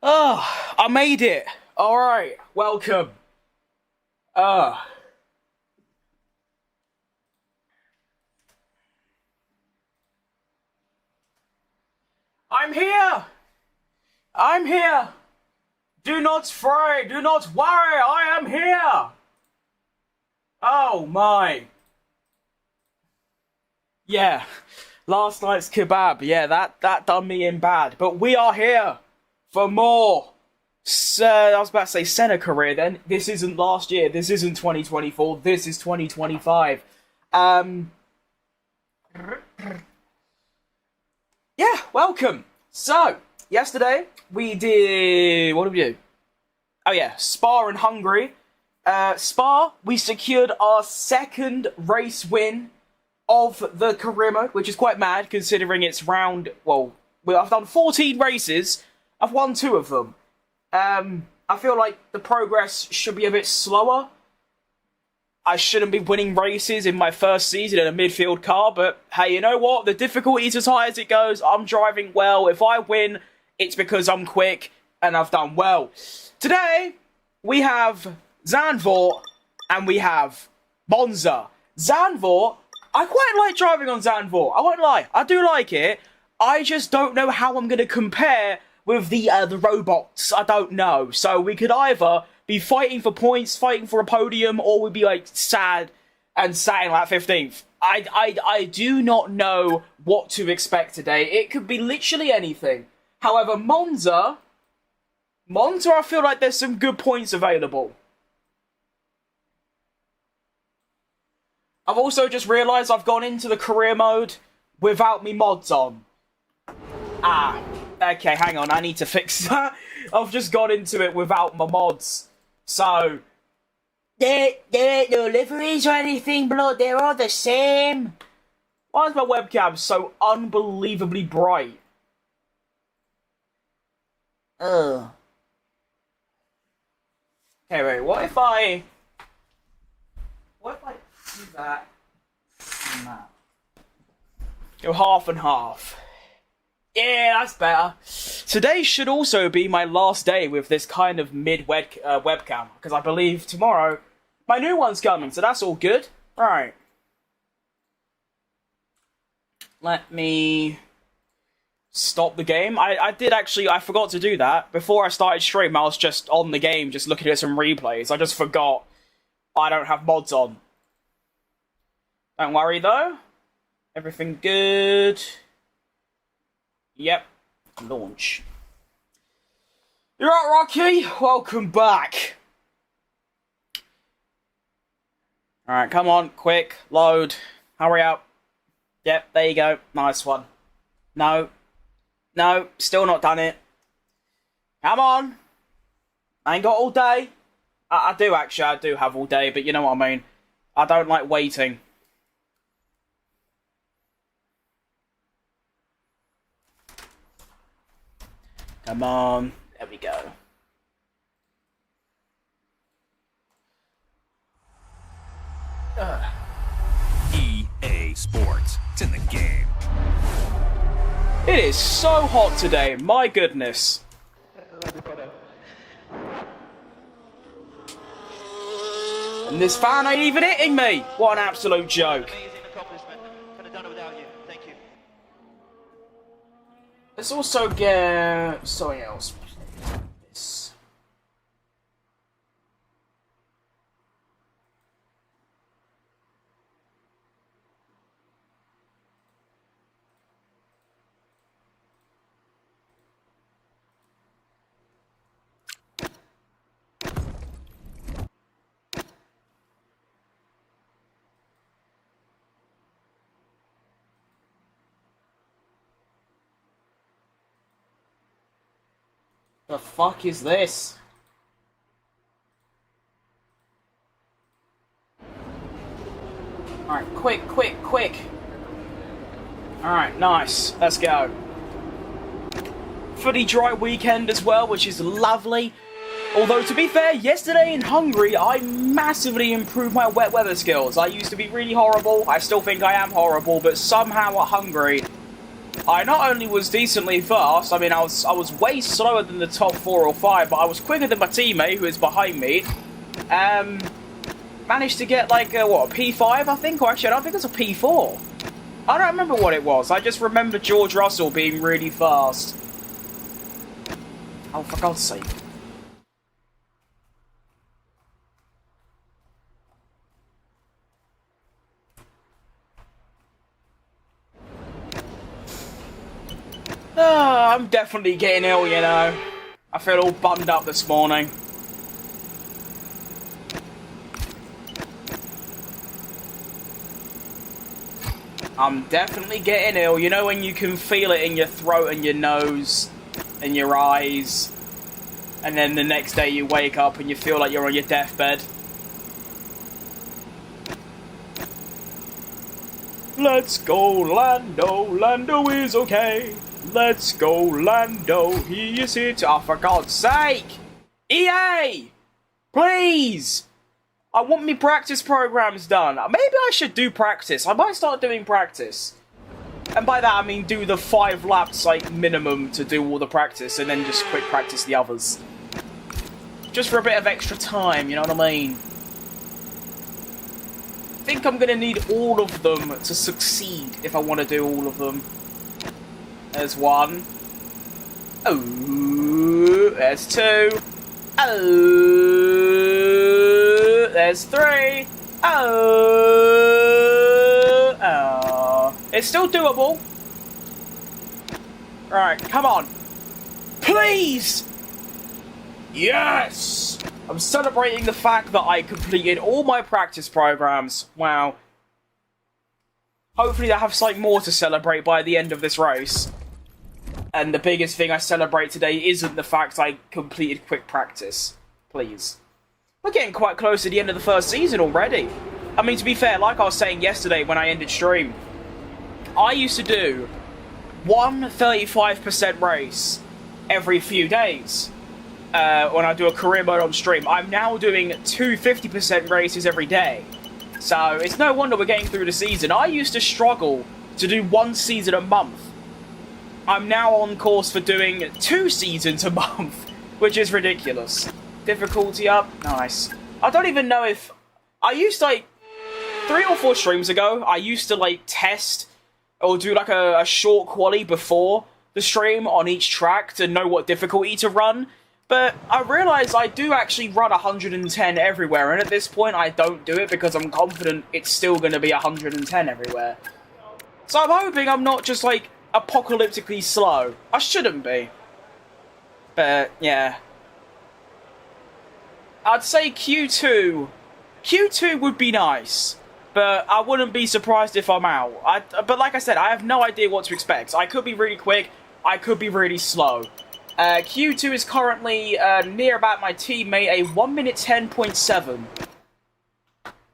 Oh, I made it. All right, welcome. Uh, I'm here. I'm here. Do not fret. Do not worry. I am here. Oh my. Yeah, last night's kebab. Yeah, that done me in bad. But we are here for more. I was about to say Senna career then. This isn't last year. This isn't 2024. This is 2025. Yeah, welcome. So, yesterday we did... What did we do? Oh yeah, Spa in Hungary. Spa, we secured our second race win of the career mode, which is quite mad considering it's round... Well, I've done 14 races. I've won 2 of them. I feel like the progress should be a bit slower. I shouldn't be winning races in my first season in a midfield car, but hey, you know what? The difficulty is as high as it goes. I'm driving well. If I win, it's because I'm quick and I've done well. Today, we have Zandvoort and we have Monza. Zandvoort, I quite like driving on Zandvoort. I won't lie. I do like it. I just don't know how I'm going to compare with the robots. I don't know. So we could either be fighting for points, fighting for a podium, or we'd be like sad and sat in like 15th. I do not know what to expect today. It could be literally anything. However, Monza, I feel like there's some good points available. I've also just realised I've gone into the career mode without me mods on. Okay, hang on, I need to fix that. I've just got into it without my mods. So, there ain't no liveries or anything, blood. They're all the same. Why is my webcam so unbelievably bright? Ugh. Okay, wait, what if I do that and that? Go half and half. Yeah, that's better. Today should also be my last day with this kind of webcam, because I believe tomorrow my new one's coming, so that's all good. Right. Let me stop the game. I forgot to do that. Before I started stream, I was just on the game, just looking at some replays. I just forgot I don't have mods on. Don't worry, though. Everything good. Yep. Launch. You're right, Rocky. Welcome back. Alright, come on. Quick. Load. Hurry up. Yep, there you go. Nice one. No. No. Still not done it. Come on. I ain't got all day. I do, actually. I do have all day, but you know what I mean. I don't like waiting. Come on. There we go. EA Sports. It's in the game. It is so hot today. My goodness. And this fan ain't even hitting me. What an absolute joke. Let's also get something else. This. The fuck is this? Alright, quick. Alright, nice. Let's go. Fully dry weekend as well, which is lovely. Although, to be fair, yesterday in Hungary, I massively improved my wet weather skills. I used to be really horrible. I still think I am horrible, but somehow at Hungary, I not only was decently fast, I mean, I was way slower than the top 4 or 5, but I was quicker than my teammate, who is behind me. Managed to get, like, a P5, I think? Or actually, I don't think it's a P4. I don't remember what it was. I just remember George Russell being really fast. Oh, for God's sake. I'm definitely getting ill, you know. I feel all bummed up this morning. I'm definitely getting ill. You know when you can feel it in your throat and your nose and your eyes, and then the next day you wake up and you feel like you're on your deathbed? Let's go, Lando. Lando is okay. Let's go, Lando. He is here to... Oh, for God's sake! EA! Please! I want me practice programs done. Maybe I should do practice. I might start doing practice. And by that, I mean do the 5 laps, like, minimum to do all the practice, and then just quick practice the others. Just for a bit of extra time, you know what I mean? I think I'm gonna need all of them to succeed if I want to do all of them. There's 1. Oh, there's 2. Oh, there's 3. Oh. It's still doable. Right, come on. Please! Yes! I'm celebrating the fact that I completed all my practice programs. Wow. Hopefully I have something more to celebrate by the end of this race. And the biggest thing I celebrate today isn't the fact I completed quick practice. Please. We're getting quite close to the end of the first season already. I mean, to be fair, like I was saying yesterday when I ended stream, I used to do one 35% race every few days when I do a career mode on stream. I'm now doing 2 50% races every day. So it's no wonder we're getting through the season. I used to struggle to do 1 season a month. I'm now on course for doing 2 seasons a month, which is ridiculous. Difficulty up, nice. I don't even know if... I used to, like, 3 or 4 streams ago, I used to, like, test or do, like, a short quali before the stream on each track to know what difficulty to run. But I realised I do actually run 110 everywhere, and at this point I don't do it because I'm confident it's still going to be 110 everywhere. So I'm hoping I'm not just, like, apocalyptically slow. I shouldn't be. But, yeah. I'd say Q2. Q2 would be nice, but I wouldn't be surprised if I'm out. But like I said, I have no idea what to expect. I could be really quick, I could be really slow. Q2 is currently near about my teammate, a 1 minute 10.7.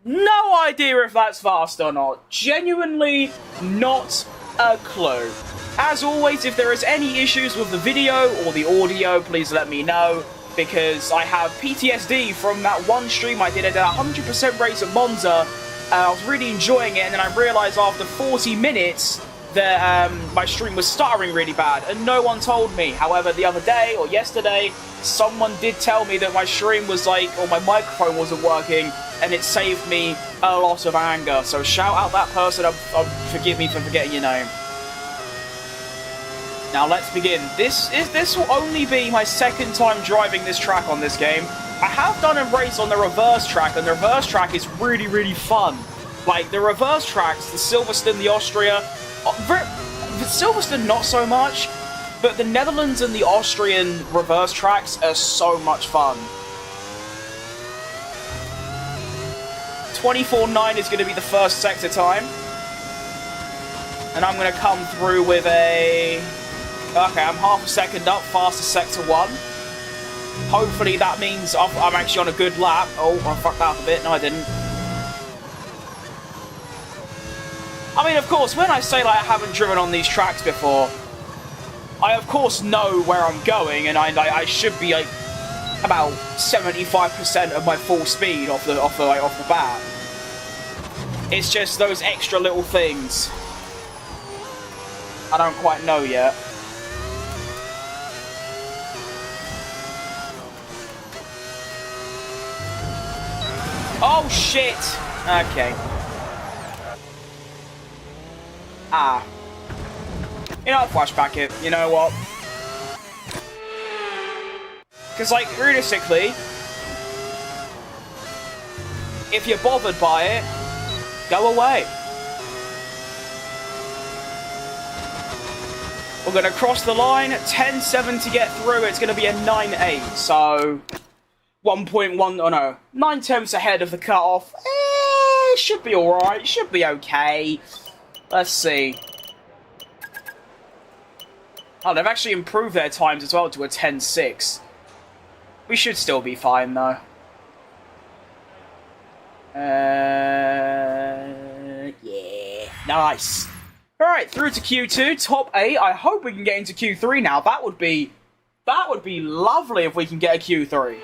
No idea if that's fast or not. Genuinely not a clue. As always, if there is any issues with the video or the audio, please let me know, because I have PTSD from that one stream I did at a 100% race at Monza. I was really enjoying it, and then I realised after 40 minutes that my stream was stuttering really bad, and no one told me. However, the other day, or yesterday, someone did tell me that my stream was like, or my microphone wasn't working, and it saved me a lot of anger. So shout out that person, forgive me for forgetting your name. Now let's begin. This will only be my 2nd time driving this track on this game. I have done a race on the reverse track, and the reverse track is really, really fun. Like, the reverse tracks, the Silverstone, the Austria... Silverstone not so much, but the Netherlands and the Austrian reverse tracks are so much fun. 24.9 is going to be the first sector time. And I'm going to come through with a... Okay, I'm half a second up, faster sector 1. Hopefully that means I'm actually on a good lap. Oh, I fucked that up a bit. No, I didn't. I mean, of course, when I say like I haven't driven on these tracks before, I of course know where I'm going, and I should be like about 75% of my full speed off the bat. It's just those extra little things. I don't quite know yet. Oh, shit! Okay. Ah. You know, I'll flashback it. You know what? Because, like, realistically, if you're bothered by it, go away. We're going to cross the line. 10-7 to get through. It's going to be a 9-8. So, 1.1, oh no, 9/10 ahead of the cutoff. Should be alright. Should be okay. Let's see. Oh, they've actually improved their times as well to a 10-6. We should still be fine, though. Yeah. Nice. Alright, through to Q2, top 8. I hope we can get into Q3 now. That would be lovely if we can get a Q3.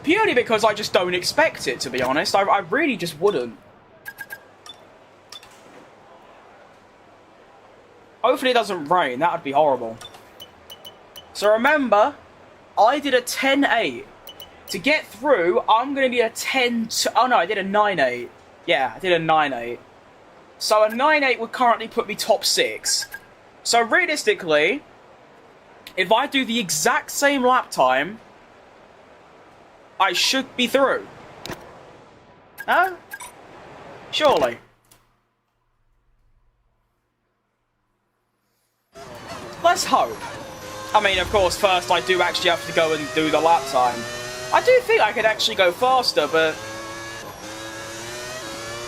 Purely because I just don't expect it, to be honest. I really just wouldn't. Hopefully it doesn't rain. That would be horrible. So remember, I did a 10-8. To get through, I'm going to need a 10... Oh no, I did a 9-8. Yeah, I did a 9-8. So a 9-8 would currently put me top 6. So realistically, if I do the exact same lap time, I should be through. No? Surely. Let's hope. I mean, of course, first I do actually have to go and do the lap time. I do think I could actually go faster, but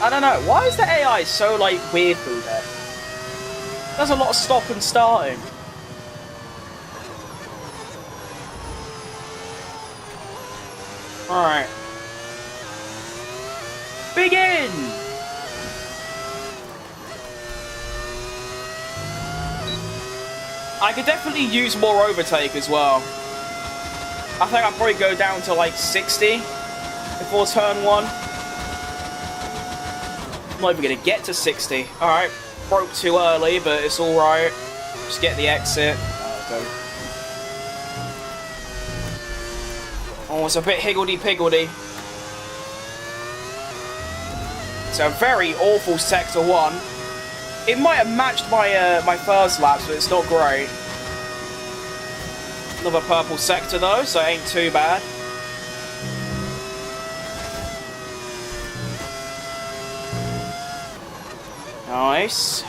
I don't know. Why is the AI so, like, weird through there? There's a lot of stop and starting. Alright. Begin! I could definitely use more overtake as well. I think I'll probably go down to like 60 before turn 1. I'm not even going to get to 60. Alright, broke too early, but it's alright. Just get the exit. Oh, it's a bit higgledy-piggledy. It's a very awful sector 1. It might have matched my my first lap, but it's not great. Another purple sector though, so it ain't too bad. Nice.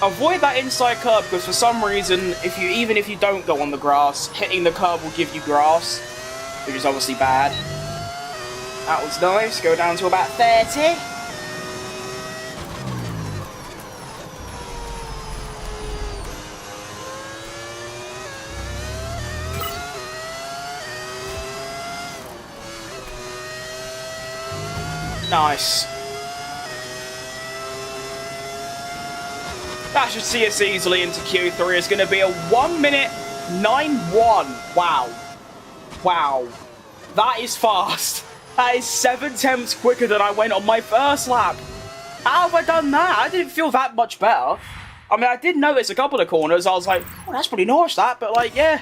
Avoid that inside curb because for some reason, even if you don't go on the grass, hitting the curb will give you grass, which is obviously bad. That was nice. Go down to about 30. Nice. That should see us easily into Q3. It's going to be a 1:09.1. Wow. Wow. That is fast. That is 7/10 quicker than I went on my first lap. How have I done that? I didn't feel that much better. I mean, I did notice a couple of corners. I was like, oh, that's pretty nice, that. But, like, yeah.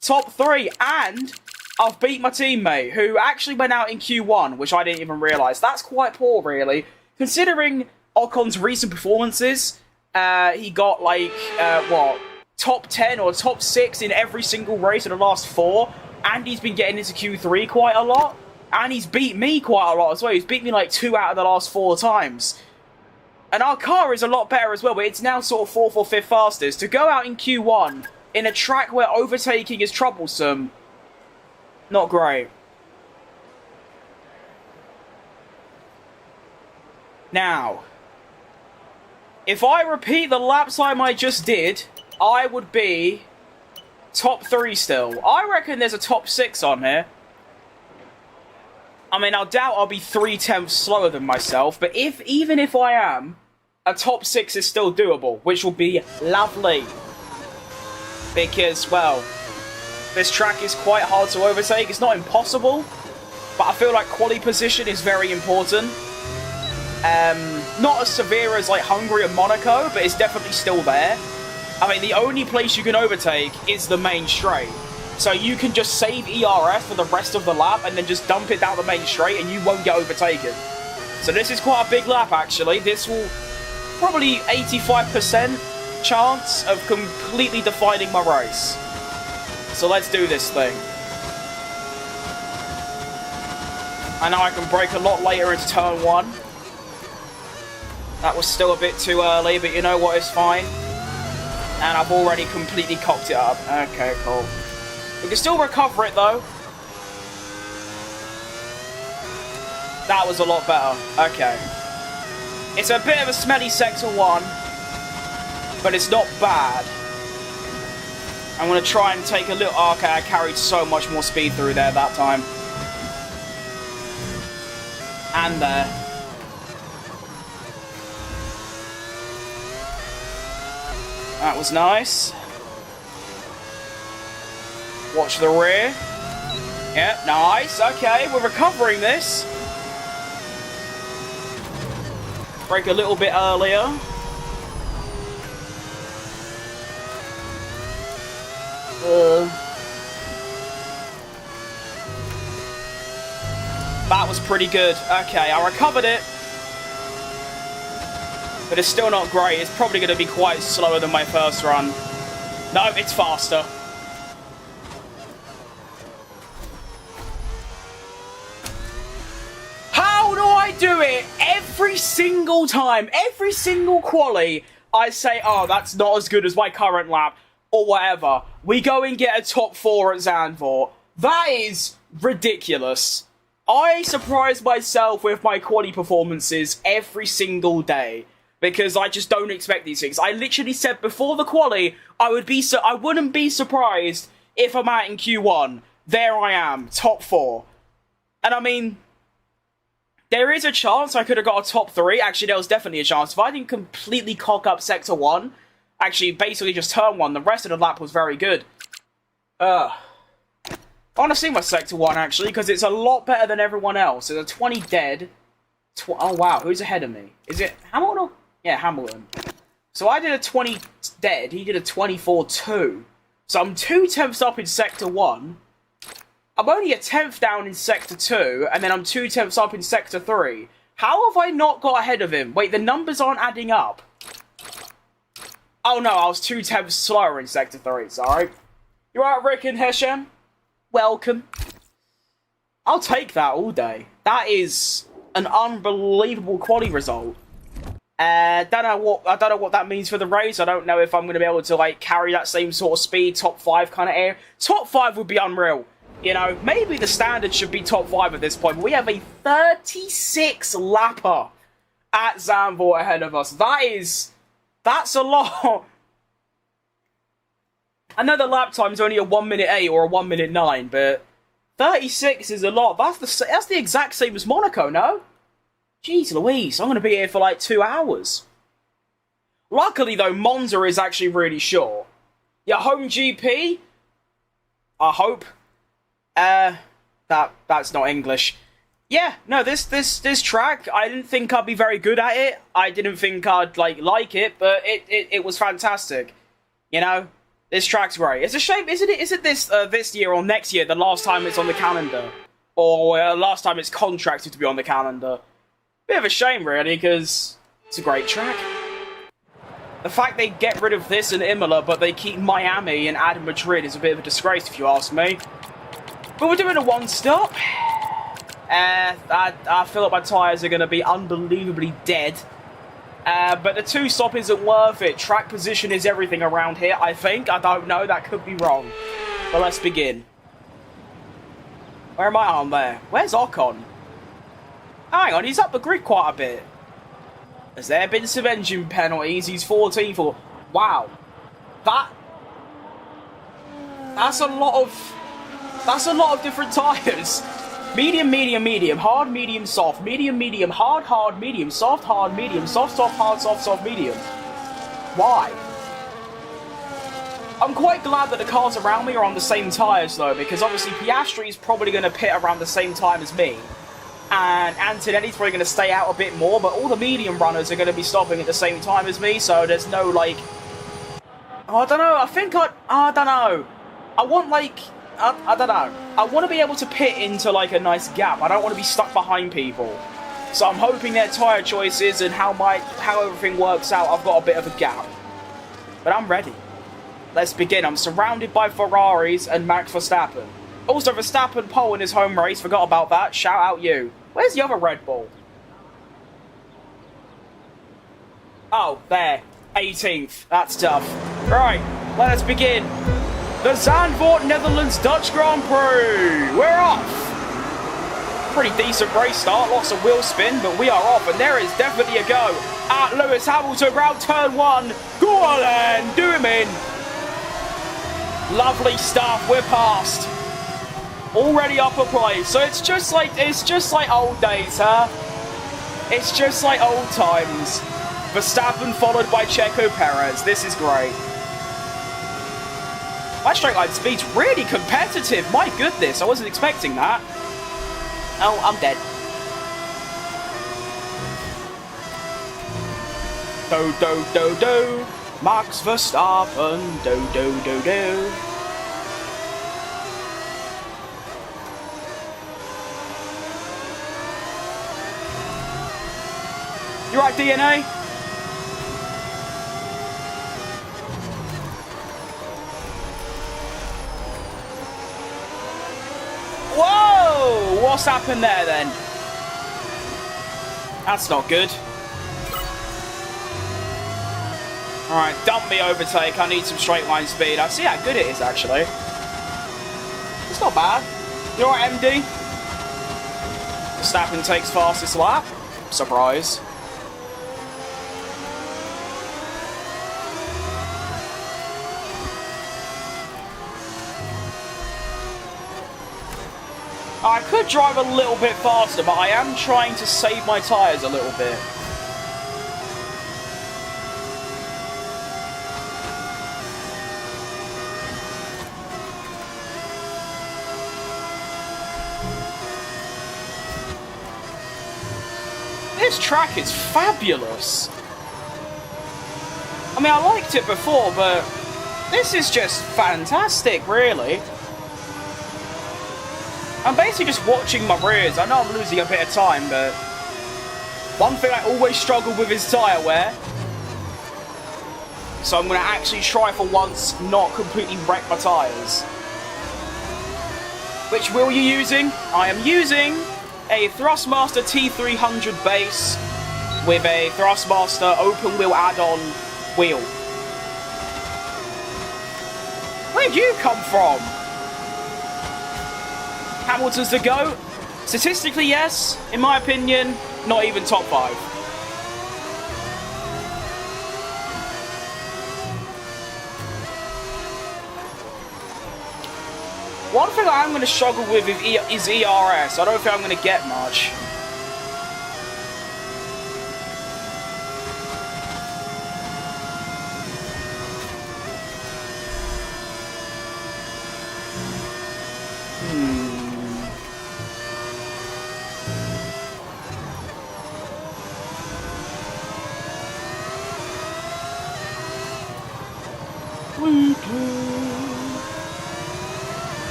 Top 3. And I've beat my teammate, who actually went out in Q1, which I didn't even realise. That's quite poor, really. Considering Ocon's recent performances, he got, like, top 10 or top 6 in every single race in the last 4, and he's been getting into Q3 quite a lot, and he's beat me quite a lot as well. He's beat me, like, 2 out of the last 4 times. And our car is a lot better as well, but it's now sort of 4th or 5th fastest. To go out in Q1 in a track where overtaking is troublesome, not great. Now, if I repeat the lap time I just did, I would be top 3 still. I reckon there's a top 6 on here. I mean, I doubt I'll be 3/10 slower than myself, but even if I am, a top 6 is still doable, which will be lovely. Because, well, this track is quite hard to overtake. It's not impossible, but I feel like quali position is very important. not as severe as like Hungary and Monaco, but it's definitely still there. I mean, the only place you can overtake is the main straight. So you can just save ERS for the rest of the lap and then just dump it down the main straight and you won't get overtaken. So this is quite a big lap, actually. This will probably 85% chance of completely defining my race. So let's do this thing. I know I can brake a lot later into turn 1. That was still a bit too early, but you know what, it's fine. And I've already completely cocked it up. Okay, cool. We can still recover it, though. That was a lot better. Okay. It's a bit of a smelly Sector 1, but it's not bad. I'm going to try and take a little... Okay, I carried so much more speed through there that time. And there. That was nice. Watch the rear. Yep, nice. Okay, we're recovering this. Brake a little bit earlier. That was pretty good. Okay, I recovered it. But it's still not great. It's probably going to be quite slower than my first run. No, it's faster. How do I do it every single time? Every single quali, I say, oh, that's not as good as my current lap, or whatever. We go and get a top 4 at Zandvoort. That is ridiculous. I surprise myself with my quali performances every single day. Because I just don't expect these things. I literally said before the quali, I wouldn't be surprised if I'm out in Q1. There I am, top 4. And I mean, there is a chance I could have got a top 3. Actually, there was definitely a chance. If I didn't completely cock up Sector 1, actually, basically just turn 1, the rest of the lap was very good. I want to see my Sector 1, actually, because it's a lot better than everyone else. There's a 20 dead. Oh, wow, who's ahead of me? Is it Hamilton or... Yeah, Hamilton. So I did a 20 dead, he did a 24-2. So I'm 2 tenths up in Sector 1. I'm only a 10th down in Sector 2, and then I'm 2 tenths up in Sector 3. How have I not got ahead of him? Wait, the numbers aren't adding up. Oh no, I was 2 tenths slower in Sector 3, sorry. You alright, Rick and Hesham? Welcome. I'll take that all day. That is an unbelievable quality result. I don't know what that means for the race. I don't know if I'm going to be able to like carry that same sort of speed, top 5 kind of air. Top 5 would be unreal. You know, maybe the standard should be top 5 at this point. But we have a 36 lapper at Zandvoort ahead of us. That's a lot. I know the lap time's only a 1:08 or a 1:09, but 36 is a lot. That's the exact same as Monaco, no? Jeez Louise, I'm going to be here for like 2 hours. Luckily, though, Monza is actually really short. Your home GP? I hope. That's not English. Yeah, no, this track, I didn't think I'd be very good at it. I didn't think I'd like it, but it was fantastic. You know, this track's great. It's a shame, isn't it? Isn't this year or next year the last time it's on the calendar, or last time it's contracted to be on the calendar? Bit of a shame, really, because it's a great track. The fact they get rid of this in Imola, but they keep Miami and add Madrid is a bit of a disgrace, if you ask me. But we're doing a 1-stop. I feel like my tyres are going to be unbelievably dead. But the 2-stop isn't worth it. Track position is everything around here, I think. I don't know, that could be wrong. But let's begin. Where am I on there? Where's Ocon? Hang on, he's up the grid quite a bit. Has there been some engine penalties? He's 14 for... Wow. That's a lot of different tyres. Medium, medium, medium, hard, medium, soft, medium, medium, hard, hard, medium, soft, soft, hard, soft, soft, medium. Why? I'm quite glad that the cars around me are on the same tyres though, because obviously Piastri is probably going to pit around the same time as me. and Antonelli's probably going to stay out a bit more, but all the medium runners are going to be stopping at the same time as me, so there's no, like... Oh, I don't know, I don't know. I want, like... I don't know. I want to be able to pit into, like, a nice gap. I don't want to be stuck behind people. So I'm hoping their tyre choices and how everything works out, I've got a bit of a gap. But I'm ready. Let's begin. I'm surrounded by Ferraris and Max Verstappen. Also, Verstappen pole in his home race. Forgot about that. Shout out you. Where's the other Red Bull? Oh, there. 18th. That's tough. Right, let us begin. The Zandvoort, Netherlands Dutch Grand Prix. We're off. Pretty decent race start. Lots of wheel spin, but we are off. And there is definitely a go at Lewis Hamilton round turn 1. Go on then. Do him in. Lovely stuff. We're past. Already up a place. So it's just like old days, huh? It's just like old times. Verstappen followed by Checo Perez. This is great. My straight line speed's really competitive. My goodness, I wasn't expecting that. Oh, I'm dead. Do. Max Verstappen. Do. You right, DNA? Whoa! What's happened there then? That's not good. Alright, dump me overtake. I need some straight line speed. I see how good it is actually. It's not bad. You alright, MD? Verstappen takes fastest lap. Surprise. I could drive a little bit faster, but I am trying to save my tyres a little bit. This track is fabulous. I mean, I liked it before, but this is just fantastic, really. I'm basically just watching my rears. I know I'm losing a bit of time, but one thing I always struggle with is tyre wear. So I'm going to actually try for once not completely wreck my tyres. Which wheel are you using? I am using a Thrustmaster T300 base with a Thrustmaster open wheel add-on wheel. Where'd you come from? Hamilton's the GOAT? Statistically, yes. In my opinion, not even top 5. One thing I am going to struggle with is ERS. I don't think I'm going to get much.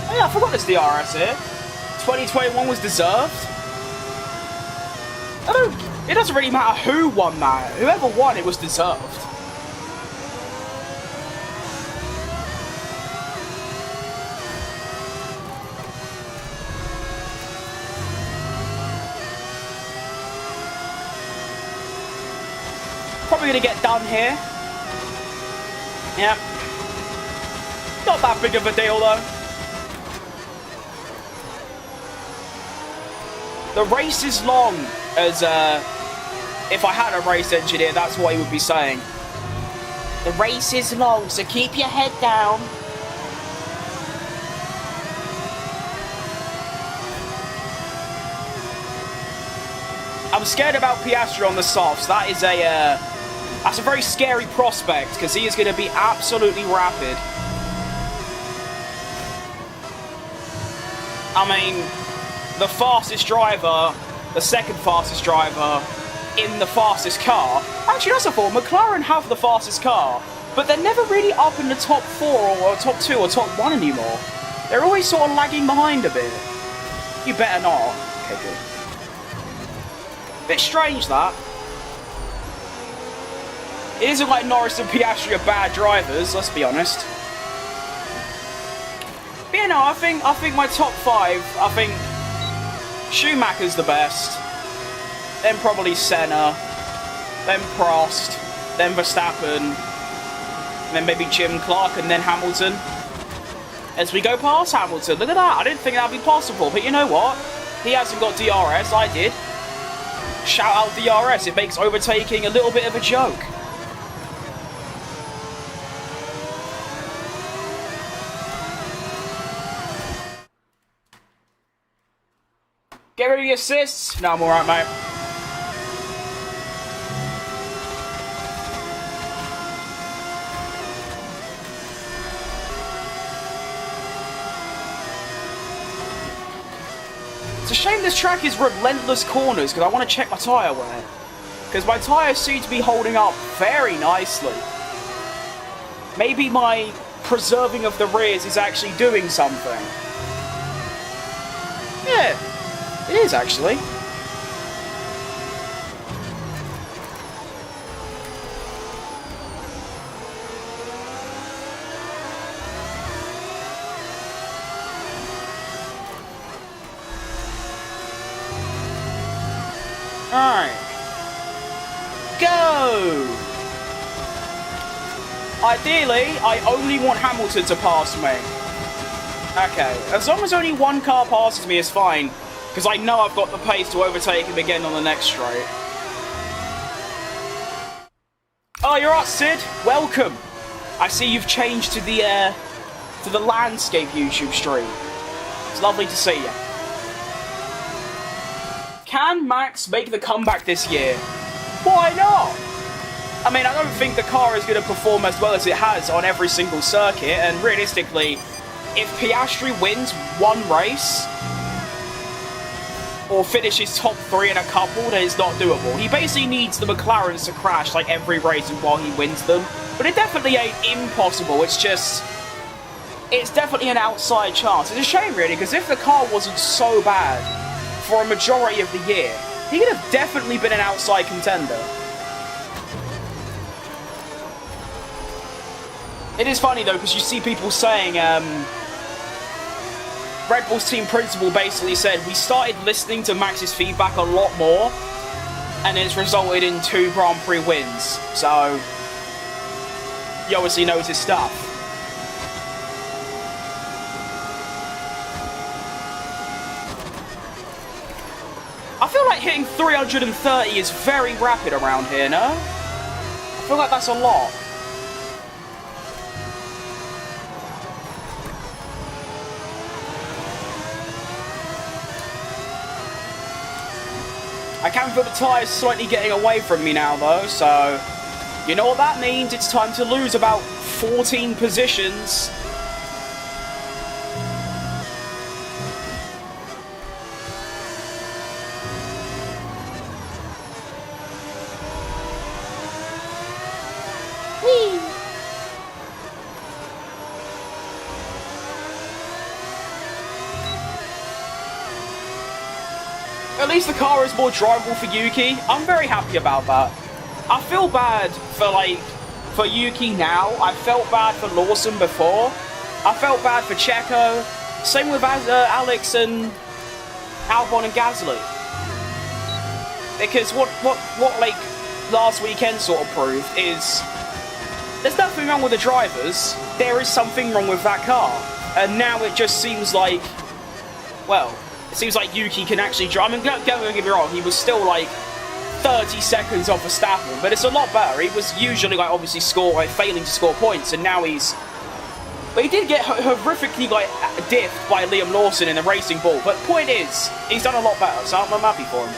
Oh yeah, I forgot there's DRS here. 2021 was deserved. It doesn't really matter who won that. Whoever won, it was deserved. Probably gonna get done here. Yep. Not that big of a deal though. The race is long, as if I had a race engineer, that's what he would be saying. The race is long, so keep your head down. I'm scared about Piastri on the softs. That is that's a very scary prospect, because he is going to be absolutely rapid. I mean, the fastest driver, the second fastest driver in the fastest car. Actually, that's a thought. McLaren have the fastest car, but they're never really up in the top 4 or top 2 or top 1 anymore. They're always sort of lagging behind a bit. You better not. Okay, good. Bit strange, that. It isn't like Norris and Piastri are bad drivers, let's be honest. But you know, I think my top 5, I think Schumacher's the best. Then probably Senna. Then Prost. Then Verstappen. Then maybe Jim Clark and then Hamilton. As we go past Hamilton, look at that. I didn't think that'd be possible, but you know what? He hasn't got DRS, I did. Shout out DRS, it makes overtaking a little bit of a joke. Get rid of the assists. No, I'm alright, mate. It's a shame this track is relentless corners because I want to check my tyre wear. Because my tyres seem to be holding up very nicely. Maybe my preserving of the rears is actually doing something. Yeah. It is, actually. Alright. Go! Ideally, I only want Hamilton to pass me. Okay, as long as only one car passes me, it's fine. Because I know I've got the pace to overtake him again on the next straight. Oh, you're right, Sid. Welcome. I see you've changed to the landscape YouTube stream. It's lovely to see you. Can Max make the comeback this year? Why not? I mean, I don't think the car is going to perform as well as it has on every single circuit, and realistically, if Piastri wins one race, or finishes top 3 in a couple, then it's not doable. He basically needs the McLarens to crash like every race while he wins them. But it definitely ain't impossible, it's just... it's definitely an outside chance. It's a shame really, because if the car wasn't so bad for a majority of the year, he could have definitely been an outside contender. It is funny though, because you see people saying, Red Bull's team principal basically said, we started listening to Max's feedback a lot more, and it's resulted in 2 Grand Prix wins. So, he obviously knows his stuff. I feel like hitting 330 is very rapid around here, no? I feel like that's a lot. I can feel the tyres slightly getting away from me now though, so you know what that means, it's time to lose about 14 positions. Whee! At least the car is more drivable for Yuki. I'm very happy about that. I feel bad for Yuki now. I felt bad for Lawson before. I felt bad for CHECO. Same with Alex and Albon and Gasly. Because what like last weekend sort of proved is there's nothing wrong with the drivers. There is something wrong with that car. And now it just seems like, well, it seems like Yuki can actually drive. I mean, don't get me wrong, he was still like 30 seconds off Verstappen, but it's a lot better. He was usually like obviously failing to score points, and now he's... But he did get horrifically like diffed by Liam Lawson in the Racing Ball. But point is, he's done a lot better, so I'm happy for him.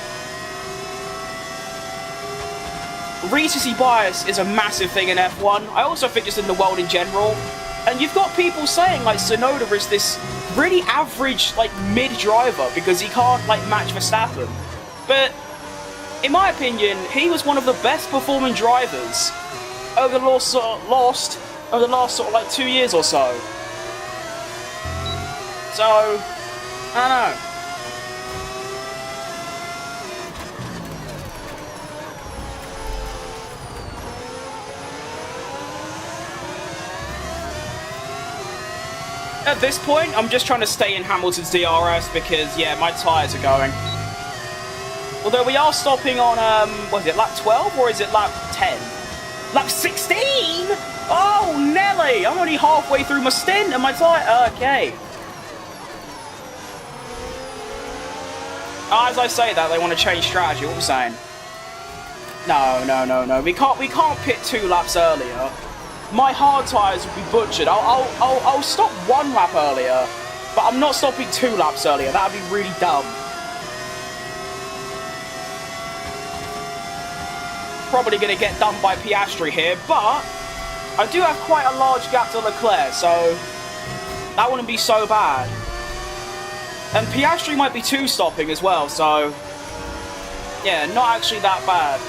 Recency bias is a massive thing in F1. I also think just in the world in general. And you've got people saying like Tsunoda is this really average, like, mid-driver because he can't, like, match Verstappen. But, in my opinion, he was one of the best performing drivers over the last sort of, like, 2 years or so. So, I don't know. At this point, I'm just trying to stay in Hamilton's DRS because, yeah, my tyres are going. Although we are stopping on, what is it, lap 12 or is it lap 10? Lap 16? Oh, Nelly! I'm only halfway through my stint and my tyre... Okay. As I say that, they want to change strategy. What am I saying? No. We can't pit 2 laps earlier. My hard tyres would be butchered. I'll stop 1 lap earlier, but I'm not stopping 2 laps earlier. That would be really dumb. Probably going to get done by Piastri here, but I do have quite a large gap to Leclerc, so that wouldn't be so bad. And Piastri might be 2 stopping as well, so yeah, not actually that bad.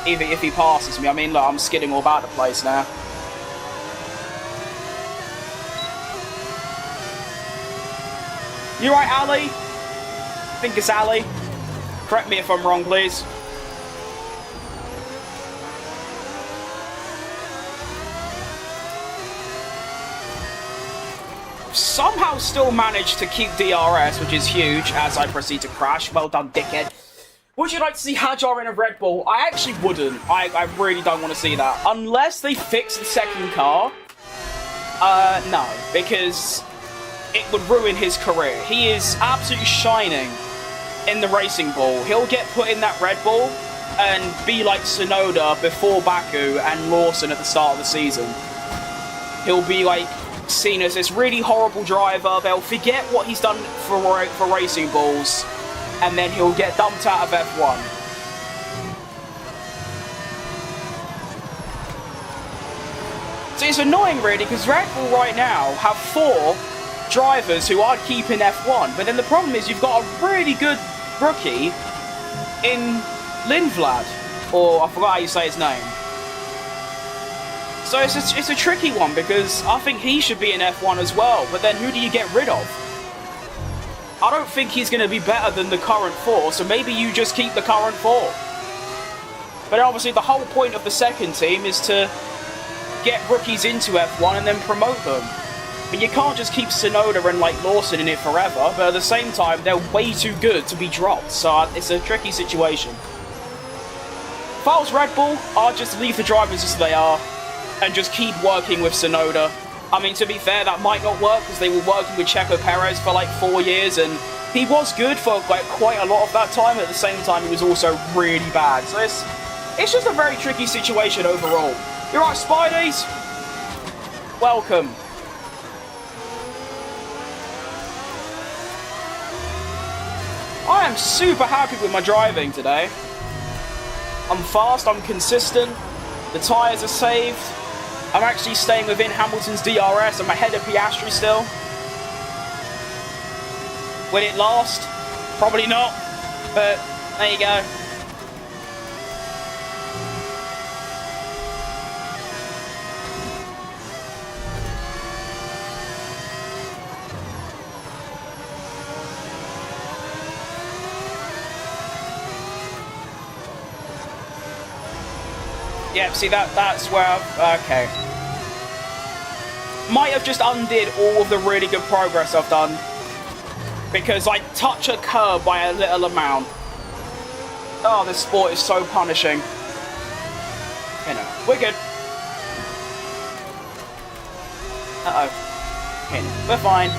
Even if he passes me. I mean, look, I'm skidding all about the place now. You right, Ali? I think it's Ali. Correct me if I'm wrong, please. Somehow still managed to keep DRS, which is huge, as I proceed to crash. Well done, dickhead. Would you like to see Hadjar in a Red Bull? I actually wouldn't. I really don't want to see that. Unless they fix the second car. No. Because it would ruin his career. He is absolutely shining in the Racing Bull. He'll get put in that Red Bull and be like Tsunoda before Baku and Lawson at the start of the season. He'll be like seen as this really horrible driver. They'll forget what he's done for Racing Bulls, and then he'll get dumped out of F1. So it's annoying really, because Red Bull right now have 4 drivers who aren't keeping F1, but then the problem is you've got a really good rookie in Lindblad, or I forgot how you say his name. So it's a tricky one, because I think he should be in F1 as well, but then who do you get rid of? I don't think he's going to be better than the current 4, so maybe you just keep the current 4. But obviously the whole point of the second team is to get rookies into F1 and then promote them. But you can't just keep Tsunoda and like Lawson in it forever, but at the same time they're way too good to be dropped, so it's a tricky situation. If I was Red Bull, I'd just leave the drivers as they are and just keep working with Tsunoda. I mean, to be fair, that might not work because they were working with Checo Perez for like 4 years, and he was good for like quite a lot of that time. At the same time, he was also really bad. So it's just a very tricky situation overall. You're right, Spideys? Welcome. I am super happy with my driving today. I'm fast, I'm consistent, the tyres are saved. I'm actually staying within Hamilton's DRS. I'm ahead of Piastri still. Will it last? Probably not, but there you go. Yeah, see, that's where I've... Okay. Might have just undid all of the really good progress I've done, because I touch a curb by a little amount. Oh, this sport is so punishing. You know, we're good. Uh-oh. Okay, we're fine.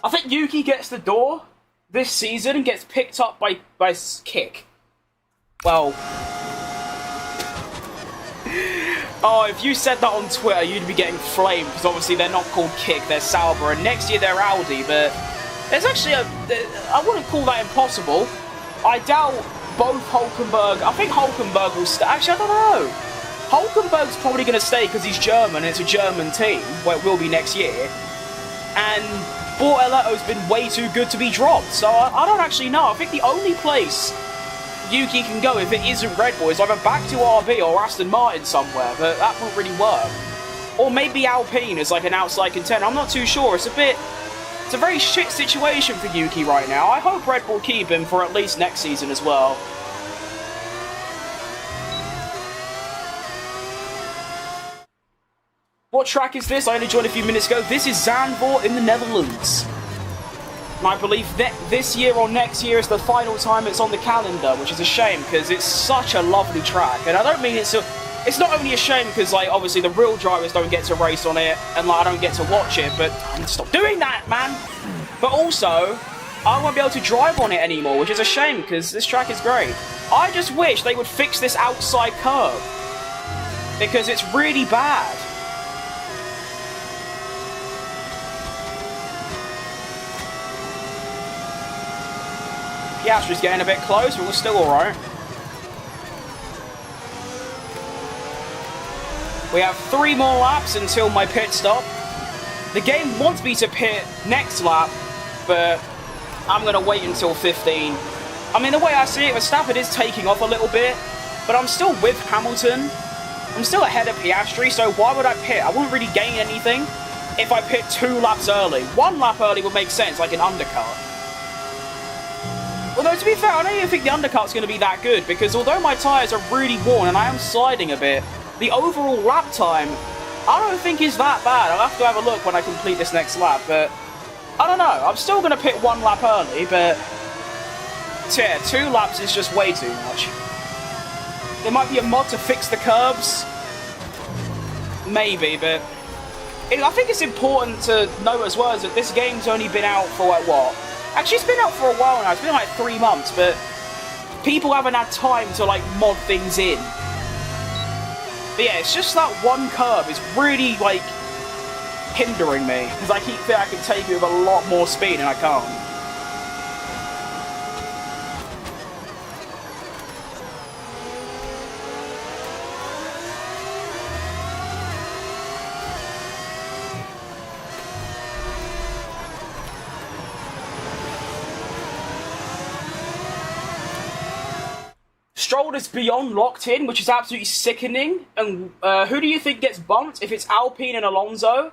I think Yuki gets the door this season and gets picked up by Kick. Well... Oh, if you said that on Twitter, you'd be getting flamed, because obviously they're not called Kick, they're Sauber, and next year they're Audi, but there's actually I wouldn't call that impossible. I doubt both Hulkenberg... I think Hulkenberg will stay. Actually, I don't know. Hulkenberg's probably going to stay because he's German, and it's a German team, where it will be next year. And Bortoletto's been way too good to be dropped, so I don't actually know. I think the only place Yuki can go if it isn't Red Bull is either back to RB or Aston Martin somewhere, but that won't really work. Or maybe Alpine as like an outside contender. I'm not too sure. It's a very shit situation for Yuki right now. I hope Red Bull keep him for at least next season as well. What track is this? I only joined a few minutes ago. This is Zandvoort in the Netherlands. And I believe that this year or next year is the final time it's on the calendar, which is a shame because it's such a lovely track. And I don't mean it's not only a shame because, like, obviously the real drivers don't get to race on it and, like, I don't get to watch it, but stop doing that, man! But also, I won't be able to drive on it anymore, which is a shame because this track is great. I just wish they would fix this outside curve because it's really bad. Piastri's getting a bit close, but we're still alright. We have 3 more laps until my pit stop. The game wants me to pit next lap, but I'm going to wait until 15. I mean, the way I see it, Verstappen is taking off a little bit, but I'm still with Hamilton. I'm still ahead of Piastri, so why would I pit? I wouldn't really gain anything if I pit 2 laps early. 1 lap early would make sense, like an undercut. Although, to be fair, I don't even think the undercut's going to be that good, because although my tyres are really worn and I am sliding a bit, the overall lap time, I don't think is that bad. I'll have to have a look when I complete this next lap, but I don't know. I'm still going to pit 1 lap early, but yeah, 2 laps is just way too much. There might be a mod to fix the curbs. Maybe, but I think it's important to note as well is that this game's only been out for, like, what? Actually, it's been out for a while now. It's been like 3 months, but people haven't had time to, like, mod things in. But yeah, it's just that 1 curve is really, like, hindering me, because I keep thinking I can take it with a lot more speed, and I can't. Stroll is beyond locked in, which is absolutely sickening. And who do you think gets bumped if it's Alpine and Alonso?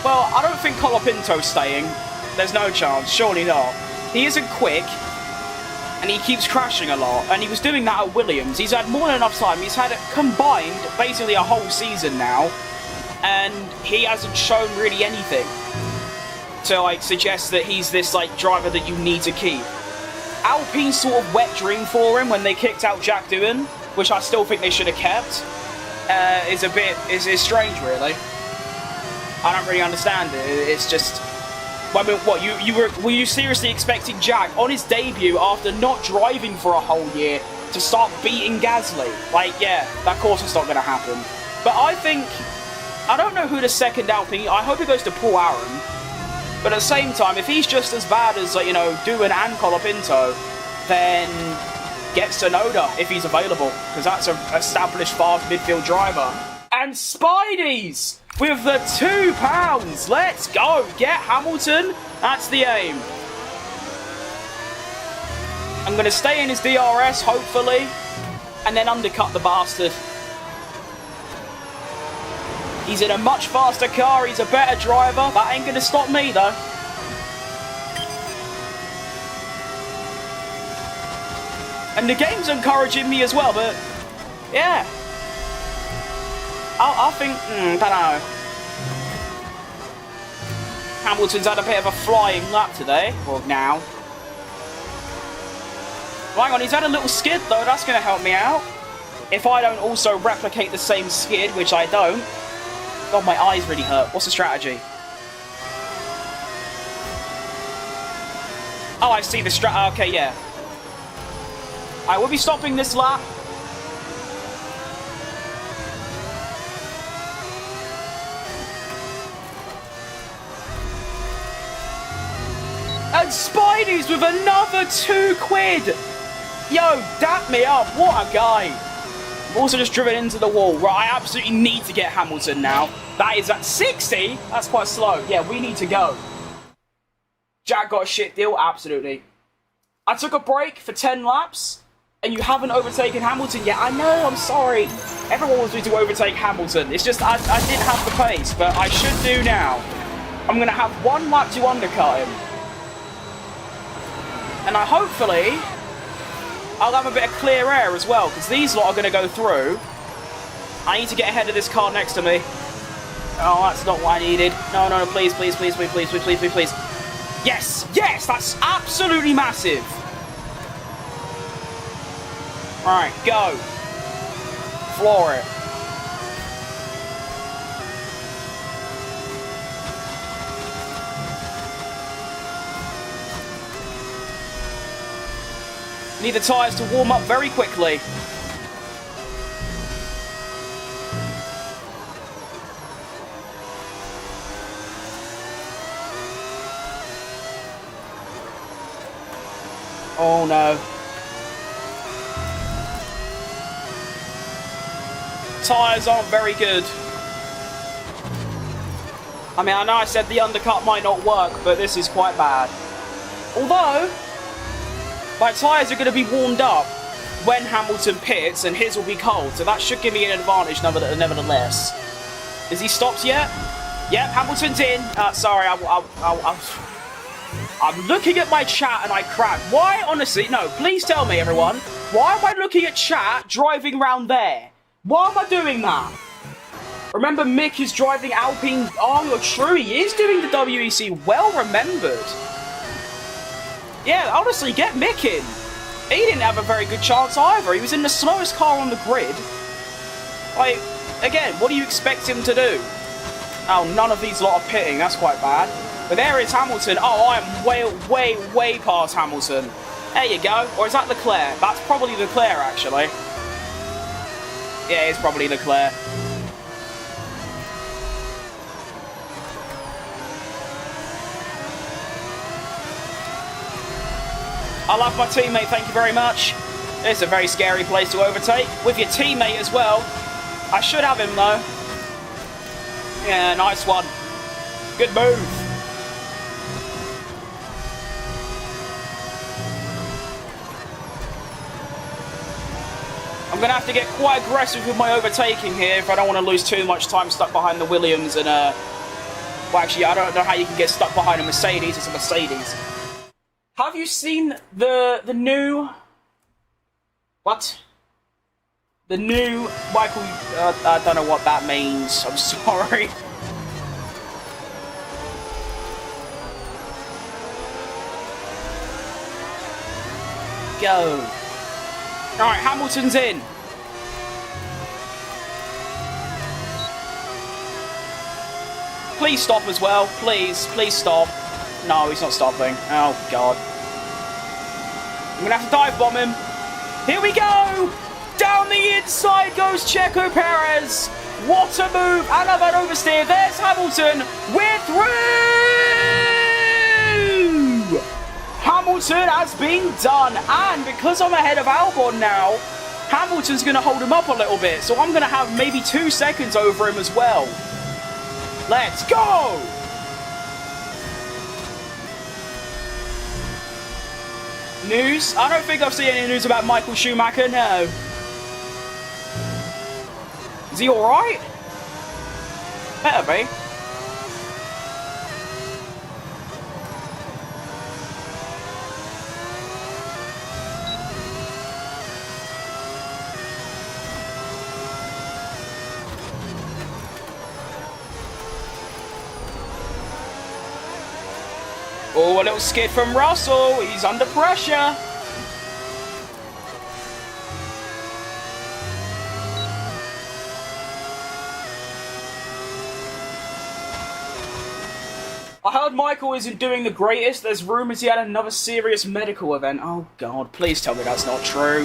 Well, I don't think Colapinto's staying. There's no chance, surely not. He isn't quick, and he keeps crashing a lot, and he was doing that at Williams. He's had more than enough time. He's had it combined basically a whole season now, and he hasn't shown really anything to, like, suggest that he's this, like, driver that you need to keep. Alpine's sort of wet dream for him when they kicked out Jack Doohan, which I still think they should have kept, is strange, really. I don't really understand it. It's just, I mean, what were you seriously expecting Jack on his debut after not driving for a whole year to start beating Gasly? Like, yeah, of course it's not going to happen. But I don't know who the second Alpine. I hope it goes to Paul Aaron. But at the same time, if he's just as bad as, like, you know, Doohan and Colapinto, then get Tsunoda if he's available, because that's an established fast midfield driver. And Spideys with the £2. Let's go. Get Hamilton. That's the aim. I'm going to stay in his DRS, hopefully, and then undercut the bastard. He's in a much faster car, he's a better driver. That ain't going to stop me, though. And the game's encouraging me as well, but yeah. I think, don't know. Hamilton's had a bit of a flying lap today, or now. Hang on, he's had a little skid, though. That's going to help me out. If I don't also replicate the same skid, which I don't. God, my eyes really hurt. What's the strategy? Oh, I see the okay, yeah. I will be stopping this lap. And Spidey's with another £2. Yo, dap me up. What a guy. I've also just driven into the wall. Right, I absolutely need to get Hamilton now. That is at 60. That's quite slow. Yeah, we need to go. Jack got a shit deal. Absolutely. I took a break for 10 laps. And you haven't overtaken Hamilton yet. I know, I'm sorry. Everyone wants me to overtake Hamilton. It's just I didn't have the pace, but I should do now. I'm going to have 1 lap to undercut him. And hopefully, I'll have a bit of clear air as well, because these lot are going to go through. I need to get ahead of this car next to me. Oh, that's not what I needed. No, no, no, please, please, please, please, please, please, please, please, please. Yes, yes, that's absolutely massive. Alright, go. Floor it. Need the tyres to warm up very quickly. Oh no. Tyres aren't very good. I mean, I know I said the undercut might not work, but this is quite bad. Although, my tyres are going to be warmed up when Hamilton pits, and his will be cold, so that should give me an advantage nevertheless. Is he stopped yet? Yep, Hamilton's in. Sorry, I'm looking at my chat and I crap. Why, honestly, no, please tell me, everyone. Why am I looking at chat driving round there? Why am I doing that? Remember, Mick is driving Alpine. Oh, you're true. He is doing the WEC. Well remembered. Yeah, honestly, get Mick in. He didn't have a very good chance either. He was in the slowest car on the grid. Like, again, what do you expect him to do? Oh, none of these lot are pitting. That's quite bad. But there is Hamilton. Oh, I am way past Hamilton. There you go. Or is that Leclerc? That's probably Leclerc, actually. Yeah, it's probably Leclerc. I love my teammate, thank you very much. It's a very scary place to overtake. With your teammate as well. I should have him, though. Yeah, nice one. Good move. I'm going to have to get quite aggressive with my overtaking here if I don't want to lose too much time stuck behind the Williams and, well, actually, I don't know how you can get stuck behind a Mercedes. It's a Mercedes. Have you seen the new... What? The new Michael... I don't know what that means. I'm sorry. Go. Alright, Hamilton's in. Please stop as well. Please stop. No, he's not stopping. Oh, God. I'm going to have to dive bomb him. Here we go. Down the inside goes Checo Perez. What a move. And I've had oversteer. There's Hamilton. We're through. Hamilton has been done. And because I'm ahead of Albon now, Hamilton's going to hold him up a little bit. So I'm going to have maybe 2 seconds over him as well. Let's go. News? I don't think I've seen any news about Michael Schumacher, no. Is he alright? Better be. Oh, a little skid from Russell. He's under pressure. I heard Michael isn't doing the greatest. There's rumours he had another serious medical event. Oh, God. Please tell me that's not true.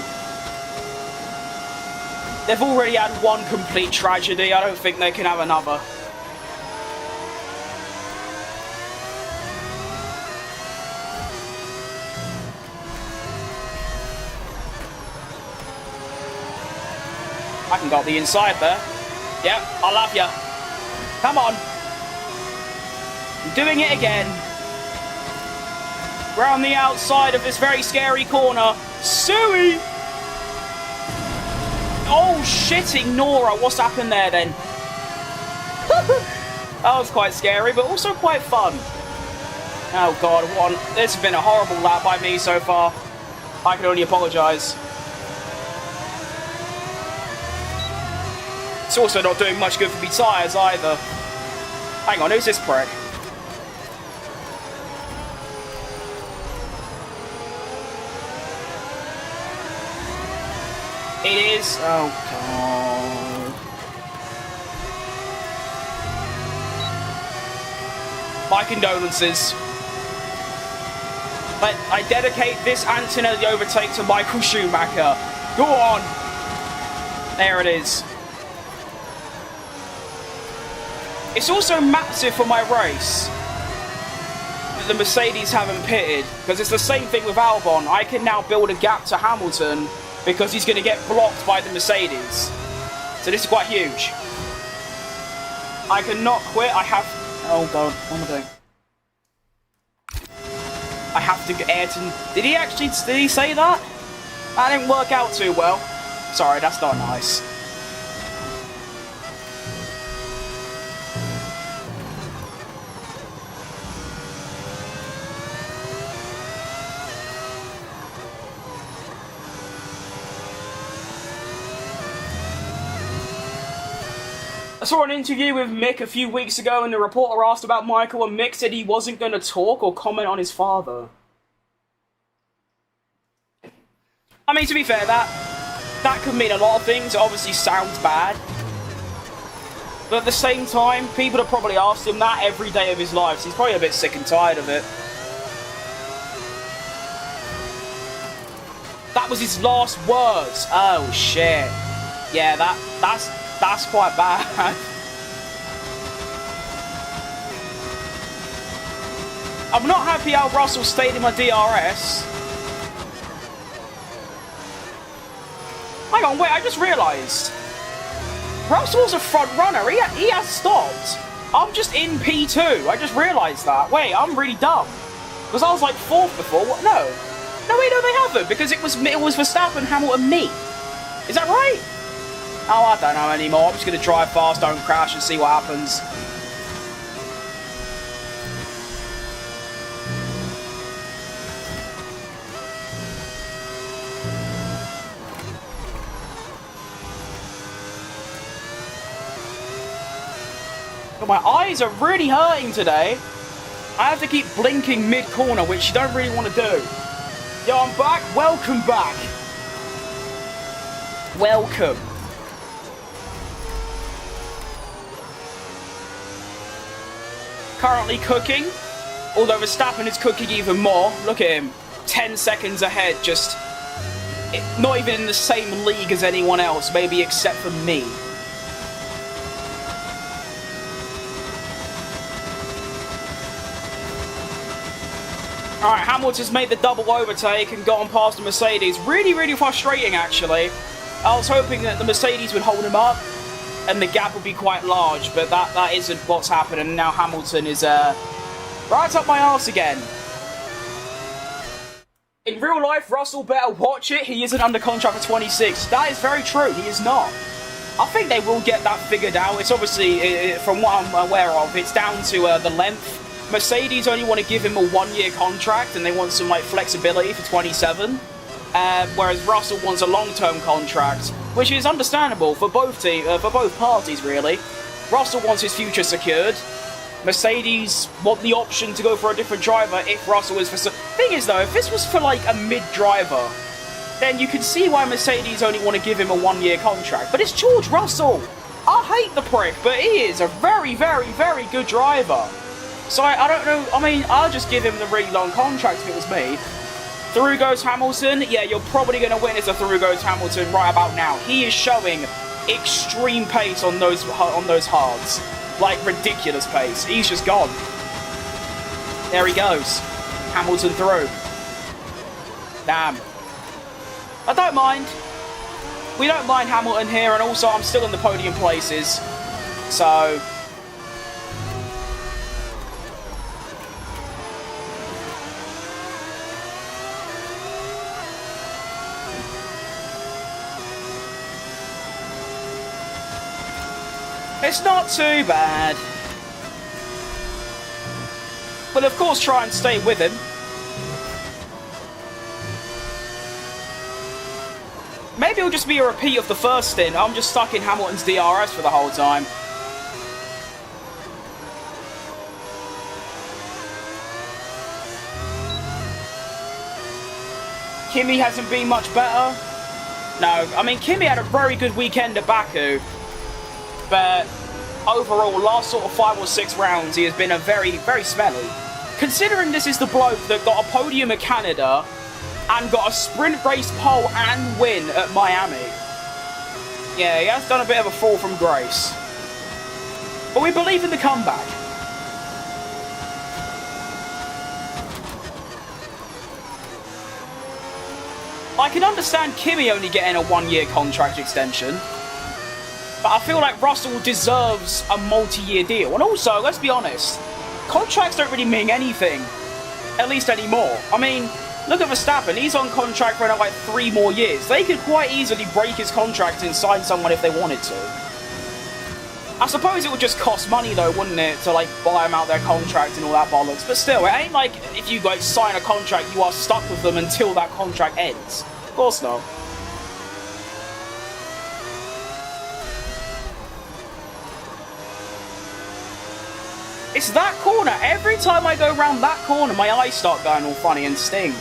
They've already had one complete tragedy. I don't think they can have another. I can go up the inside there. Yep, I love you. Come on. I'm doing it again. Round the outside of this very scary corner. Suey! Oh, shitting Nora. What's happened there, then? That was quite scary, but also quite fun. Oh, God. This has been a horrible lap by me so far. I can only apologise. It's also not doing much good for me tyres either. Hang on, who's this prick? It is. Oh, God. My condolences. But I dedicate this Antonelli overtake to Michael Schumacher. Go on. There it is. It's also massive for my race that the Mercedes haven't pitted, because it's the same thing with Albon. I can now build a gap to Hamilton because he's going to get blocked by the Mercedes. So this is quite huge. I cannot quit. I have... Oh, God. What am I doing? I have to get Ayrton... Did he say that? That didn't work out too well. Sorry, that's not nice. I saw an interview with Mick a few weeks ago, and the reporter asked about Michael, and Mick said he wasn't going to talk or comment on his father. I mean, to be fair, that could mean a lot of things. It obviously sounds bad. But at the same time, people have probably asked him that every day of his life, so he's probably a bit sick and tired of it. That was his last words. Oh, shit. Yeah, that's quite bad. I'm not happy how Russell stayed in my DRS. Hang on, wait, I just realised. Russell's a front runner. He has stopped. I'm just in P2. I just realised that. Wait, I'm really dumb. Because I was like 4th before. What? No. No, wait, no, they haven't. Because it was Verstappen, Hamilton, me. Is that right? Oh, I don't know anymore. I'm just going to drive fast, don't crash, and see what happens. But my eyes are really hurting today. I have to keep blinking mid-corner, which you don't really want to do. Yo, I'm back. Welcome back. Welcome. Currently cooking, although Verstappen is cooking even more. Look at him, 10 seconds ahead, just not even in the same league as anyone else, maybe except for me. Alright, Hamilton's made the double overtake and gotten past the Mercedes. Really, really frustrating, actually. I was hoping that the Mercedes would hold him up and the gap would be quite large, but that isn't what's happened, and now Hamilton is right up my arse again. In real life, Russell better watch it. He isn't under contract for 26. That is very true. He is not. I think they will get that figured out. It's obviously, from what I'm aware of, it's down to the length. Mercedes only want to give him a 1-year contract, and they want some like flexibility for 27. Whereas Russell wants a long-term contract, which is understandable for both parties, really. Russell wants his future secured. Mercedes want the option to go for a different driver if Russell is for... Thing is, though, if this was for, like, a mid-driver, then you can see why Mercedes only want to give him a 1-year contract. But it's George Russell! I hate the prick, but he is a very, very, very good driver. So I don't know... I mean, I'll just give him the really long contract if it was me. Through goes Hamilton. Yeah, you're probably going to witness a through goes Hamilton right about now. He is showing extreme pace on those hards. Like, ridiculous pace. He's just gone. There he goes. Hamilton through. Damn. I don't mind. we don't mind Hamilton here, and also I'm still in the podium places. So... it's not too bad. But of course try and stay with him. Maybe it'll just be a repeat of the first stint. I'm just stuck in Hamilton's DRS for the whole time. Kimi hasn't been much better. No, I mean, Kimi had a very good weekend at Baku. But overall, last sort of 5 or 6 rounds, he has been a very, very smelly. Considering this is the bloke that got a podium at Canada and got a sprint race pole and win at Miami. Yeah, he has done a bit of a fall from grace. But we believe in the comeback. I can understand Kimi only getting a 1-year contract extension. But I feel like Russell deserves a multi-year deal. And also, let's be honest, contracts don't really mean anything. At least anymore. I mean, look at Verstappen. He's on contract for another, like, 3 more years. They could quite easily break his contract and sign someone if they wanted to. I suppose it would just cost money, though, wouldn't it? To, like, buy them out their contract and all that bollocks. But still, it ain't like if you, like, sign a contract, you are stuck with them until that contract ends. Of course not. It's that corner. Every time I go around that corner, my eyes start going all funny and sting.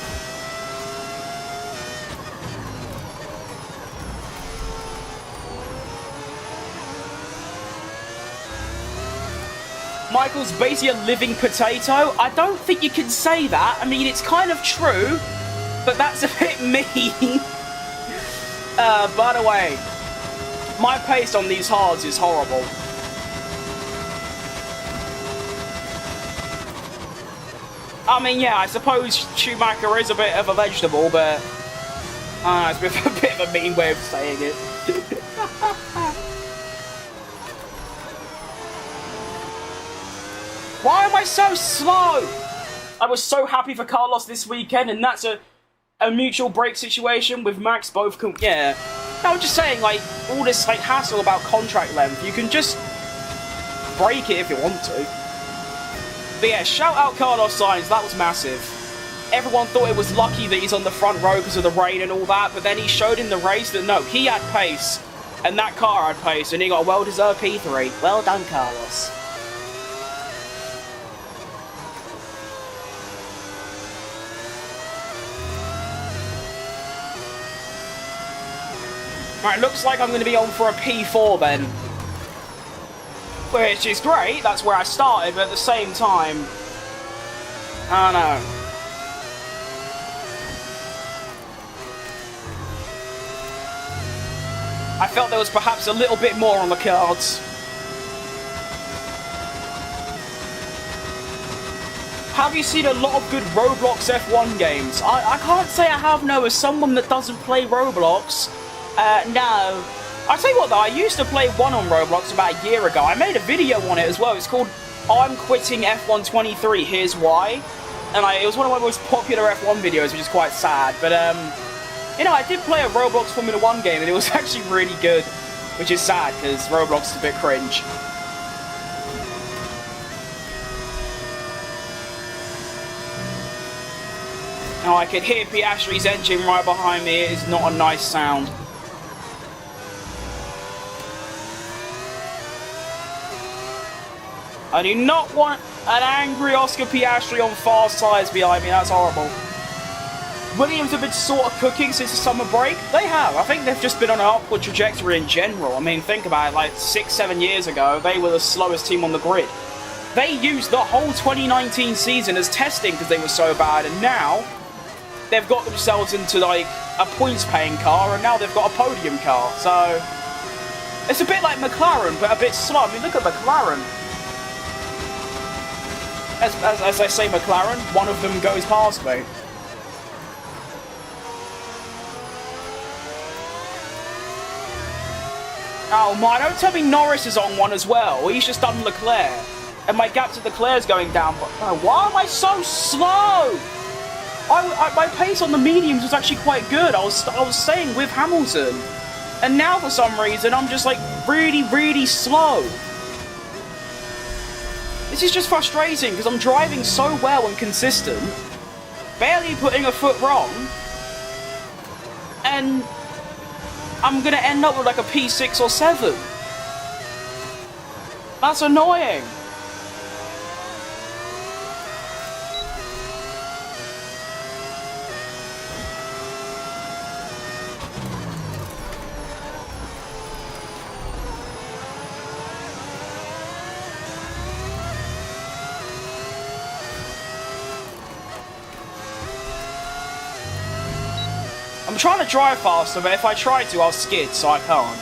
Michael's basically a living potato. I don't think you can say that. I mean, it's kind of true, but that's a bit mean. By the way, my pace on these hards is horrible. I mean, yeah, I suppose Schumacher is a bit of a vegetable, but it's a bit of a mean way of saying it. Why am I so slow? I was so happy for Carlos this weekend, and that's a mutual break situation with Max both. Yeah, no, I'm just saying, like, all this like hassle about contract length. You can just break it if you want to. But yeah, shout out Carlos Sainz, that was massive. Everyone thought it was lucky that he's on the front row because of the rain and all that, but then he showed in the race that no, he had pace, and that car had pace, and he got a well-deserved P3. Well done, Carlos. Right, looks like I'm going to be on for a P4 then. Which is great, that's where I started, but at the same time, I don't know. I felt there was perhaps a little bit more on the cards. Have you seen a lot of good Roblox F1 games? I can't say I have, no, as someone that doesn't play Roblox. No. I'll tell you what though, I used to play one on Roblox about a year ago. I made a video on it as well. It's called I'm Quitting F1 23, Here's Why. And it was one of my most popular F1 videos, which is quite sad. But, you know, I did play a Roblox Formula 1 game, and it was actually really good. Which is sad, because Roblox is a bit cringe. Oh, I could hear Piastri's engine right behind me. It is not a nice sound. I do not want an angry Oscar Piastri on fast tyres behind me. That's horrible. Williams have been sort of cooking since the summer break. They have. I think they've just been on an upward trajectory in general. I mean, think about it. Like 6-7 years ago, they were the slowest team on the grid. They used the whole 2019 season as testing because they were so bad. And now, they've got themselves into like a points-paying car. And now they've got a podium car. So, it's a bit like McLaren, but a bit slow. I mean, look at McLaren. As I say McLaren, one of them goes past me. Oh my, don't tell me Norris is on one as well. He's just done Leclerc. And my gap to Leclerc's going down. But why am I so slow? My pace on the mediums was actually quite good. I was staying with Hamilton. And now for some reason, I'm just like really, really slow. This is just frustrating because I'm driving so well and consistent. Barely putting a foot wrong. And I'm going to end up with like a P6 or 7. That's annoying. I'm trying to drive faster, but if I try to, I'll skid, so I can't.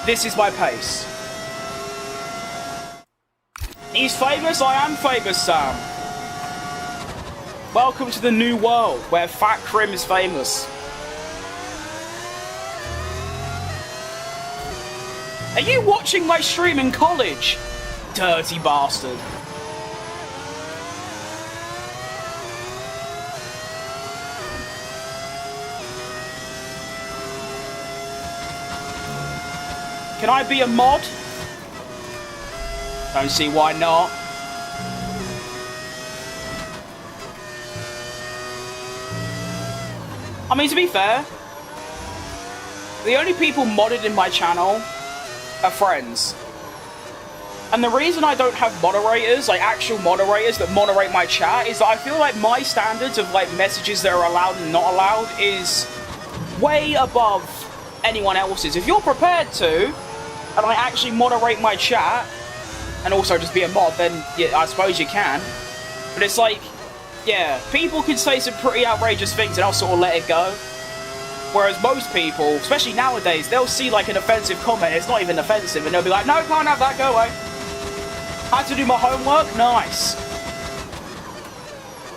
This is my pace. He's famous? I am famous, Sam. Welcome to the new world, where Fat Crim is famous. Are you watching my stream in college? Dirty bastard. Can I be a mod? Don't see why not. I mean, to be fair, the only people modded in my channel are friends. And the reason I don't have moderators, like actual moderators that moderate my chat, is that I feel like my standards of like messages that are allowed and not allowed is way above anyone else's. If you're prepared to, and I actually moderate my chat, and also just be a mod, then yeah, I suppose you can. But it's like, yeah, people can say some pretty outrageous things and I'll sort of let it go. Whereas most people, especially nowadays, they'll see like an offensive comment, it's not even offensive, and they'll be like, no, can't have that, go away. I had to do my homework? Nice.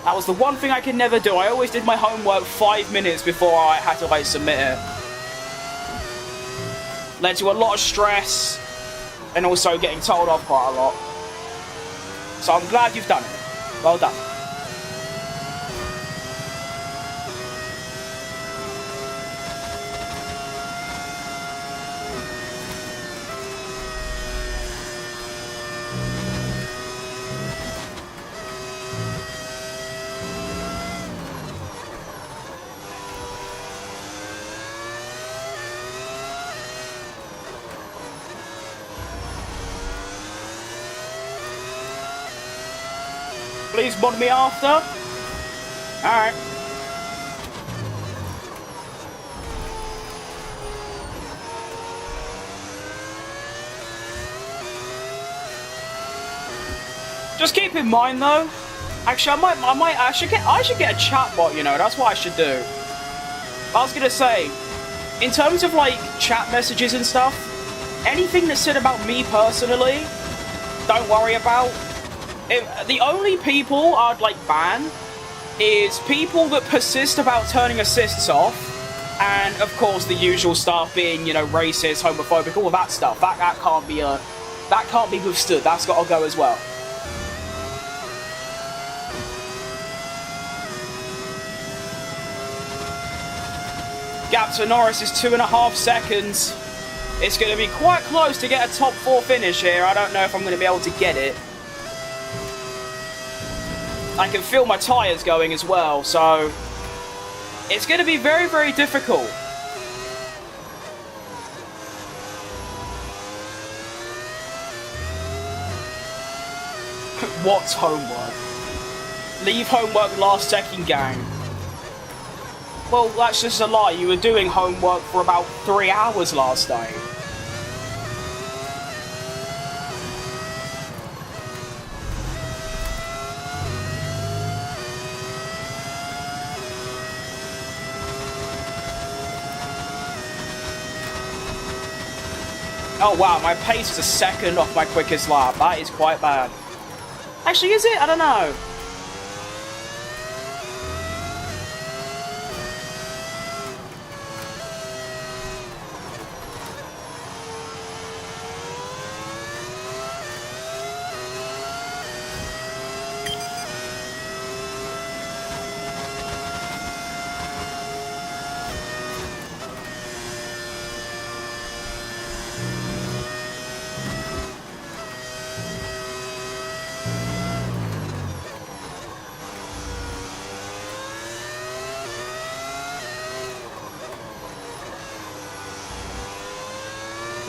That was the one thing I could never do. I always did my homework 5 minutes before I had to like submit it. Led to a lot of stress, and also getting told off quite a lot. So I'm glad you've done it. Well done. Please mod me after. Alright. Just keep in mind though, actually I should get a chat bot, you know, that's what I should do. I was gonna say, in terms of like chat messages and stuff, anything that's said about me personally, don't worry about. The only people I'd like ban is people that persist about turning assists off, and of course the usual stuff being, you know, racist, homophobic, all of that stuff. That can't be withstood. That's got to go as well. Gap to Norris is 2.5 seconds. It's going to be quite close to get a top 4 finish here. I don't know if I'm going to be able to get it. I can feel my tyres going as well, so it's going to be very, very difficult. What's homework? Leave homework last second, gang. Well, that's just a lie. You were doing homework for about 3 hours last night. Oh wow, my pace is a second off my quickest lap. That is quite bad. Actually, is it? I don't know.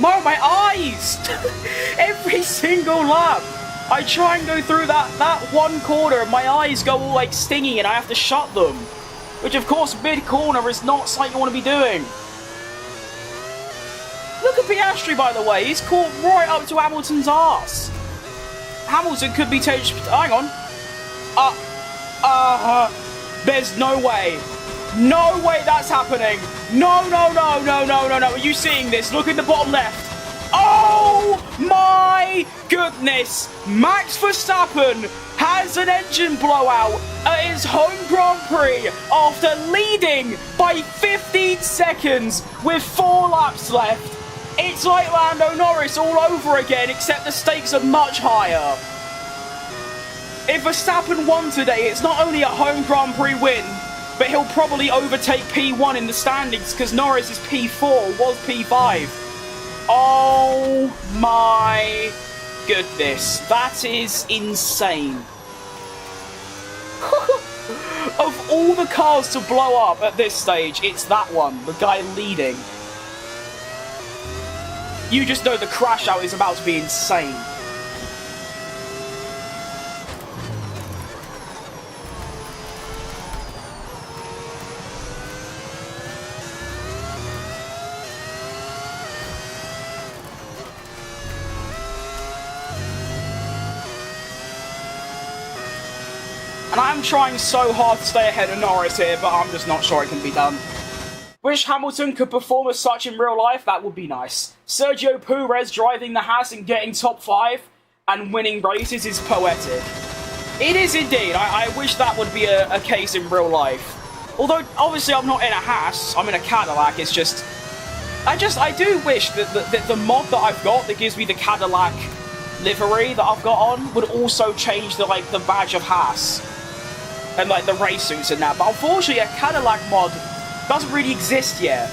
My eyes! Every single lap! I try and go through that one corner and my eyes go all like stingy and I have to shut them. Which of course mid-corner is not something you want to be doing. Look at Piastri, by the way, he's caught right up to Hamilton's arse. Hamilton could be taken... Hang on. There's no way. No way that's happening. No. Are you seeing this? Look in the bottom left. Oh my goodness. Max Verstappen has an engine blowout at his home Grand Prix after leading by 15 seconds with 4 laps left. It's like Lando Norris all over again, except the stakes are much higher. If Verstappen won today, it's not only a home Grand Prix win, but he'll probably overtake P1 in the standings because Norris is P4, was P5. Oh my goodness, that is insane. Of all the cars to blow up at this stage, it's that one, the guy leading. You just know the crash out is about to be insane. And I'm trying so hard to stay ahead of Norris here, but I'm just not sure it can be done. Wish Hamilton could perform as such in real life, that would be nice. Sergio Perez driving the Haas and getting top 5 and winning races is poetic. It is indeed, I wish that would be a case in real life. Although, obviously I'm not in a Haas, I'm in a Cadillac, it's just... I do wish that the mod that I've got that gives me the Cadillac livery that I've got on would also change the badge of Haas. And like the race suits and that, but unfortunately a Cadillac mod doesn't really exist yet.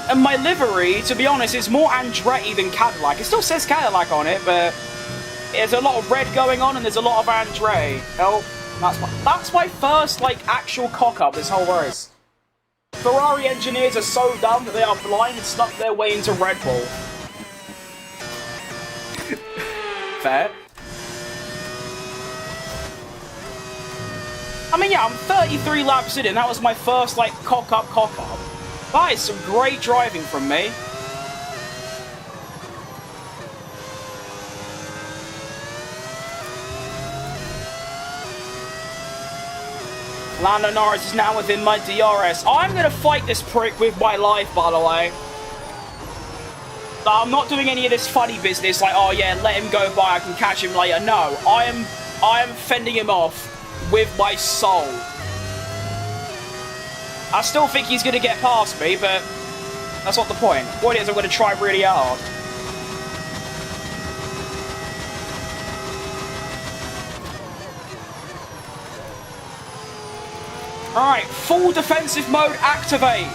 And my livery, to be honest, is more Andretti than Cadillac. It still says Cadillac on it, but there's a lot of red going on and there's a lot of Andretti. Oh, that's my first actual cock up this whole race. Ferrari engineers are so dumb that they are blind and snuck their way into Red Bull. Fair. I mean, yeah, I'm 33 laps in, and that was my first, cock up. That is some great driving from me. Lando Norris is now within my DRS. I'm going to fight this prick with my life, by the way. I'm not doing any of this funny business, oh yeah, let him go by, I can catch him later. No, I am fending him off with my soul. I still think he's going to get past me, but that's not the point. The point is I'm going to try really hard. Alright, full defensive mode activate.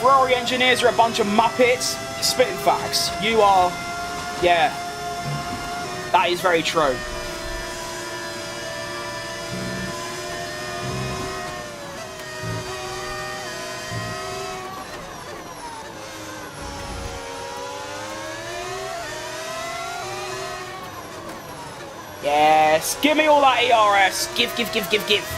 Ferrari engineers are a bunch of muppets. Spitting facts. You are... Yeah. That is very true. Yes. Give me all that ERS. Give.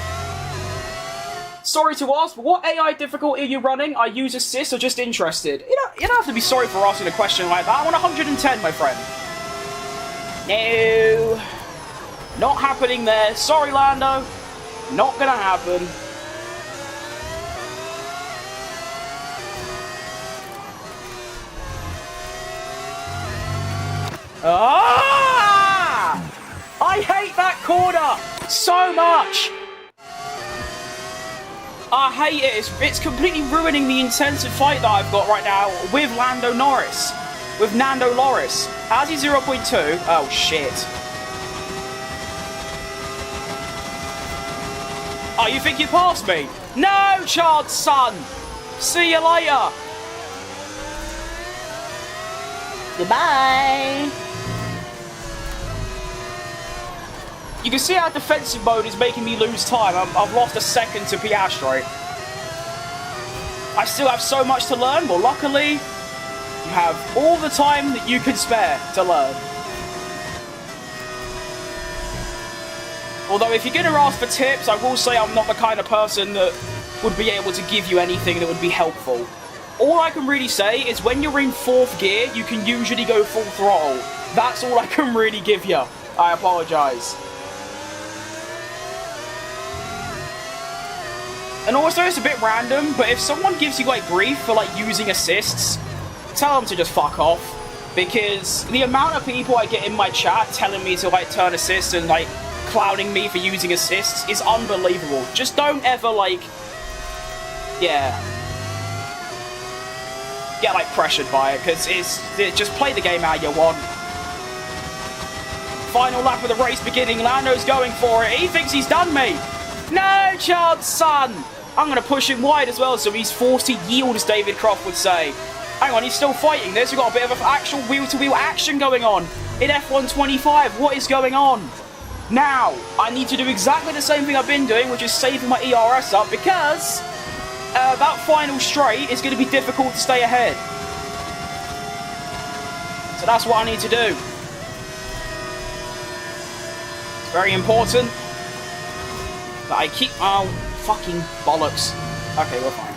Sorry to ask, but what AI difficulty are you running? I use assist or just interested? You don't have to be sorry for asking a question like that. I'm on 110, my friend. No. Not happening there. Sorry, Lando. Not gonna happen. Ah! I hate that corner so much. I hate it. It's completely ruining the intensive fight that I've got right now with Lando Norris. With Nando Loris. How's he 0.2? Oh, shit. Oh, you think you passed me? No chance, son. See you later. Goodbye. You can see how defensive mode is making me lose time. I've lost a second to Piastri. I still have so much to learn, but luckily, you have all the time that you can spare to learn. Although, if you're going to ask for tips, I will say I'm not the kind of person that would be able to give you anything that would be helpful. All I can really say is when you're in 4th gear, you can usually go full throttle. That's all I can really give you. I apologise. And also, it's a bit random, but if someone gives you, like, grief for, like, using assists, tell them to just fuck off. Because the amount of people I get in my chat telling me to, like, turn assists and, like, clowning me for using assists is unbelievable. Just don't ever, like, yeah, get, like, pressured by it, because just play the game how you want. Final lap of the race beginning. Lando's going for it. He thinks he's done me. No chance, son! I'm going to push him wide as well, so he's forced to yield, as David Croft would say. Hang on, he's still fighting this. We've got a bit of an actual wheel-to-wheel action going on in F125. What is going on? Now, I need to do exactly the same thing I've been doing, which is saving my ERS up, because that final straight is going to be difficult to stay ahead. So that's what I need to do. It's very important that I keep... Oh, fucking bollocks. Okay, we're fine.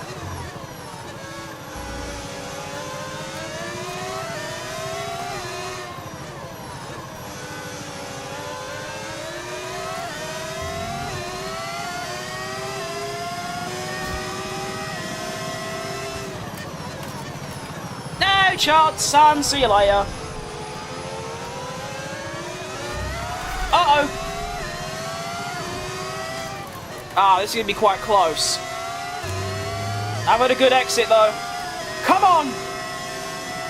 No chance, son. See you later. Uh-oh. Ah, this is going to be quite close. I've had a good exit, though. Come on!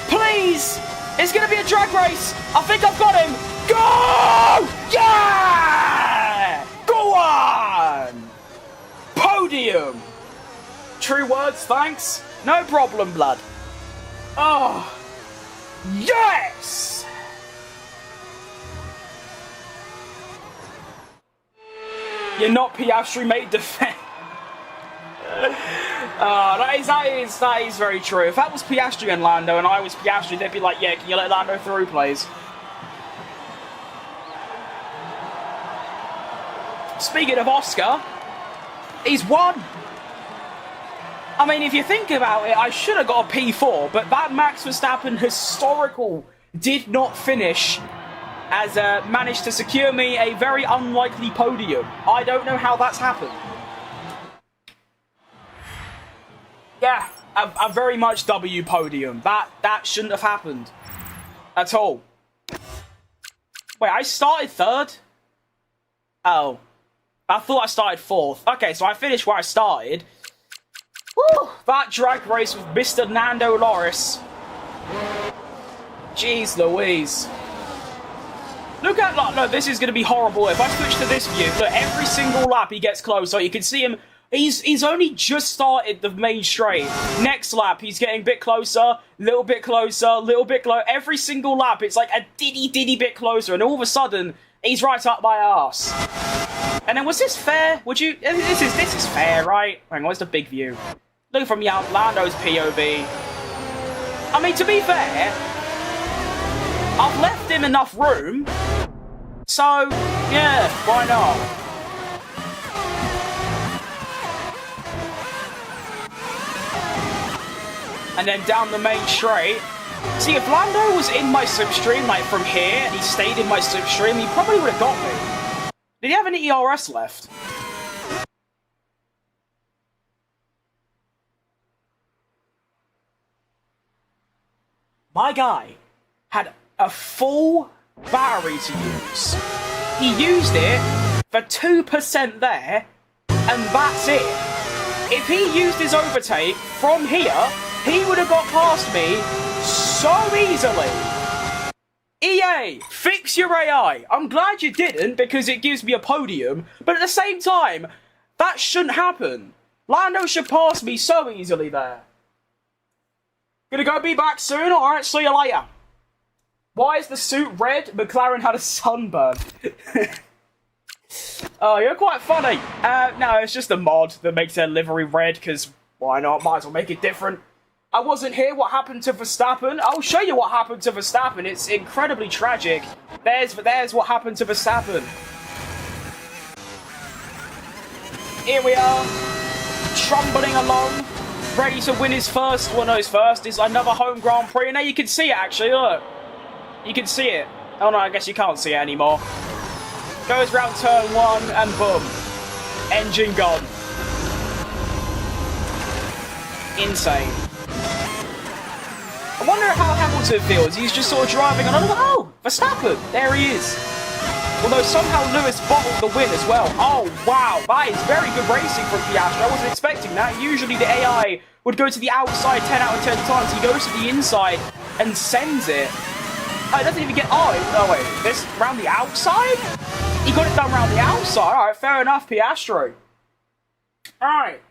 Please! It's going to be a drag race! I think I've got him! Go! Yeah! Go on! Podium! True words, thanks. No problem, blood. Oh! Yes! You're not Piastri, mate. Defend. That is very true. If that was Piastri and Lando, and I was Piastri, they'd be like, "Yeah, can you let Lando through, please?" Speaking of Oscar, he's won. I mean, if you think about it, I should have got a P4, but that Max Verstappen historical did not finish. Has managed to secure me a very unlikely podium. I don't know how that's happened. Yeah, a very much W podium. That shouldn't have happened at all. Wait, I started 3rd? Oh. I thought I started 4th. Okay, so I finished where I started. Woo! That drag race with Mr. Nando Loris. Jeez Louise. Look at that. No, this is going to be horrible. If I switch to this view, look, every single lap he gets closer. You can see him. He's only just started the main straight. Next lap, he's getting a bit closer, little bit closer, little bit closer. Every single lap, it's like a diddy bit closer. And all of a sudden, he's right up my arse. And then, was this fair? Would you... This is fair, right? Hang on, where's the big view? Look from Lando's POV. I mean, to be fair, I've left him enough room. So, yeah, why not? And then down the main straight. See, if Lando was in my slipstream, like from here, and he stayed in my slipstream, he probably would have got me. Did he have any ERS left? My guy had a full battery to use. He used it for 2% there, and that's it. If he used his overtake from here, he would have got past me so easily. EA, fix your AI. I'm glad you didn't, because it gives me a podium, but at the same time, that shouldn't happen. Lando should pass me so easily there. Gonna go be back soon? Alright, see you later. Why is the suit red? McLaren had a sunburn. Oh, you're quite funny. No, it's just a mod that makes their livery red, because why not? Might as well make it different. I wasn't here. What happened to Verstappen? I'll show you what happened to Verstappen. It's incredibly tragic. There's what happened to Verstappen. Here we are, trundling along, ready to win his first. Well, no, his first is another home Grand Prix. And now you can see it, actually. Look. You can see it. Oh, no, I guess you can't see it anymore. Goes round turn 1 and boom. Engine gone. Insane. I wonder how Hamilton feels. He's just sort of driving and I'm like, oh, Verstappen. There he is. Although somehow Lewis bottled the win as well. Oh, wow. That is very good racing from Piastri. I wasn't expecting that. Usually the AI would go to the outside 10 out of 10 times. He goes to the inside and sends it. Oh, it doesn't even get... Oh, wait. This round the outside? He got it done round the outside. All right, fair enough, Piastri. All right.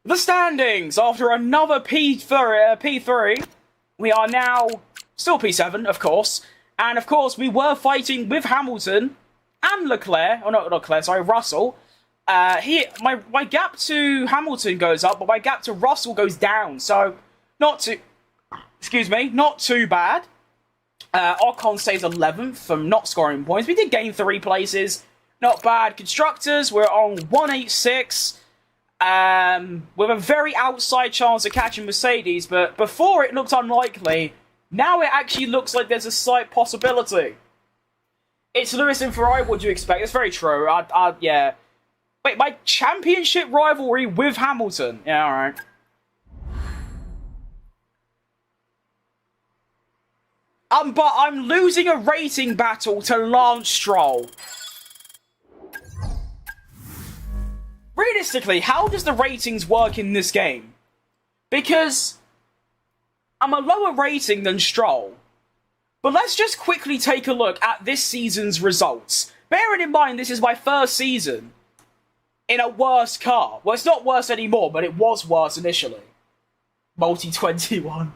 The standings. After another P3, we are now still P7, of course. And, of course, we were fighting with Hamilton and Leclerc. Oh, not Leclerc, sorry, Russell. My gap to Hamilton goes up, but my gap to Russell goes down. So, not too bad. Ocon stays 11th from not scoring points. We did gain 3 places. Not bad. Constructors, we're on 186. With a very outside chance of catching Mercedes, but before it looked unlikely, now it actually looks like there's a slight possibility. It's Lewis and Ferrari, what do you expect? It's very true. Yeah. Wait, my championship rivalry with Hamilton. Yeah, alright. But I'm losing a rating battle to Lance Stroll. Realistically, how does the ratings work in this game? Because I'm a lower rating than Stroll. But let's just quickly take a look at this season's results. Bearing in mind this is my first season in a worse car. Well, it's not worse anymore, but it was worse initially. Multi-21.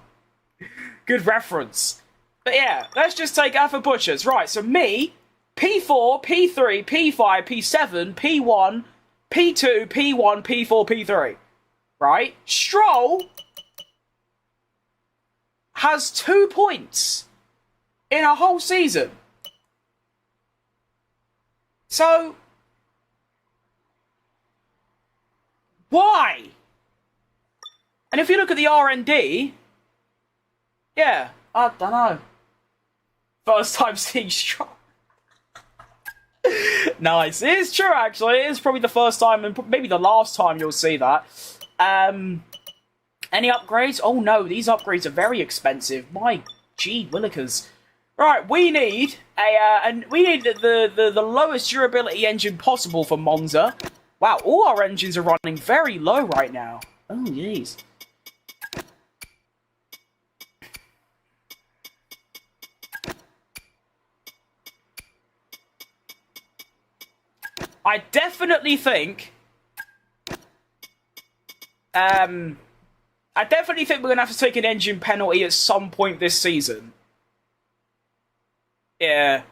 Good reference. But yeah, let's just take Alpha Butchers. Right, so me, P4, P3, P5, P7, P1, P2, P1, P4, P3. Right? Stroll has 2 points in a whole season. So, why? And if you look at the R&D, yeah, I don't know. First time seeing Stroll. Nice. It is true, actually. It is probably the first time and maybe the last time you'll see that. Any upgrades? Oh no, these upgrades are very expensive. My gee willikers. Right, we need the lowest durability engine possible for Monza. Wow, all our engines are running very low right now. Oh jeez. I definitely think we're going to have to take an engine penalty at some point this season. Yeah.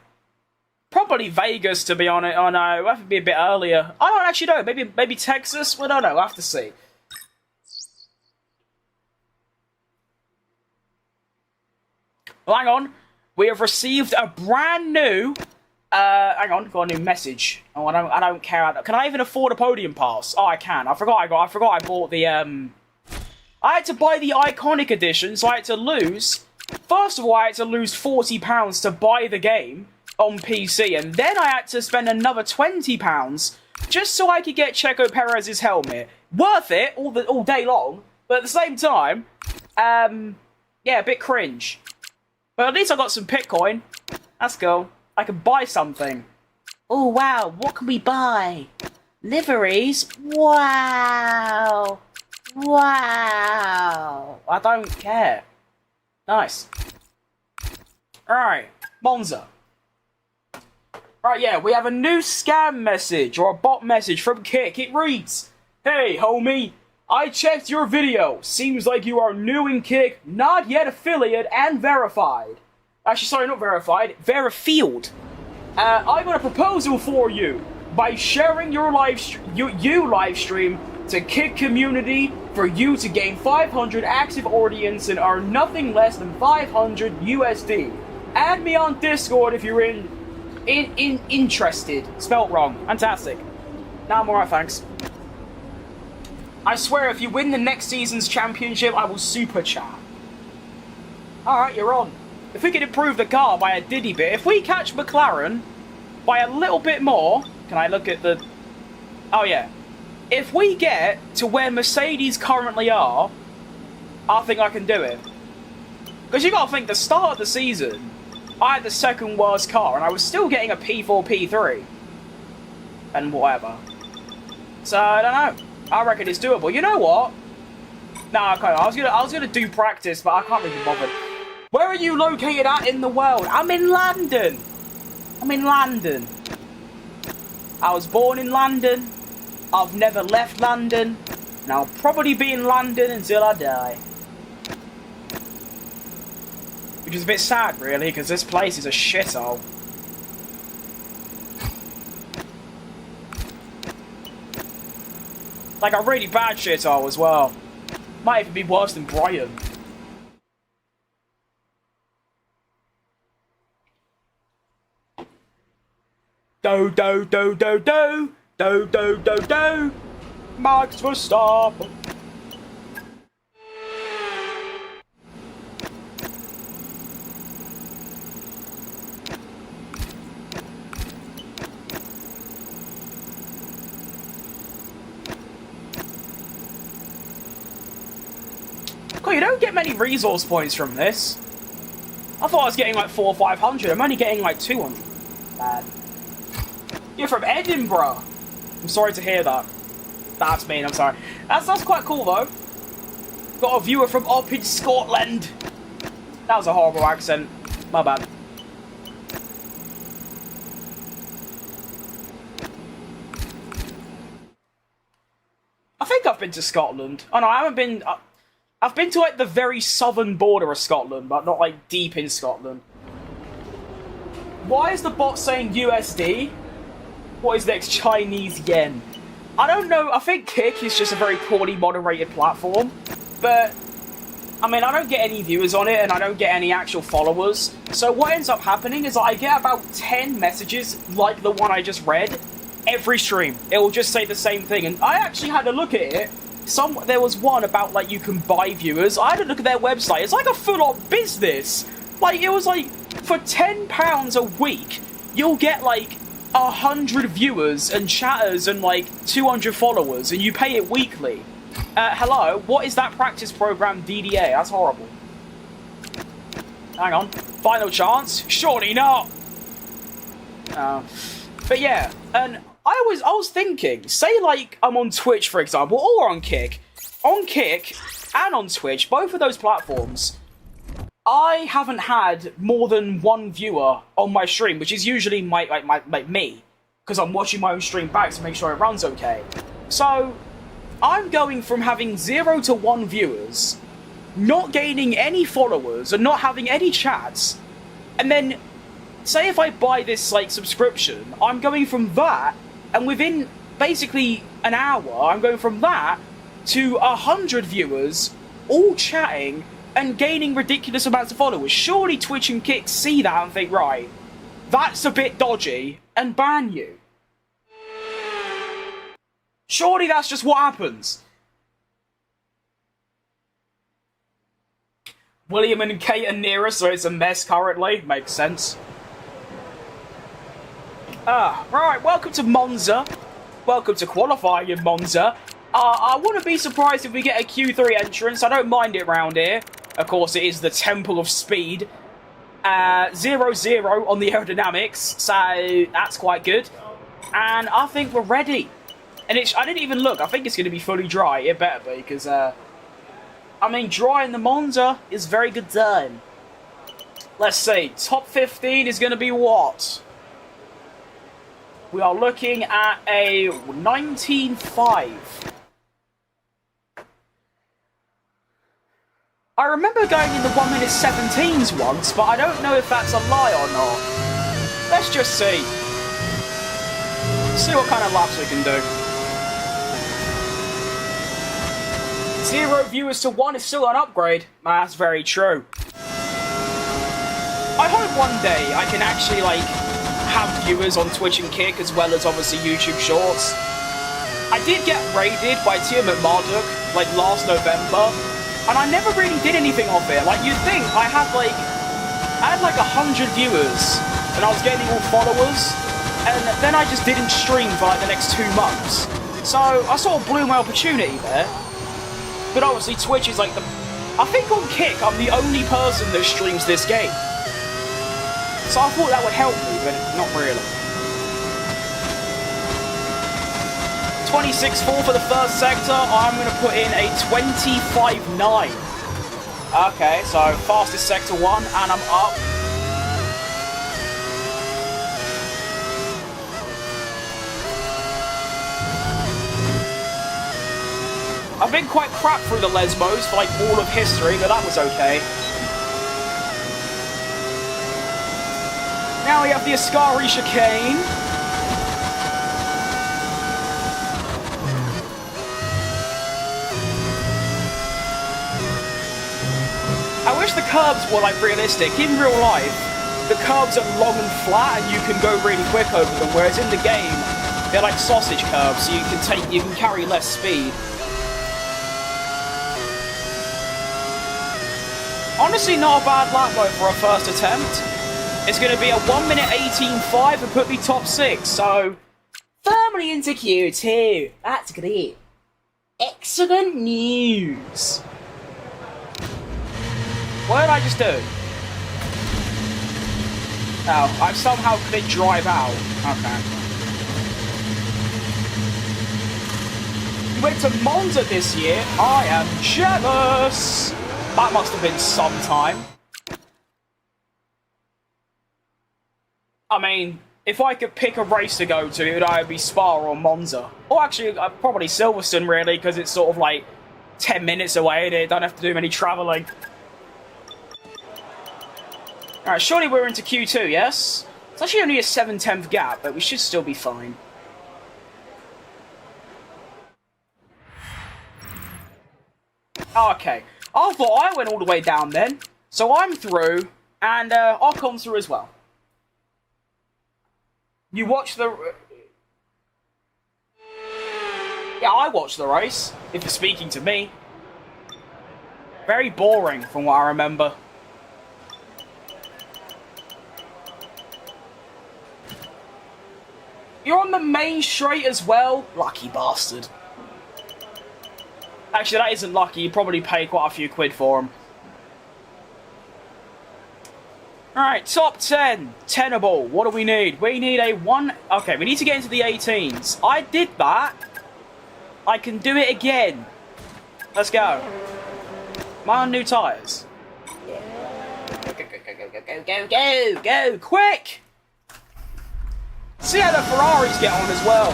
Probably Vegas, to be honest. Oh no, it'll have to be a bit earlier. I don't actually know. Maybe Texas? We don't know. We'll have to see. Well, hang on. We have received a brand new... hang on, got a new message. Oh, I don't care. Can I even afford a podium pass? Oh, I can. I forgot I bought the, I had to buy the Iconic Edition, so I had to lose... First of all, I had to lose £40 to buy the game on PC, and then I had to spend another £20 just so I could get Checo Perez's helmet. Worth it all day long, but at the same time, yeah, a bit cringe. But at least I got some Bitcoin. That's cool. I can buy something. Oh, wow. What can we buy? Liveries? Wow. Wow. I don't care. Nice. Alright. Monza. Right, yeah. We have a new scam message, or a bot message from Kick. It reads, "Hey, homie. I checked your video. Seems like you are new in Kick, not yet affiliate, and verified." Actually, sorry, not verified. Verified. I got a proposal for you. by sharing your live stream to Kick community for you to gain 500 active audience and earn nothing less than 500 USD. Add me on Discord if you're interested. Spelt wrong. Fantastic. Now I'm alright, thanks. I swear, if you win the next season's championship, I will super chat. Alright, you're on. If we can improve the car by a diddy bit, if we catch McLaren by a little bit more... Can I look at the... Oh, yeah. If we get to where Mercedes currently are, I think I can do it. Because you gotta think, the start of the season, I had the second worst car, and I was still getting a P4, P3. And whatever. So, I don't know. I reckon it's doable. You know what? Nah, okay, I was gonna do practice, but I can't really be bothered. Where are you located at in the world? I'm in London. I'm in London. I was born in London. I've never left London. And I'll probably be in London until I die. Which is a bit sad, really, because this place is a shithole. Like a really bad shithole as well. Might even be worse than Brighton. Do do do do do do do do do. Max Verstappen. Cool, you don't get many resource points from this. I thought I was getting like 400 or 500. I'm only getting like 200. Bad. You're from Edinburgh. I'm sorry to hear that. That's mean, I'm sorry. That's quite cool though. Got a viewer from up in Scotland. That was a horrible accent. My bad. I think I've been to Scotland. Oh no, I haven't been... I've been to like the very southern border of Scotland, but not like deep in Scotland. Why is the bot saying USD? What is next? Chinese yen? I don't know. I think Kick is just a very poorly moderated platform. But, I mean, I don't get any viewers on it and I don't get any actual followers. So what ends up happening is I get about 10 messages like the one I just read every stream. It will just say the same thing. And I actually had a look at it. There was one about, like, you can buy viewers. I had a look at their website. It's like a full-on business. Like, it was like, for £10 a week, you'll get, like, 100 viewers and chatters and like 200 followers, and you pay it weekly. Hello, what is that practice program DDA? That's horrible. Hang on, final chance? Surely not. But yeah, and I was thinking, say like I'm on Twitch for example, or on Kick and on Twitch, both of those platforms. I haven't had more than one viewer on my stream, which is usually me, because I'm watching my own stream back to make sure it runs okay. So, I'm going from having 0 to 1 viewers, not gaining any followers, and not having any chats, and then, say if I buy this, like, subscription, I'm going from that, and within, basically, an hour, I'm going from that to 100 viewers, all chatting, and gaining ridiculous amounts of followers. Surely Twitch and Kick see that and think, right, that's a bit dodgy, and ban you. Surely that's just what happens. William and Kate are near us, so it's a mess currently. Makes sense. Right, welcome to Monza. Welcome to qualifying in Monza. I wouldn't be surprised if we get a Q3 entrance. I don't mind it round here. Of course, it is the Temple of Speed. 0-0 on the aerodynamics, so that's quite good. And I think we're ready. And I didn't even look. I think it's going to be fully dry. It better be, because, I mean, dry in the Monza is very good time. Let's see. Top 15 is going to be what? We are looking at a 19.5. I remember going in the 1 minute 17s once, but I don't know if that's a lie or not. Let's just see. See what kind of laps we can do. 0 viewers to 1 is still an upgrade. That's very true. I hope one day I can actually, like, have viewers on Twitch and Kick as well as obviously YouTube Shorts. I did get raided by Tiamat Marduk, like, last November, and I never really did anything of it. Like, you'd think I had like 100 viewers, and I was getting all followers, and then I just didn't stream for like the next 2 months. So I sort of blew my opportunity there. But obviously Twitch is like the... I think on Kick I'm the only person that streams this game. So I thought that would help me, but not really. 26.4 for the first sector. I'm going to put in a 25.9. Okay, so fastest sector 1, and I'm up. I've been quite crap through the Lesbos for like all of history, but that was okay. Now we have the Ascari chicane. I wish the curbs were like realistic. In real life, the curbs are long and flat and you can go really quick over them, whereas in the game, they're like sausage curbs, so you can carry less speed. Honestly, not a bad lap though for a first attempt. It's going to be a 1 minute 18.5 and put me top 6, so firmly into Q2. That's great. Excellent news. What did I just do? Oh, I've somehow clicked drive out. Okay. We went to Monza this year. I am jealous. That must have been some time. I mean, if I could pick a race to go to, it would either be Spa or Monza. Or actually, probably Silverstone, really, because it's sort of like 10 minutes away and it don't have to do many travelling. Alright, surely we're into Q2, yes? It's actually only a 7/10 gap, but we should still be fine. Oh, okay. I thought I went all the way down then. So I'm through, and Ocon's through as well. You watched the... Yeah, I watched the race, if you're speaking to me. Very boring, from what I remember. You're on the main straight as well? Lucky bastard. Actually, that isn't lucky. You probably paid quite a few quid for him. Alright, top 10. Tenable. What do we need? We need a 1... Okay, we need to get into the 18s. I did that. I can do it again. Let's go. Am I on new tyres? Yeah. Go, quick! See how the Ferraris get on as well.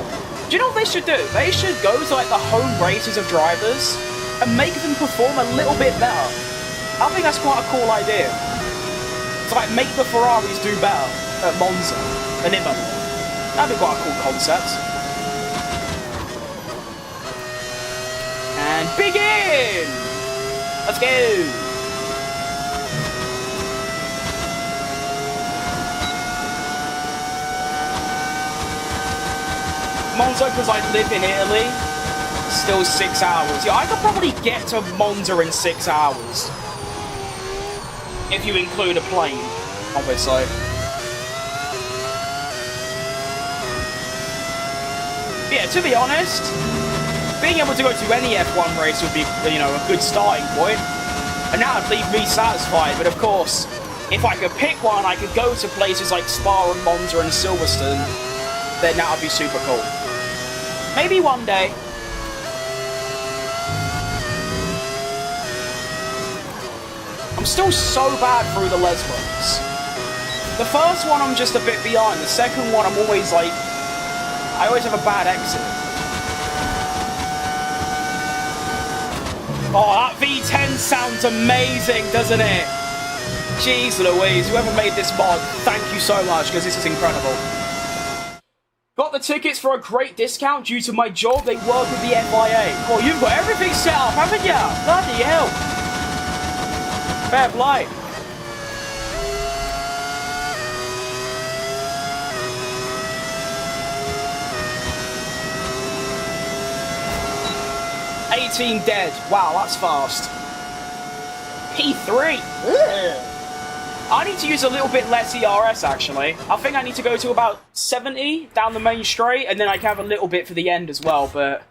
Do you know what they should do? They should go to like the home races of drivers and make them perform a little bit better. I think that's quite a cool idea. To like make the Ferraris do better at Monza than Imola. That'd be quite a cool concept. And begin! Let's go! Monza, because I live in Italy, still 6 hours. Yeah, I could probably get to Monza in 6 hours. If you include a plane, obviously. Yeah, to be honest, being able to go to any F1 race would be, you know, a good starting point. And that would leave me satisfied, but of course, if I could pick one, I could go to places like Spa and Monza and Silverstone, then that would be super cool. Maybe one day. I'm still so bad through the Lesbos. The first one I'm just a bit behind. The second one I'm always like... I always have a bad exit. Oh, that V10 sounds amazing, doesn't it? Jeez Louise, whoever made this mod, thank you so much, because this is incredible. Got the tickets for a great discount due to my job. They work with the FIA. Oh, you've got everything set up, haven't you? Bloody hell. Fair play. $18 dead. Wow, that's fast. P3. Ugh. I need to use a little bit less ERS, actually. I think I need to go to about 70 down the main straight, and then I can have a little bit for the end as well, but...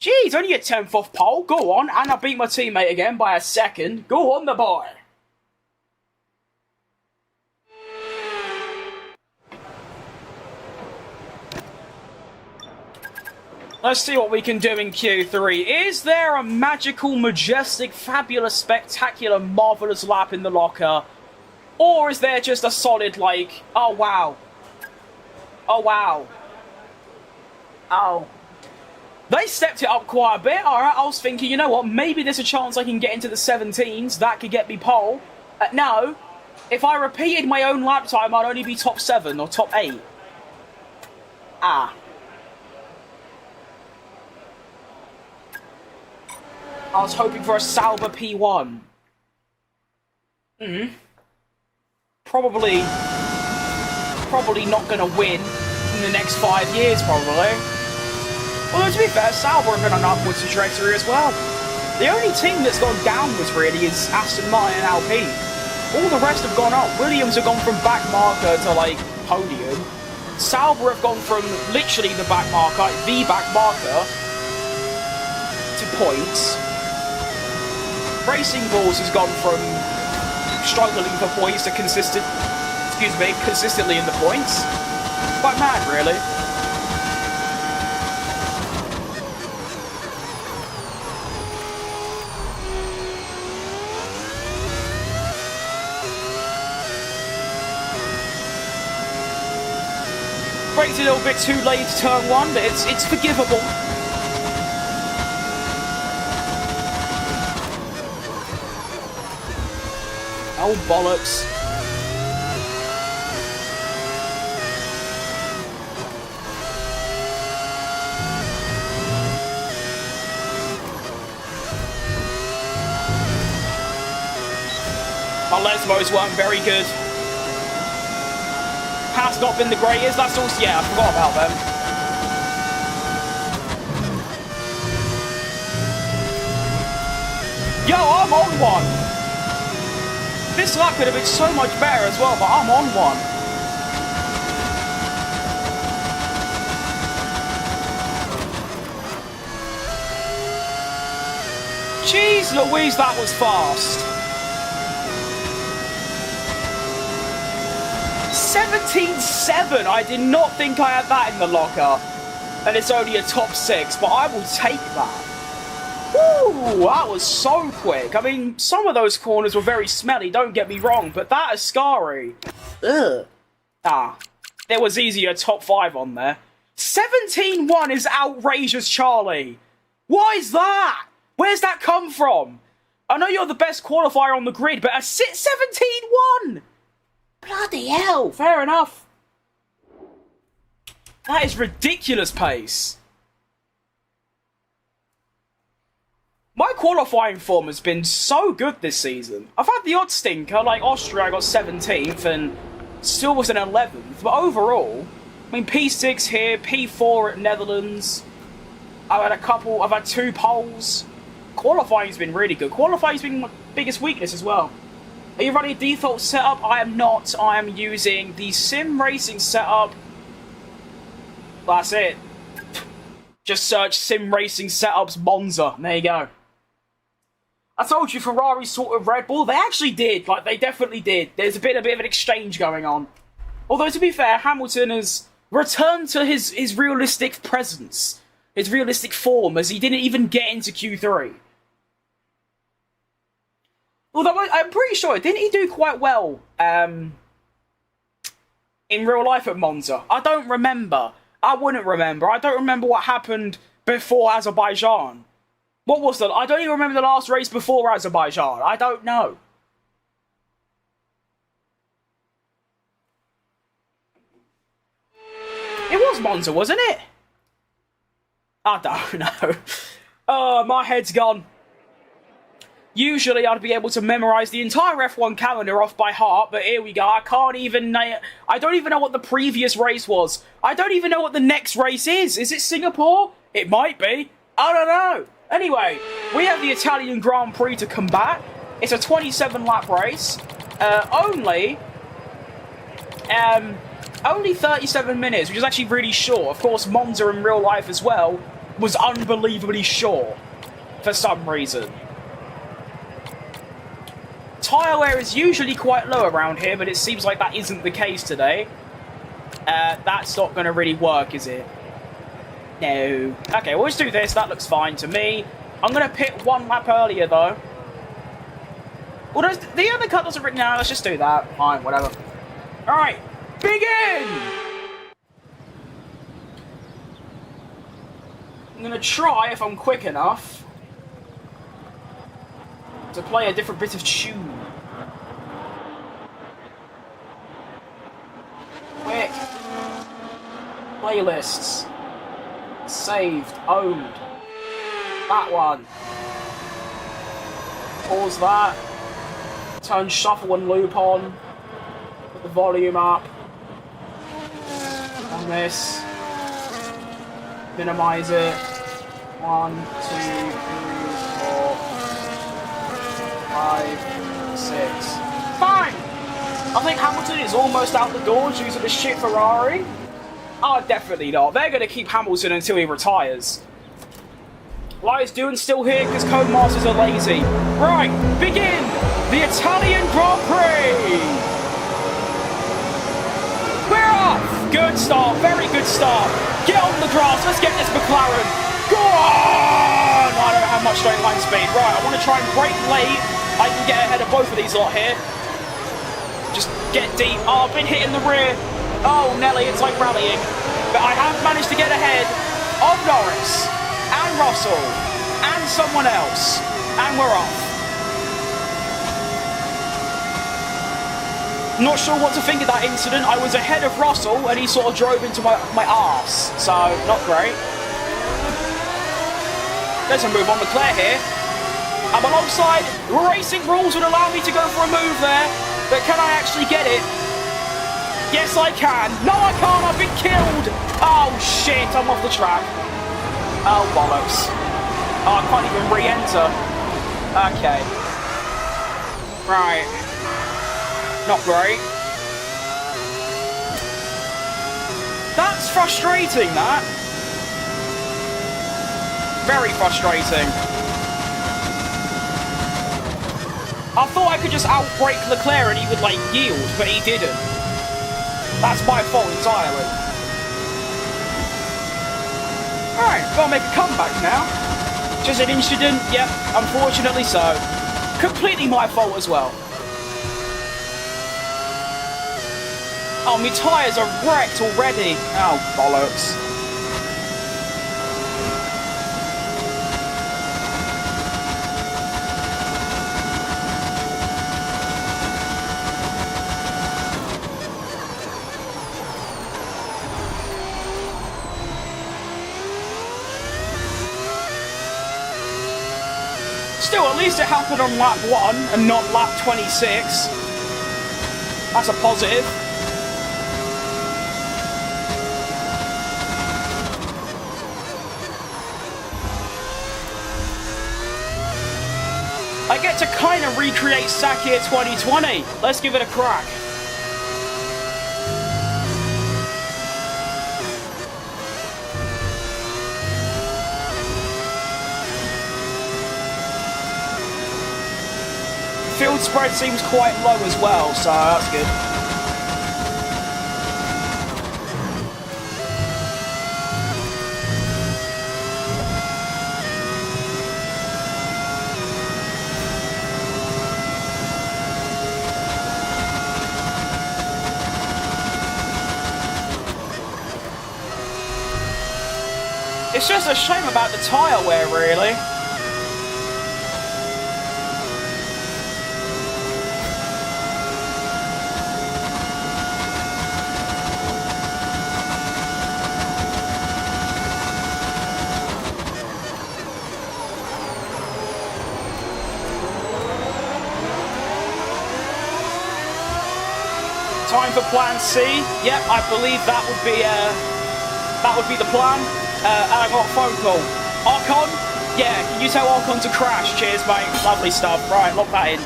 Jeez, only a 10th off pole. Go on, and I beat my teammate again by a second. Go on, the boy. Let's see what we can do in Q3. Is there a magical, majestic, fabulous, spectacular, marvellous lap in the locker? Or is there just a solid, like, oh, wow. Oh, wow. Oh. They stepped it up quite a bit. Alright, I was thinking, you know what, maybe there's a chance I can get into the 17s. That could get me pole. No. If I repeated my own lap time, I'd only be top 7 or top 8. Ah. I was hoping for a Sauber P1. Probably not going to win in the next 5 years, probably. Although, to be fair, Sauber have been on an upwards trajectory as well. The only team that's gone downwards, really, is Aston Martin and Alpine. All the rest have gone up. Williams have gone from back marker to, like, podium. Sauber have gone from literally the back marker, the back marker, to points. Racing Bulls has gone from struggling for points to consistently in the points. Quite mad, really. Braked a little bit too late to turn 1, but it's forgivable. Oh, bollocks. My Lesmos weren't very good. Has not been the greatest. That's also, yeah, I forgot about them. Yo, I'm on one. This lap could have been so much better as well, but I'm on one. Jeez Louise, that was fast. 17.7. I did not think I had that in the locker. And it's only a top 6, but I will take that. Woo, that was so quick. I mean, some of those corners were very smelly, don't get me wrong, but that Ascari. Ugh. Ah, there was easier top 5 on there. 17.1 is outrageous, Charlie. Why is that? Where's that come from? I know you're the best qualifier on the grid, but a 17.1! Bloody hell, fair enough. That is ridiculous pace. My qualifying form has been so good this season. I've had the odd stinker, like Austria I got 17th and still was an 11th, but overall, I mean P6 here, P4 at Netherlands, I've had 2 poles. Qualifying's been really good. Qualifying's been my biggest weakness as well. Are you running a default setup? I am not. I am using the sim racing setup. That's it. Just search sim racing setups Monza. There you go. I told you Ferrari sort of Red Bull. They actually did. Like, they definitely did. There's a bit of an exchange going on. Although, to be fair, Hamilton has returned to his realistic presence. His realistic form, as he didn't even get into Q3. Although, I'm pretty sure, didn't he do quite well in real life at Monza? I don't remember. I wouldn't remember. I don't remember what happened before Azerbaijan. What was I don't even remember the last race before Azerbaijan. I don't know. It was was Monza, wasn't it? I don't know. Oh, my head's gone. Usually I'd be able to memorize the entire F1 calendar off by heart, but here we go. I can't even... I don't even know what the previous race was. I don't even know what the next race is. Is it Singapore? It might be. I don't know. Anyway, we have the Italian Grand Prix to combat. It's a 27-lap race. Only 37 minutes, which is actually really short. Of course, Monza in real life as well was unbelievably short for some reason. Tyre wear is usually quite low around here, but it seems like that isn't the case today. That's not going to really work, is it? No. Okay, we'll just do this. That looks fine to me. I'm going to pit 1 lap earlier, though. Well, the other cut doesn't... No, let's just do that. Fine, whatever. Alright, begin! I'm going to try, if I'm quick enough, to play a different bit of tune. Quick. Playlists. Saved. Owned. That one. Pause that. Turn shuffle and loop on. Put the volume up. On this. Minimize it. 1, 2, 3, 4, 5, 6. Fine! I think Hamilton is almost out the door due to the shit Ferrari. Oh, definitely not. They're going to keep Hamilton until he retires. Why is Doohan still here? Because Codemasters are lazy. Right, begin the Italian Grand Prix! We're off! Good start, very good start. Get on the grass, let's get this McLaren. Go on! I don't have much straight line speed. Right, I want to try and brake late. I can get ahead of both of these lot here. Just get deep. Oh, I've been hitting the rear. Oh, Nelly, it's like rallying. But I have managed to get ahead of Norris and Russell and someone else. And we're off. Not sure what to think of that incident. I was ahead of Russell and he sort of drove into my arse. So, not great. There's a move on Leclerc here. I'm alongside. Racing rules would allow me to go for a move there. But can I actually get it? Yes, I can. No, I can't. I've been killed. Oh, shit. I'm off the track. Oh, bollocks. Oh, I can't even re-enter. Okay. Right. Not great. That's frustrating, that. Very frustrating. I thought I could just outbrake Leclerc and he would, like, yield, but he didn't. That's my fault entirely. Alright, gotta make a comeback now. Just an incident, yep, unfortunately so. Completely my fault as well. Oh, my tyres are wrecked already. Oh, bollocks. Still, at least it happened on lap 1 and not lap 26. That's a positive. I get to kind of recreate Sakir 2020. Let's give it a crack. Field spread seems quite low as well, so that's good. It's just a shame about the tyre wear, really. Time for plan C. Yep, I believe that would be the plan. And I got a phone call. Archon? Yeah, can you tell Archon to crash? Cheers, mate. Lovely stuff. Right, lock that in.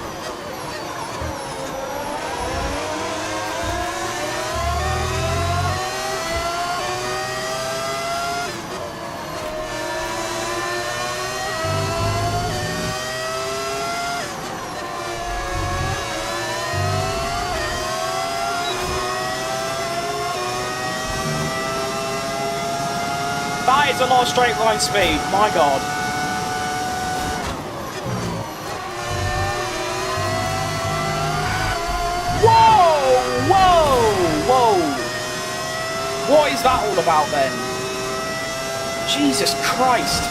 That is a lot of straight line speed, my god. Whoa! Whoa! Whoa! What is that all about then? Jesus Christ.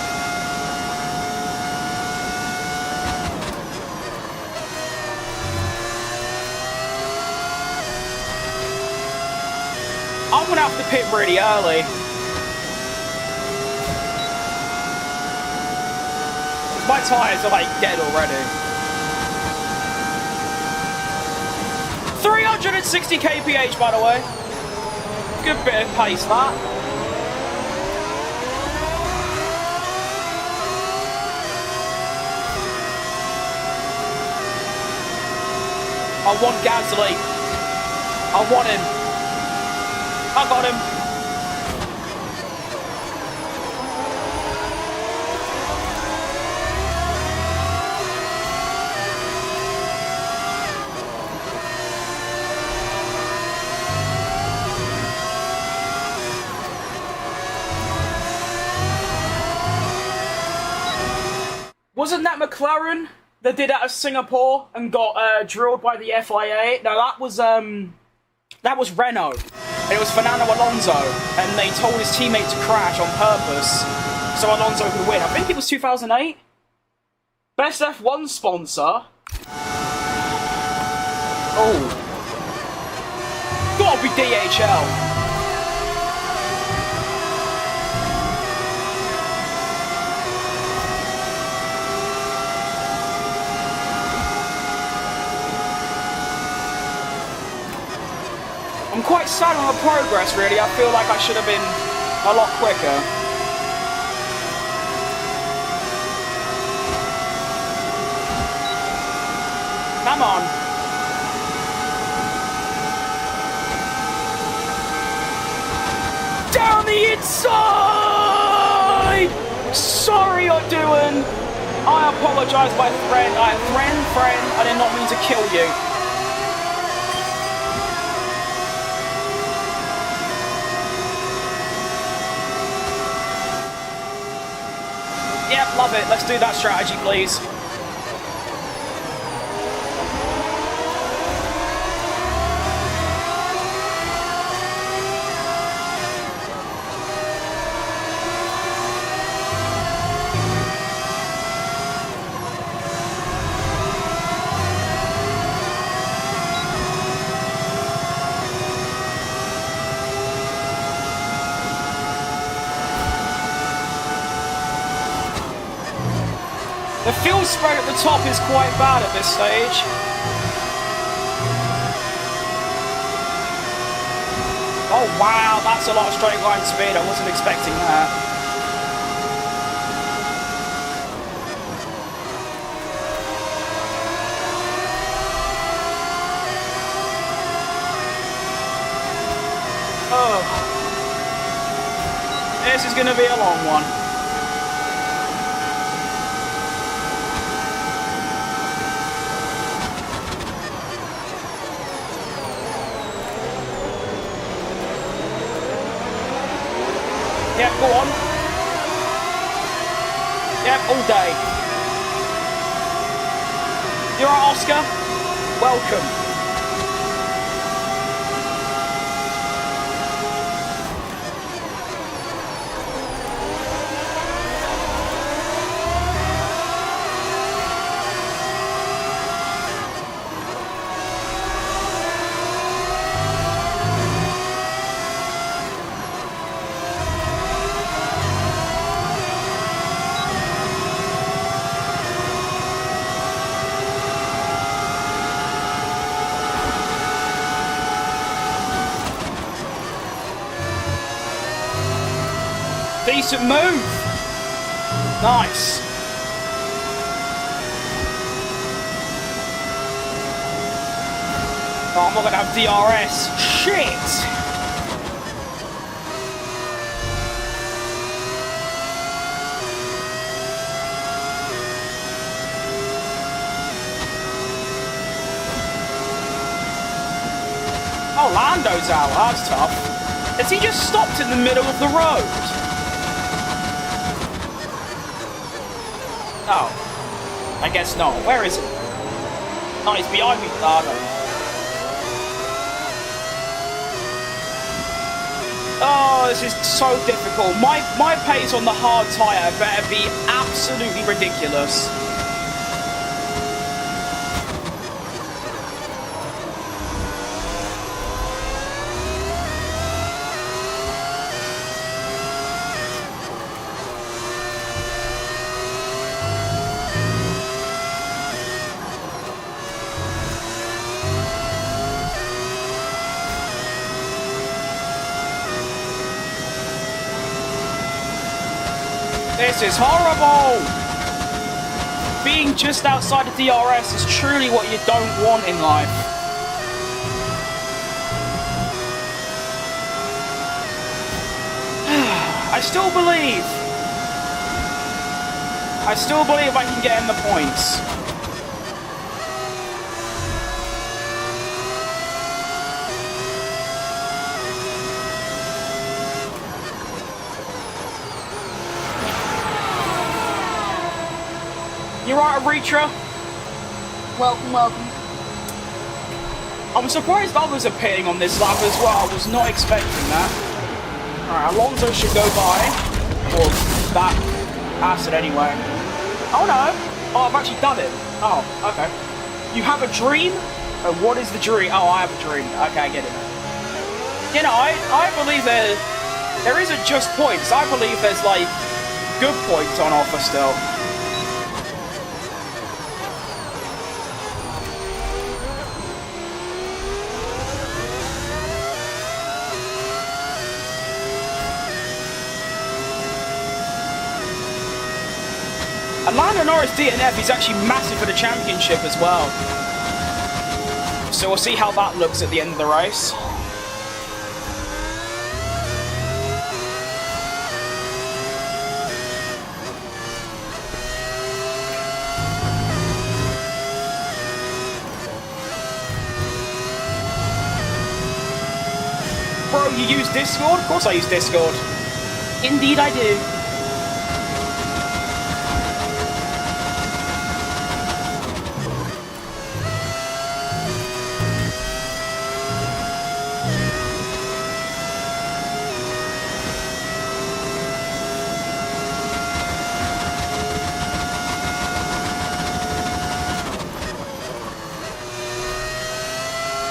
I'm gonna have to pit really early. My tyres are like dead already. 360 kph, by the way. Good bit of pace, that. I want Gasly. I want him. I got him. Wasn't that McLaren that did out of Singapore and got drilled by the FIA? No, that was Renault. And it was Fernando Alonso, and they told his teammate to crash on purpose so Alonso could win. I think it was 2008. Best F1 sponsor. Oh, gotta be DHL. I'm quite sad on the progress, really. I feel like I should have been a lot quicker. Come on. Down the inside! Sorry, Oduan. I apologise, my friend. Friend, I did not mean to kill you. Yep, love it. Let's do that strategy, please. The fuel spread at the top is quite bad at this stage. Oh wow, that's a lot of straight line speed. I wasn't expecting that. Oh. This is going to be a long one. Yep, go on. Yep, all day. You're right, Oscar? Welcome. Decent move. Nice. Oh, I'm not going to have DRS. Shit. Oh, Lando's out. That's tough. Has he just stopped in the middle of the road? Oh. I guess not. Where is he? Oh, he's behind me. Oh, no. Oh, this is so difficult. My pace on the hard tyre better be absolutely ridiculous. This is horrible! Being just outside of DRS is truly what you don't want in life. I still believe I can get in the points. You right, Reacher? Welcome, welcome. I'm surprised others are pitting on this lap as well. I was not expecting that. Alright, Alonso should go by. Or that acid anyway. Oh no! Oh, I've actually done it. Oh, okay. You have a dream? Oh, what is the dream? Oh, I have a dream. Okay, I get it. You know, I believe there isn't just points. I believe there's, like, good points on offer still. And Lando Norris DNF is actually massive for the championship as well. So we'll see how that looks at the end of the race. Bro, you use Discord? Of course I use Discord. Indeed I do.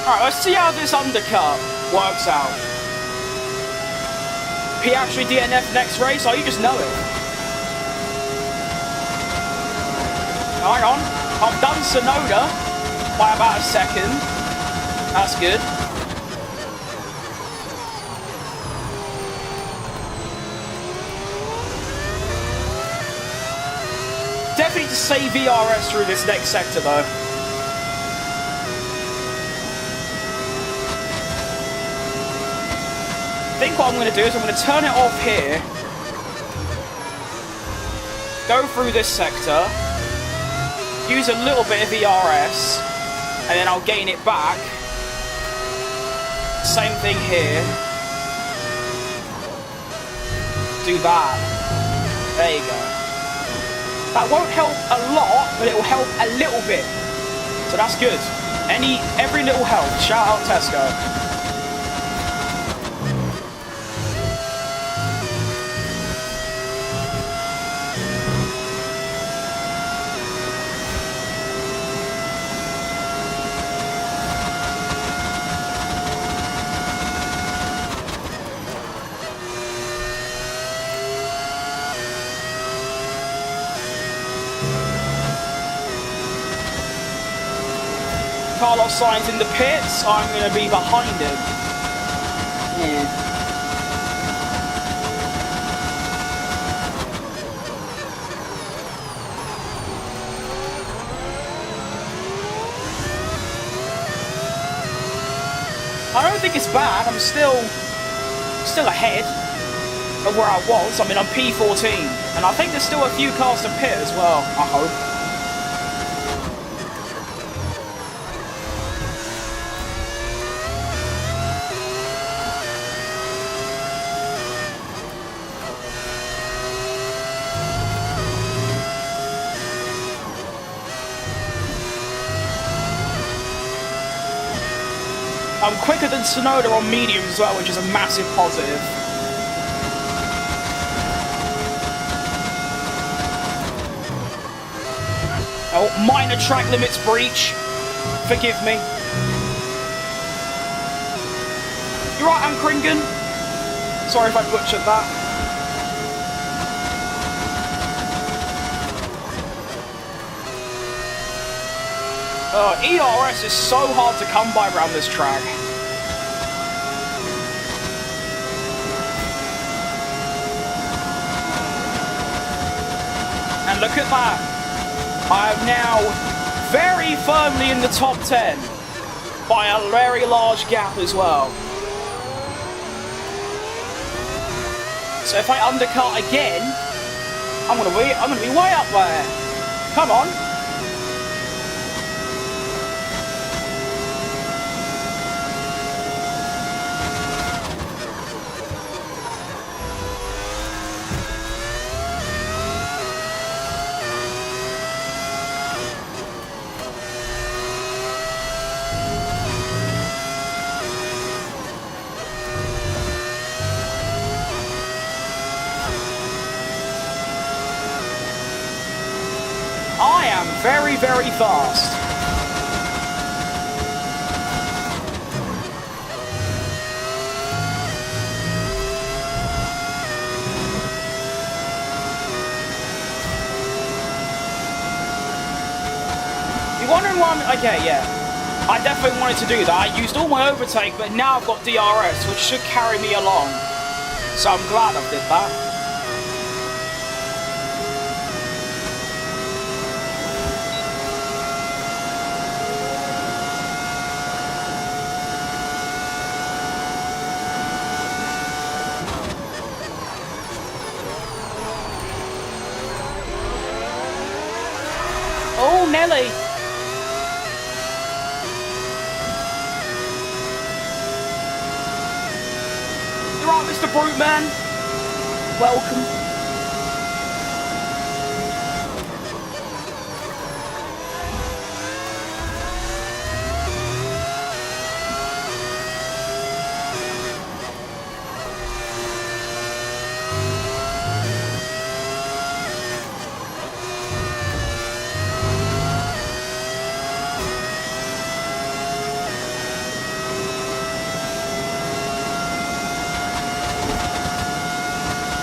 Alright, let's see how this undercut works out. He actually DNF next race, or you just know it? Hang on. I've done Sonoda by about a second. That's good. Definitely to save VRS through this next sector though. I think what I'm going to do is I'm going to turn it off here, go through this sector, use a little bit of ERS, and then I'll gain it back. Same thing here. Do that. There you go. That won't help a lot, but it will help a little bit. So that's good. Every little help. Shout out Tesco. Carlos Sainz in the pits, I'm going to be behind him. Yeah. I don't think it's bad. I'm still ahead of where I was. I mean, I'm P14, and I think there's still a few cars to pit as well, I hope. I'm quicker than Sonoda on medium as well, which is a massive positive. Oh, minor track limits breach. Forgive me. You're right, Ankringen. Sorry if I butchered that. ERS is so hard to come by around this track. And look at that. I am now very firmly in the top 10 by a very large gap as well. So if I undercut again, I'm gonna be way up there. Come on. I am very, very fast. You're wondering why I'm... Okay, yeah. I definitely wanted to do that. I used all my overtake, but now I've got DRS, which should carry me along. So I'm glad I did that. Oh, Nelly! You're right, Mr. Brute Man. Welcome.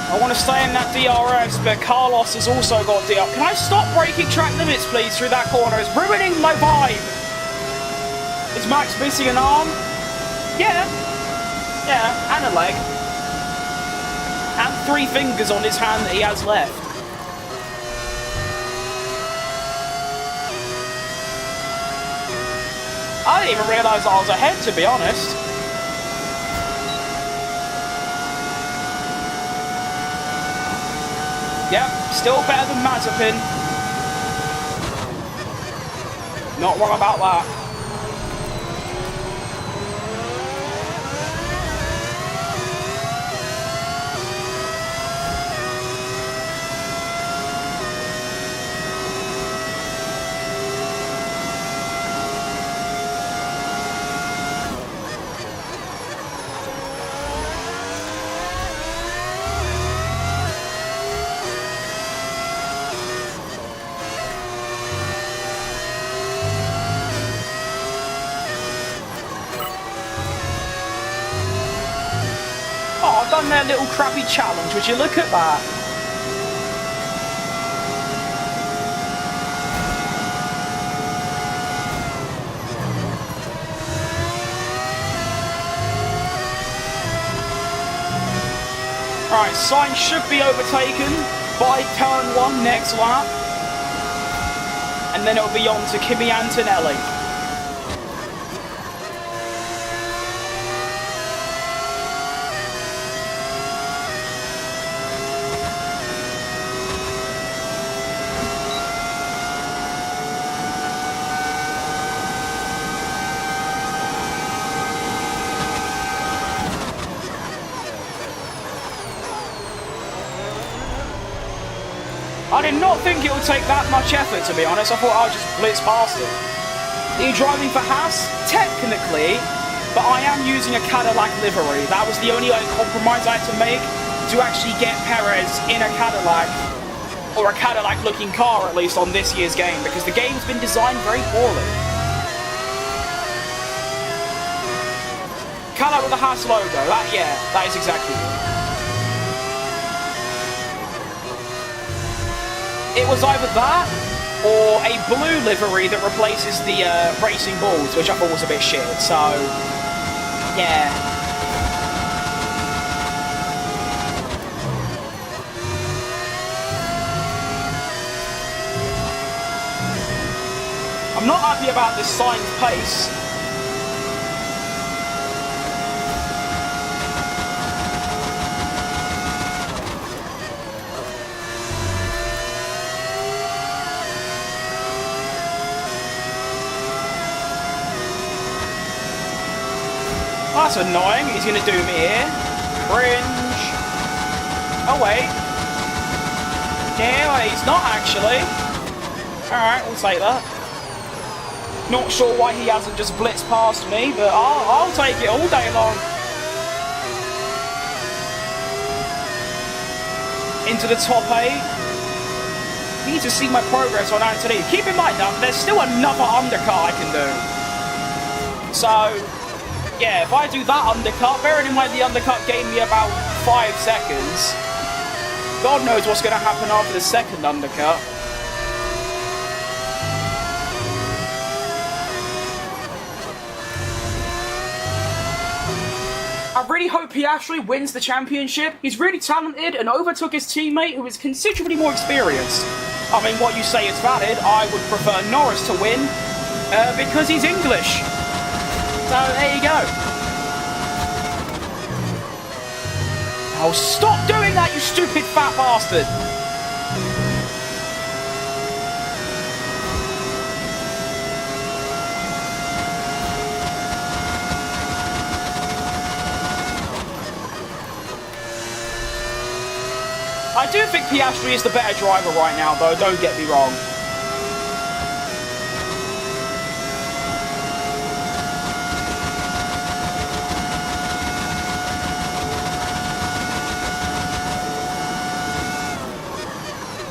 I want to stay in that DRS, but Carlos has also got DRS. Can I stop breaking track limits, please, through that corner? It's ruining my vibe. Is Max missing an arm? Yeah. Yeah, and a leg. And 3 fingers on his hand that he has left. I didn't even realise I was ahead, to be honest. Yep, still better than Mazepin. Not wrong about that. I've done their little crappy challenge, would you look at that? Alright, Sainz should be overtaken by turn 1 next lap. And then it'll be on to Kimi Antonelli. not think it would take that much effort, to be honest. I thought I would just blitz past it. Are you driving for Haas? Technically, but I am using a Cadillac livery. That was the only compromise I had to make to actually get Perez in a Cadillac, or a Cadillac-looking car, at least, on this year's game, because the game's been designed very poorly. Cadillac with the Haas logo. That is exactly it. It was either that, or a blue livery that replaces the racing balls, which I thought was a bit shit, so... yeah. I'm not happy about this Sainz pace. That's annoying. He's going to do me here. Cringe. Oh, wait. Yeah, wait, he's not actually. Alright, we'll take that. Not sure why he hasn't just blitzed past me, but I'll take it all day long. Into the top 8. Need to see my progress on Anthony. Keep in mind, now, there's still another undercut I can do. So... yeah, if I do that undercut, bearing in mind the undercut gave me about 5 seconds, God knows what's going to happen after the second undercut. I really hope Piastri wins the championship. He's really talented and overtook his teammate who is considerably more experienced. I mean, what you say is valid. I would prefer Norris to win because he's English. So, there you go. Oh, stop doing that, you stupid fat bastard! I do think Piastri is the better driver right now, though, don't get me wrong.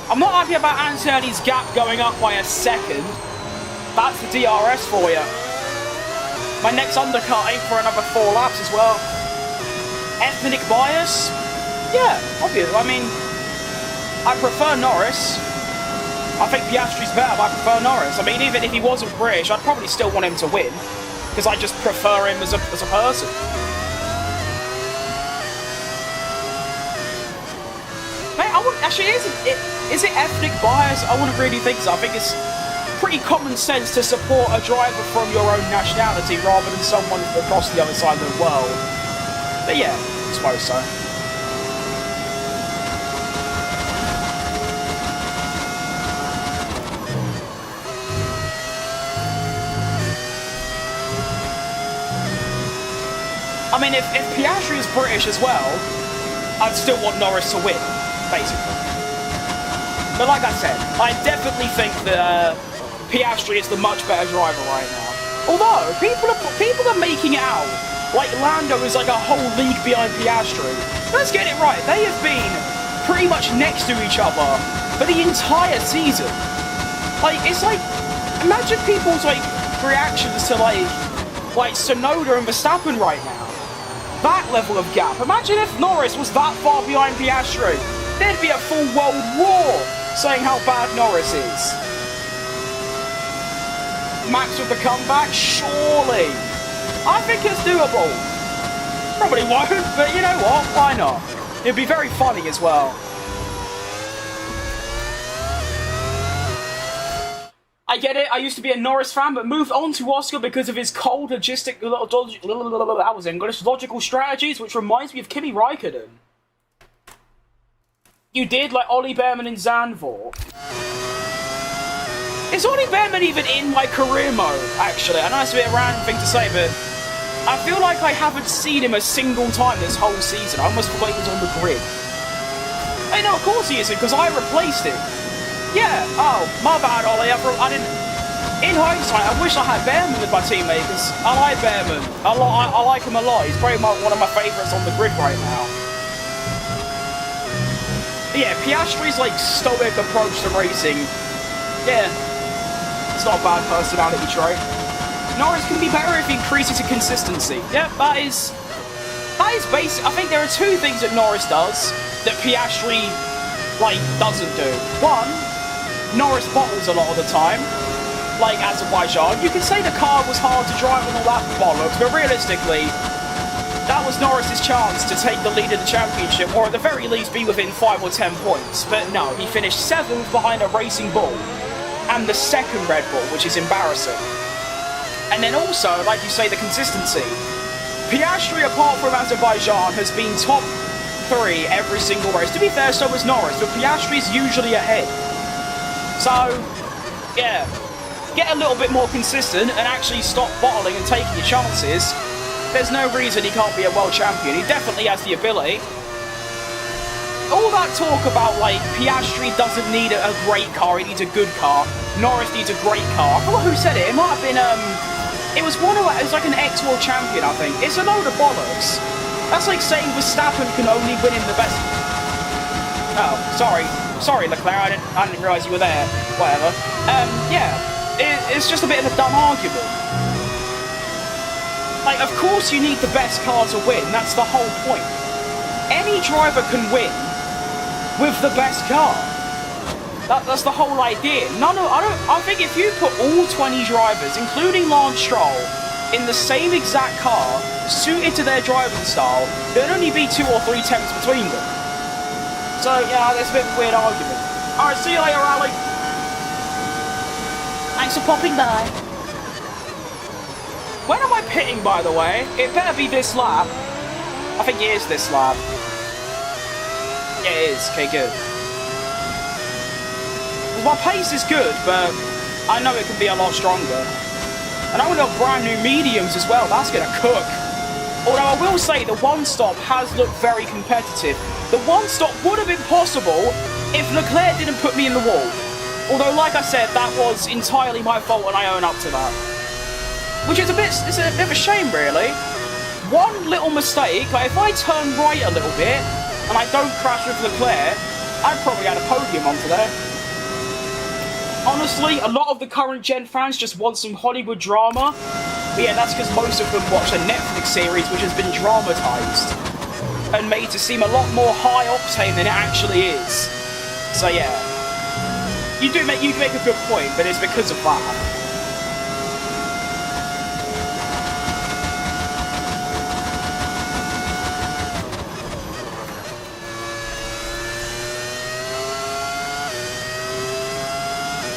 I'm not happy about Anthony's gap going up by a second. That's the DRS for you. My next undercut ain't for another 4 laps as well. Ethnic bias? Yeah, obvious. I mean, I prefer Norris. I think Piastri's better, but I prefer Norris. I mean, even if he wasn't British, I'd probably still want him to win. Because I just prefer him as a person. Mate, I wouldn't... actually, is it ethnic bias? I wouldn't really think so. I think it's pretty common sense to support a driver from your own nationality rather than someone across the other side of the world. But yeah, I suppose so. I mean, if Piastri is British as well, I'd still want Norris to win, basically. But like I said, I definitely think that Piastri is the much better driver right now. Although, people are making it out like Lando is like a whole league behind Piastri. Let's get it right, they have been pretty much next to each other for the entire season. Like, it's like, imagine people's like reactions to like Tsunoda and Verstappen right now. That level of gap. Imagine if Norris was that far behind Piastri. There'd be a full world war saying how bad Norris is. Max with the comeback? Surely. I think it's doable. Probably won't, but you know what? Why not? It'd be very funny as well. I get it, I used to be a Norris fan, but moved on to Oscar because of his cold, logical strategies, which reminds me of Kimi Raikkonen. You did, like Ollie Behrman in Zandvoort. Is Ollie Behrman even in my career mode, actually? I know it's a bit of a random thing to say, but I feel like I haven't seen him a single time this whole season. I almost forgot he was on the grid. Hey, no, of course he isn't, because I replaced him. Yeah, oh, my bad, Ollie. I didn't... In hindsight, I wish I had Behrman as my teammate, because I like Behrman. I like him a lot. He's probably one of my favourites on the grid right now. But yeah, Piastri's, like, stoic approach to racing. Yeah, it's not a bad personality trait. Norris can be better if he increases his consistency. Yeah, that is basic. I think there are two things that Norris does that Piastri, like, doesn't do. One, Norris bottles a lot of the time. Like Azerbaijan, you can say the car was hard to drive and all that bollocks, but realistically, that was Norris's chance to take the lead of the championship, or at the very least be within 5 or 10 points. But no, he finished 7th behind a Racing Bull, and the second Red Bull, which is embarrassing. And then also, like you say, the consistency. Piastri, apart from Azerbaijan, has been top 3 every single race. To be fair, so was Norris, but Piastri's usually ahead. So, yeah. Get a little bit more consistent and actually stop bottling and taking your chances. There's no reason he can't be a world champion. He definitely has the ability. All that talk about, like, Piastri doesn't need a great car, he needs a good car. Norris needs a great car. I forgot who said it. It might have been, it was like an ex-world champion, I think. It's a load of bollocks. That's like saying Verstappen can only win in the best... Oh, sorry. Sorry, Leclerc, I didn't realise you were there. Whatever. Yeah. It's just a bit of a dumb argument. Like, of course you need the best car to win. That's the whole point. Any driver can win with the best car. That's the whole idea. I think if you put all 20 drivers, including Lance Stroll, in the same exact car, suited to their driving style, there'd only be 2 or 3 tenths between them. So, yeah, that's a bit of a weird argument. Alright, see you later, Ali. Thanks for popping by. When am I pitting, by the way? It better be this lap. I think it is this lap. Yeah, it is. Okay, good. My pace is good, but I know it can be a lot stronger. And I want to brand new mediums as well. That's going to cook. Although I will say the one-stop has looked very competitive. The one-stop would have been possible if Leclerc didn't put me in the wall. Although, like I said, that was entirely my fault and I own up to that. Which is it's a bit of a shame, really. One little mistake, like if I turn right a little bit and I don't crash with Leclerc, I'd probably had a podium on today. Honestly, a lot of the current gen fans just want some Hollywood drama. But yeah, that's because most of them watch a Netflix series which has been dramatised and made to seem a lot more high octane than it actually is. So yeah. You make a good point, but it's because of that.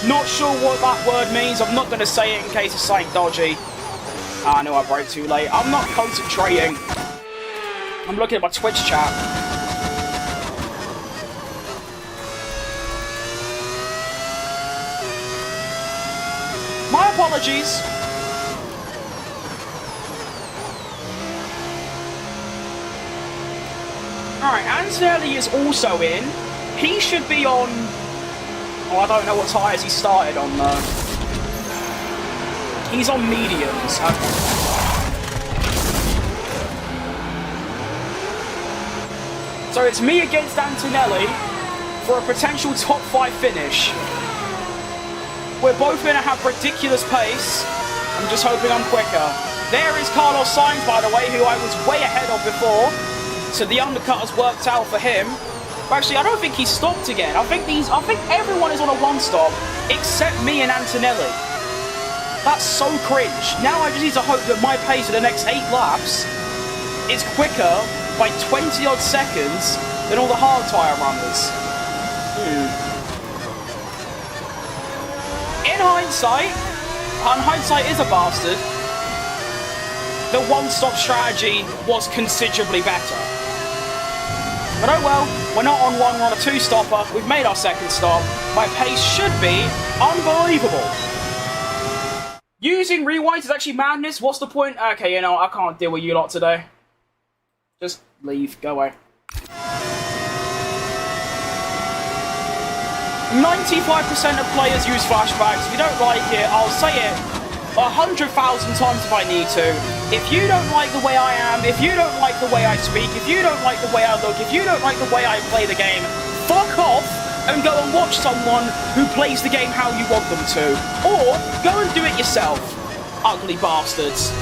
Not sure what that word means. I'm not going to say it in case it's something dodgy. I know I broke too late. I'm not concentrating. I'm looking at my Twitch chat. My apologies. Alright, Antonelli is also in. He should be on... Oh, I don't know what tyres he started on, though. He's on mediums. So it's me against Antonelli for a potential top 5 finish. We're both going to have ridiculous pace. I'm just hoping I'm quicker. There is Carlos Sainz, by the way, who I was way ahead of before. So the undercut has worked out for him. But actually, I don't think he stopped again. I think everyone is on a one-stop except me and Antonelli. That's so cringe. Now I just need to hope that my pace for the next 8 laps is quicker by 20-odd seconds than all the hard tyre runners. In hindsight, and hindsight is a bastard, the one-stop strategy was considerably better. But oh well, we're not on one, we're on a 2-stopper, we've made our 2nd stop, my pace should be unbelievable. Using rewinds is actually madness, what's the point? Okay, you know, I can't deal with you lot today. Just leave, go away. 95% of players use flashbacks. If you don't like it, I'll say it 100,000 times if I need to. If you don't like the way I am, if you don't like the way I speak, if you don't like the way I look, if you don't like the way I play the game, fuck off and go and watch someone who plays the game how you want them to. Or go and do it yourself, ugly bastards.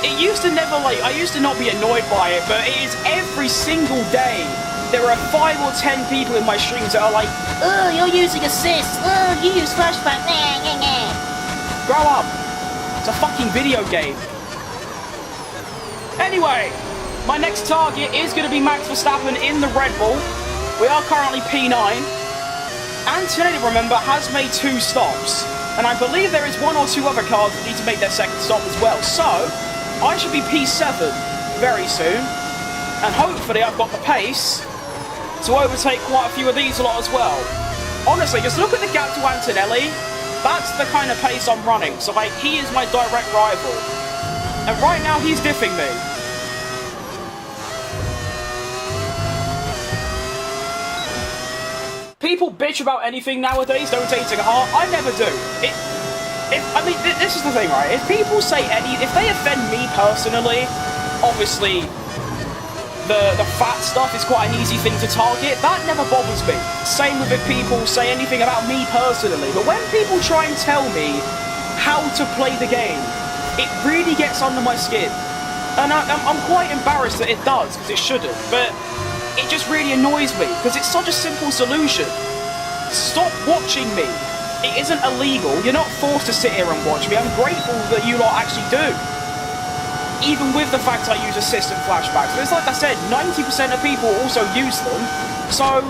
It used to never, I used to not be annoyed by it, but it is every single day. There are 5 or 10 people in my streams that are like, oh, you're using assist. Oh, you use flashback. Nah, nah, nah. grow up. It's a fucking video game. Anyway, my next target is going to be Max Verstappen in the Red Bull. We are currently P9. Antonelli, remember, has made 2 stops. And I believe there is 1 or 2 other cars that need to make their second stop as well. So, I should be P7 very soon. And hopefully I've got the pace to overtake quite a few of these lot as well. Honestly, just look at the gap to Antonelli. That's the kind of pace I'm running. So, like, he is my direct rival. And right now, he's diffing me. People bitch about anything nowadays, don't take it to heart. I never do. This is the thing, right? If people say if they offend me personally, obviously, the fat stuff is quite an easy thing to target. That never bothers me. Same with if people say anything about me personally. But when people try and tell me how to play the game, it really gets under my skin. And I'm quite embarrassed that it does, because it shouldn't. But it just really annoys me, because it's such a simple solution. Stop watching me. It isn't illegal. You're not forced to sit here and watch me. I'm grateful that you lot actually do. Even with the fact I use assist and flashbacks. But it's like I said, 90% of people also use them. So,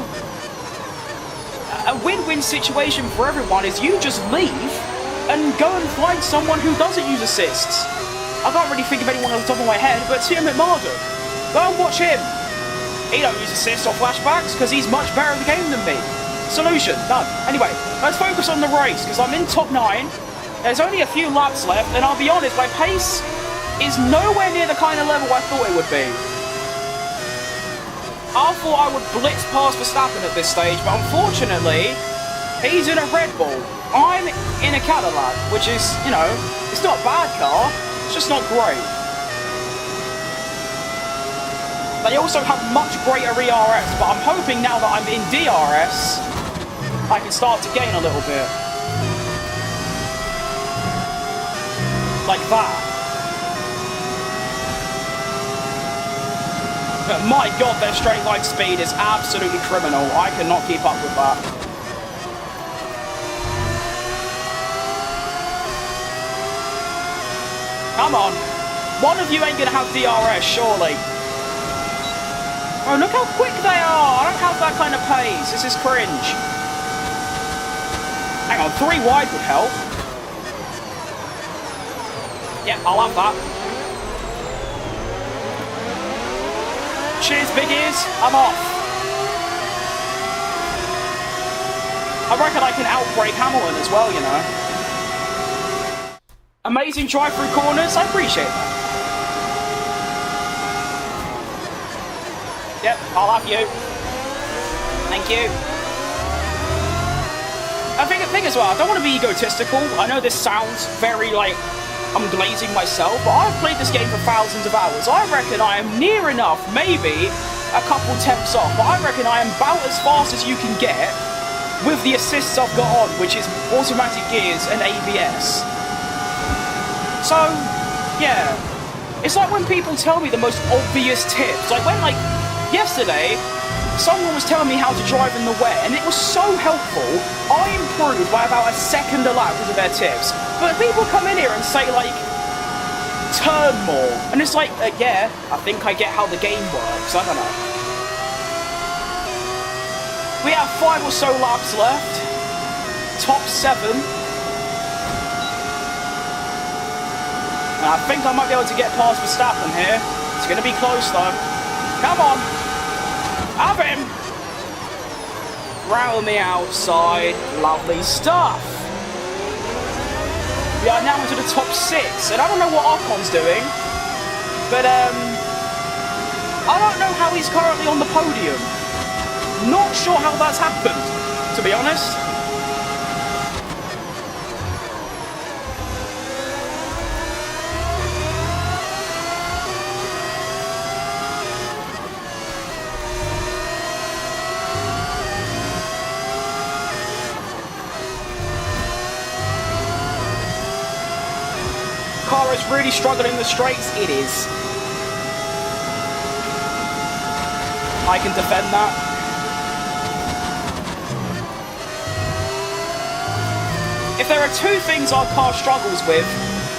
a win-win situation for everyone is you just leave and go and find someone who doesn't use assists. I can't really think of anyone on the top of my head, but Tim McMarden. Go and watch him. He don't use assists or flashbacks because he's much better at the game than me. Solution, done. Anyway, let's focus on the race because I'm in top 9. There's only a few laps left, and I'll be honest, my pace is nowhere near the kind of level I thought it would be. I thought I would blitz past Verstappen at this stage, but unfortunately, he's in a Red Bull. I'm in a Cadillac, which is, you know, it's not a bad car, it's just not great. They also have much greater ERS, but I'm hoping now that I'm in DRS, I can start to gain a little bit. Like that. But my god, their straight line speed is absolutely criminal. I cannot keep up with that. Come on. One of you ain't gonna have DRS, surely. Oh, look how quick they are! I don't have that kind of pace. This is cringe. Hang on, 3 wide would help. Yep, I'll have that. Cheers, big ears. I'm off. I reckon I can outbrake Hamilton as well, you know. Amazing drive-through corners. I appreciate that. Yep, I'll have you. Thank you. I think as well, I don't want to be egotistical. I know this sounds very, like, I'm glazing myself, but I've played this game for thousands of hours. I reckon I am near enough, maybe a couple temps off, but I reckon I am about as fast as you can get with the assists I've got on, which is automatic gears and ABS. So, yeah. It's like when people tell me the most obvious tips. Like when, yesterday, someone was telling me how to drive in the wet, and it was so helpful. I improved by about a second a lap because of their tips. But people come in here and say, turn more. And it's like, yeah, I think I get how the game works. I don't know. We have 5 or so laps left. Top 7. And I think I might be able to get past Verstappen here. It's going to be close, though. Come on. Have him! Round the outside. Lovely stuff. We are now into the top 6. And I don't know what Arcon's doing. But, I don't know how he's currently on the podium. Not sure how that's happened, to be honest. Car is really struggling in the straights. It is. I can defend that. If there are two things our car struggles with,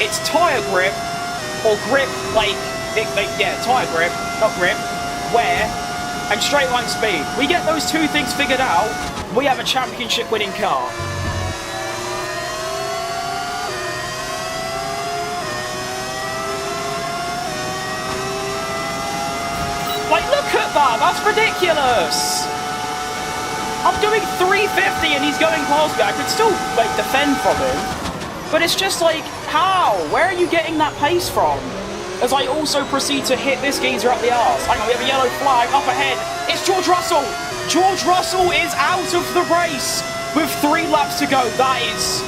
it's tyre grip or grip, tyre grip, not grip, wear, and straight line speed. We get those two things figured out, we have a championship winning car. Like, look at that! That's ridiculous! I'm doing 350 and he's going past me. I could still, like, defend from him. But it's just like, how? Where are you getting that pace from? As I also proceed to hit this geezer up the arse. Hang on, we have a yellow flag up ahead. It's George Russell! George Russell is out of the race with 3 laps to go. That is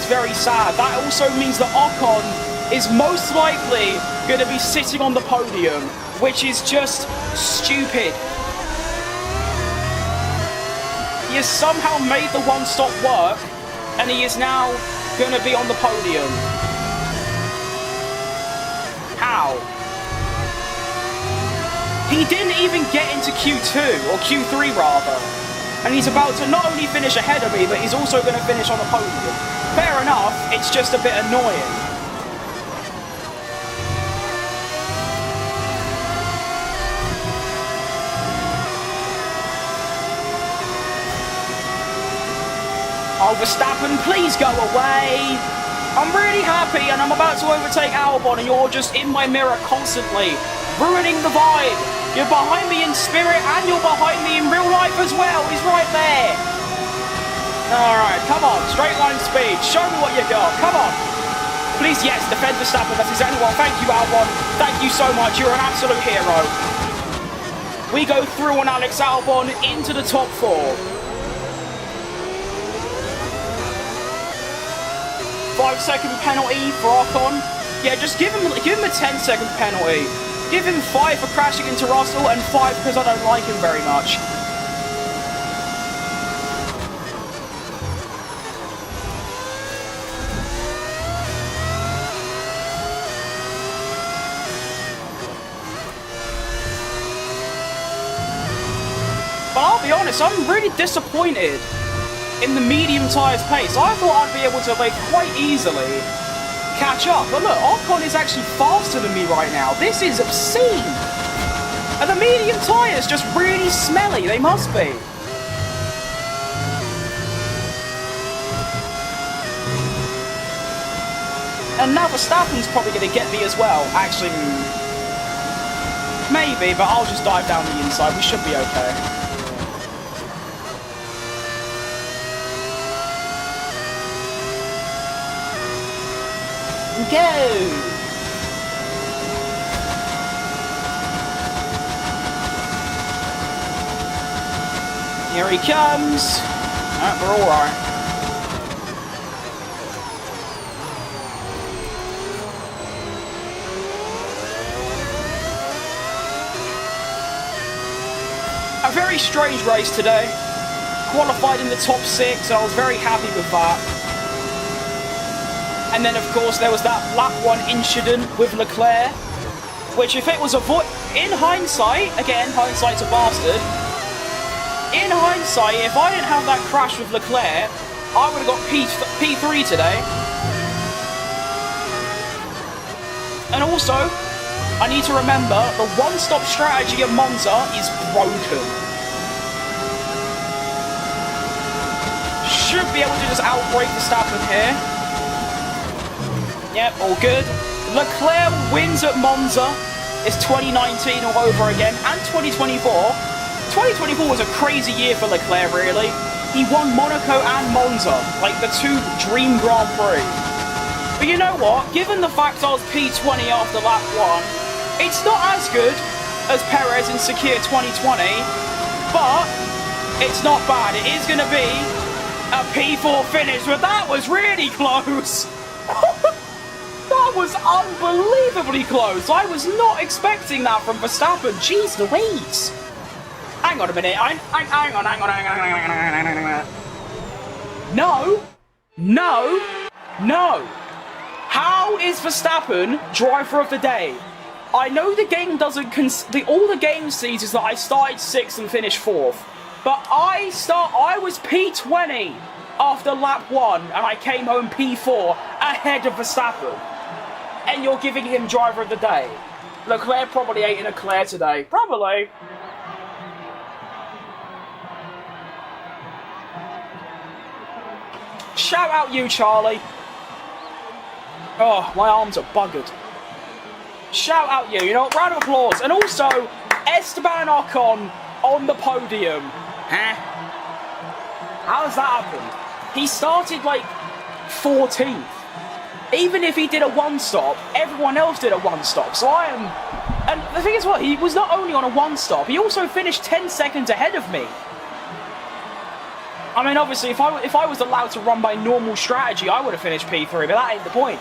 very sad. That also means that Ocon is most likely going to be sitting on the podium, which is just stupid. He has somehow made the one-stop work, and he is now going to be on the podium. How? He didn't even get into Q2, or Q3 rather, and he's about to not only finish ahead of me, but he's also going to finish on the podium. Fair enough, it's just a bit annoying. Oh, Verstappen, please go away. I'm really happy and I'm about to overtake Albon and you're just in my mirror constantly, ruining the vibe. You're behind me in spirit and you're behind me in real life as well. He's right there. Alright, come on. Straight line speed. Show me what you got. Come on. Please, yes, defend Verstappen. That's exactly what. Thank you, Albon. Thank you so much. You're an absolute hero. We go through on Alex Albon into the top 4. 5-second penalty for Ocon. Yeah, just give him a 10-second penalty. Give him 5 for crashing into Russell and 5 because I don't like him very much. But I'll be honest, I'm really disappointed in the medium tyres pace. I thought I'd be able to, like, quite easily catch up. But look, Ocon is actually faster than me right now. This is obscene. Are the medium tyres just really smelly? They must be. And now Verstappen's probably going to get me as well. Actually, maybe, but I'll just dive down the inside. We should be okay. Go! Here he comes. We're all right. A very strange race today. Qualified in the top 6, so I was very happy with that. And then, of course, there was that lap 1 incident with Leclerc, which if it was in hindsight, again, hindsight's a bastard, in hindsight, if I didn't have that crash with Leclerc, I would have got P3 today. And also, I need to remember, the one-stop strategy at Monza is broken. Should be able to just outbrake Verstappen here. Yep, all good. Leclerc wins at Monza. It's 2019 all over again, and 2024. 2024 was a crazy year for Leclerc, really. He won Monaco and Monza, like the 2 dream Grand Prix. But you know what? Given the fact I was P20 after lap 1, it's not as good as Perez in Sakir 2020, but it's not bad. It is going to be a P4 finish, but that was really close. That was unbelievably close. I was not expecting that from Verstappen. Jeez Louise. Hang on a minute. Hang on. No. How is Verstappen driver of the day? I know the game doesn't all the game sees is that I started 6th and finished 4th. But I was P20 after lap 1 and I came home P4 ahead of Verstappen. And you're giving him driver of the day. Leclerc probably ate in a Leclerc today. Probably. Shout out you, Charlie. Oh, my arms are buggered. Shout out you. You know what? Round of applause. And also, Esteban Ocon on the podium. Huh? How has that happened? He started like 14th. Even if he did a one-stop, everyone else did a one-stop. So I am... And the thing is what? He was not only on a one-stop, he also finished 10 seconds ahead of me. I mean, obviously, if I was allowed to run by normal strategy, I would have finished P3, but that ain't the point.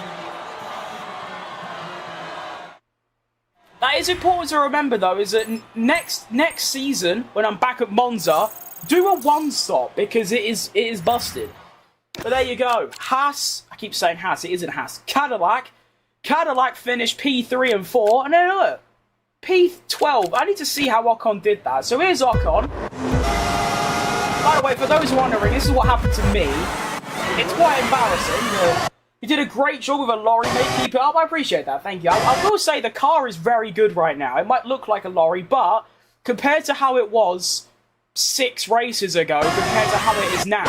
That is important to remember, though, is that next season, when I'm back at Monza, do a one-stop, because it is busted. But there you go. Haas, I keep saying Haas, it isn't Haas. Cadillac finished P3 and 4, and then look, P12. I need to see how Ocon did that. So here's Ocon. By the way, for those wondering, this is what happened to me. It's quite embarrassing. You did a great job with a lorry, mate. Keep it up. I appreciate that. Thank you. I will say the car is very good right now. It might look like a lorry, but compared to how it was 6 races ago, compared to how it is now,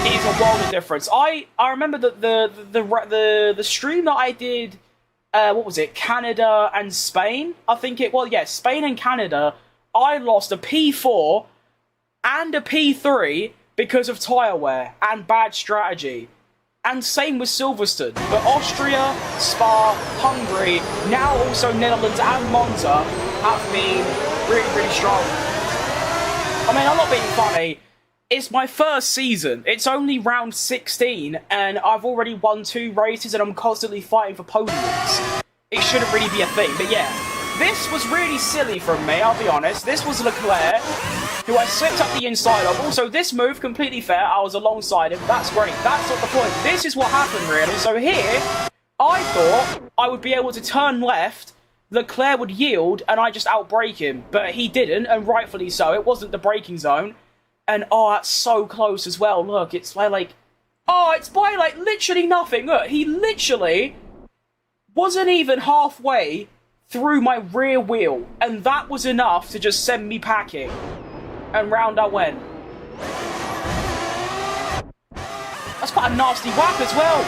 it is a world of difference. I remember that the stream that I did, what was it? Canada and Spain, I think it was. Yeah, Spain and Canada. I lost a P4 and a P3 because of tyre wear and bad strategy. And same with Silverstone. But Austria, Spa, Hungary, now also Netherlands and Monza have been really, really strong. I mean, I'm not being funny. It's my first season. It's only round 16 and I've already won 2 races and I'm constantly fighting for podiums. It shouldn't really be a thing, but yeah. This was really silly from me, I'll be honest. This was Leclerc, who I slipped up the inside of. Also, this move, completely fair. I was alongside him. That's great. That's not the point. This is what happened, really. So here, I thought I would be able to turn left, Leclerc would yield, and I just outbrake him. But he didn't, and rightfully so. It wasn't the braking zone. And, oh, that's so close as well. Look, it's by, like... Oh, it's by, like, literally nothing. Look, he literally wasn't even halfway through my rear wheel, and that was enough to just send me packing. And round I went. That's quite a nasty whack as well.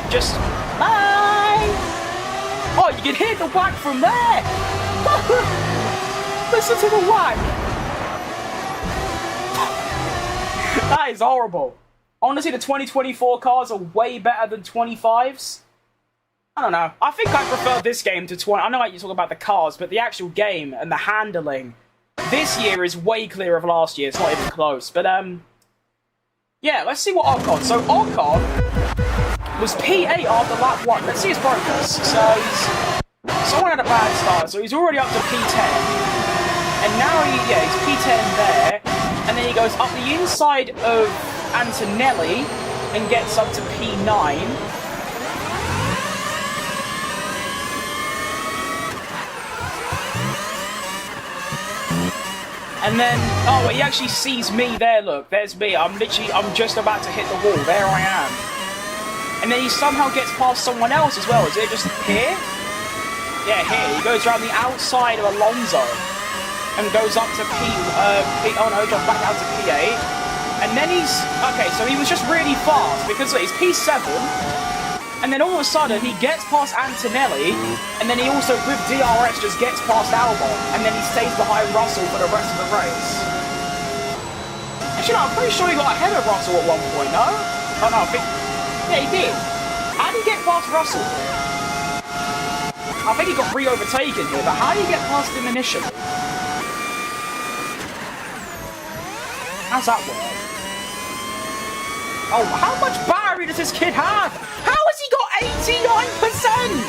Just, bye! Oh, you can hear the whack from there! Listen to the whack! That is horrible. Honestly, the 2024 cars are way better than 25s. I don't know. I think I prefer this game to 20. I know you talk about the cars, but the actual game and the handling this year is way clearer of last year. It's not even close. But, yeah, let's see what Ocon. So, Ocon was P8 after lap 1. Let's see his progress. So, someone had a bad start. So, he's already up to P10. And now, he's P10 there. And then he goes up the inside of Antonelli and gets up to P9. And then, oh, he actually sees me there, look, there's me. I'm just about to hit the wall. There I am. And then he somehow gets past someone else as well. Is it just here? Yeah, here. He goes around the outside of Alonso and goes up to oh no, he goes back out to P8. And then okay, so he was just really fast because look, he's P7. And then all of a sudden, he gets past Antonelli, and then he also, with DRS, just gets past Albon, and then he stays behind Russell for the rest of the race. Actually, no, I'm pretty sure he got ahead of Russell at one point, no? Oh, no, I think... Yeah, he did. How did he get past Russell? I think he got re-overtaken here, but how did he get past him initially? How's that work? Oh, how much battery does this kid have? How has he got 89%?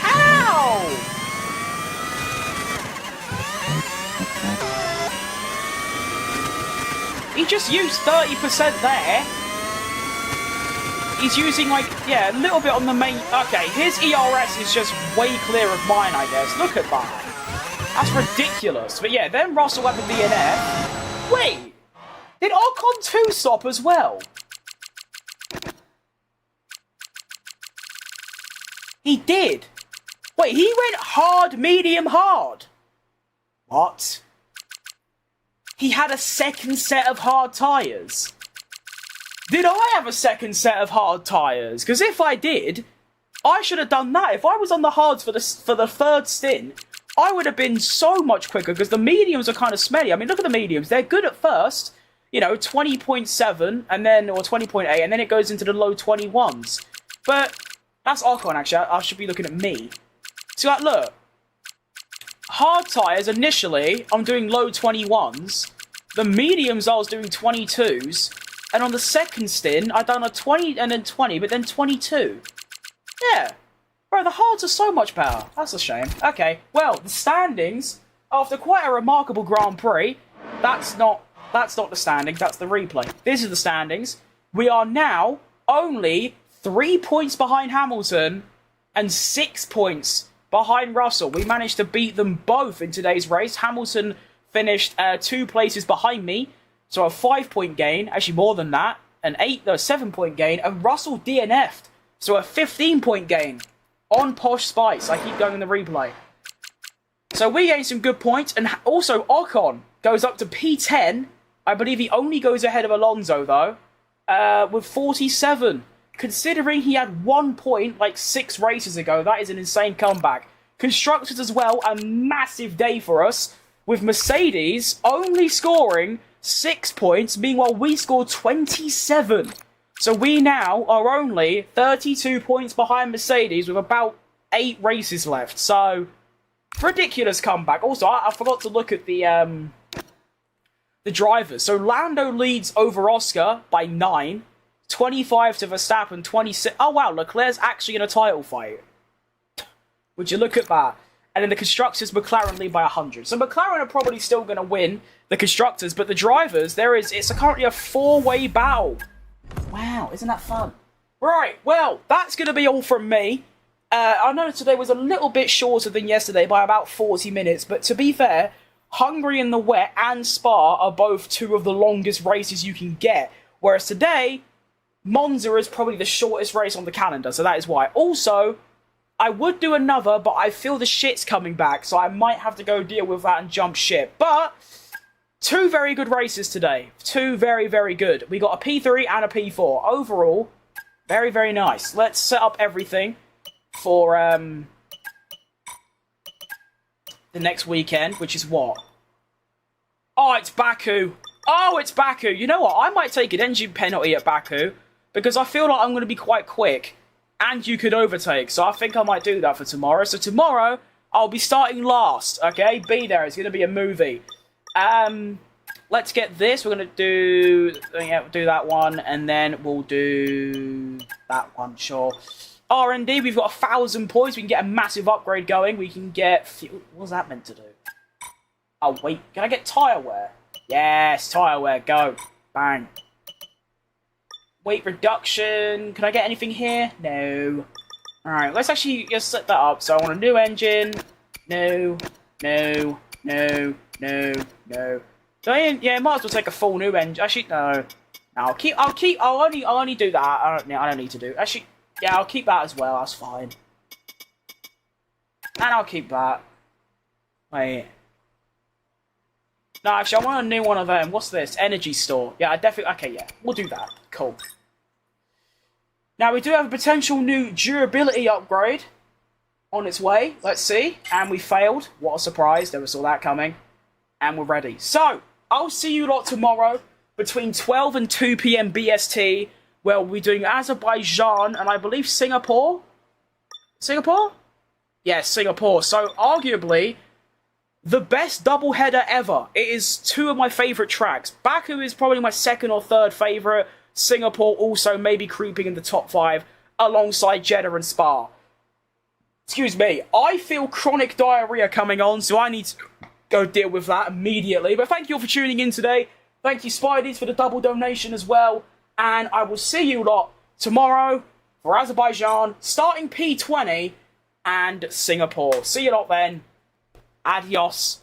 How? He just used 30% there. He's using, like, yeah, a little bit on the main... Okay, his ERS is just way clear of mine, I guess. Look at that. That's ridiculous. But yeah, then Russell had the DNF. Wait, did Ocon 2 stop as well? He did. Wait, he went hard, medium, hard. What? He had a second set of hard tyres. Did I have a second set of hard tyres? Because if I did, I should have done that. If I was on the hards for the third stint, I would have been so much quicker because the mediums are kind of smelly. I mean, look at the mediums. They're good at first, you know, 20.7 and then, or 20.8, and then it goes into the low 21s. But that's Ocon, actually. I should be looking at me. So, like, look. Hard tyres, initially, I'm doing low 21s. The mediums, I was doing 22s. And on the second stint, I done a 20 and then 20, but then 22. Yeah. Bro, the hards are so much better. That's a shame. Okay, well, the standings, after quite a remarkable Grand Prix, that's not the standings, that's the replay. This is the standings. We are now only 3 points behind Hamilton and 6 points behind Russell. We managed to beat them both in today's race. Hamilton finished 2 places behind me, so a 5-point gain, actually more than that, an 7-point gain, and Russell DNF'd, so a 15-point gain on Posh Spice. I keep going in the replay. So we gained some good points, and also Ocon goes up to P10. I believe he only goes ahead of Alonso, though, with 47. Considering he had 1 point, like 6 races ago, that is an insane comeback. Constructors as well, a massive day for us, with Mercedes only scoring 6 points, meanwhile we scored 27. So we now are only 32 points behind Mercedes with about 8 races left. So, ridiculous comeback. Also, I forgot to look at the drivers. So Lando leads over Oscar by 9. 25 to Verstappen, 26. Oh wow, Leclerc's actually in a title fight. Would you look at that? And then the constructors, McLaren lead by 100. So McLaren are probably still going to win the constructors, but the drivers, it's currently a 4-way battle. Wow, isn't that fun? Right, well, that's going to be all from me. I know today was a little bit shorter than yesterday by about 40 minutes, but to be fair, Hungary in the wet and Spa are both 2 of the longest races you can get. Whereas today, Monza is probably the shortest race on the calendar, so that is why. Also, I would do another, but I feel the shit's coming back, so I might have to go deal with that and jump ship. But 2 very good races today. 2 very, very good. We got a P3 and a P4. Overall, very, very nice. Let's set up everything for the next weekend, which is what? Oh, it's Baku. Oh, it's Baku. You know what? I might take an engine penalty at Baku because I feel like I'm going to be quite quick and you could overtake. So I think I might do that for tomorrow. So tomorrow, I'll be starting last. Okay? Be there. It's going to be a movie. Let's get this. We're going to do that one, and then we'll do that one, sure. R&D, we've got 1,000 points. We can get a massive upgrade going. We can get... What's that meant to do? Oh, wait. Can I get tyre wear? Yes, tyre wear. Go. Bang. Weight reduction. Can I get anything here? No. Alright, let's actually just set that up. So I want a new engine. No. No. No. No. No. So yeah, might as well take a full new engine. Actually, no. No, I'll only do that. I don't need to do. Actually, yeah, I'll keep that as well. That's fine. And I'll keep that. Wait. No, actually, I want a new one of them. What's this? Energy store. Yeah, I definitely... Okay, yeah. We'll do that. Cool. Now, we do have a potential new durability upgrade on its way. Let's see. And we failed. What a surprise. Never saw that coming. And we're ready. So, I'll see you lot tomorrow between 12 and 2 p.m. BST, where we'll be doing Azerbaijan and I believe Singapore? Singapore? Yes, Singapore. So, arguably... the best doubleheader ever. It is two of my favourite tracks. Baku is probably my second or third favourite. Singapore also maybe creeping in the top 5 alongside Jeddah and Spa. Excuse me, I feel chronic diarrhea coming on, so I need to go deal with that immediately. But thank you all for tuning in today. Thank you, Spideys, for the double donation as well. And I will see you lot tomorrow for Azerbaijan, starting P20 and Singapore. See you lot then. Adios.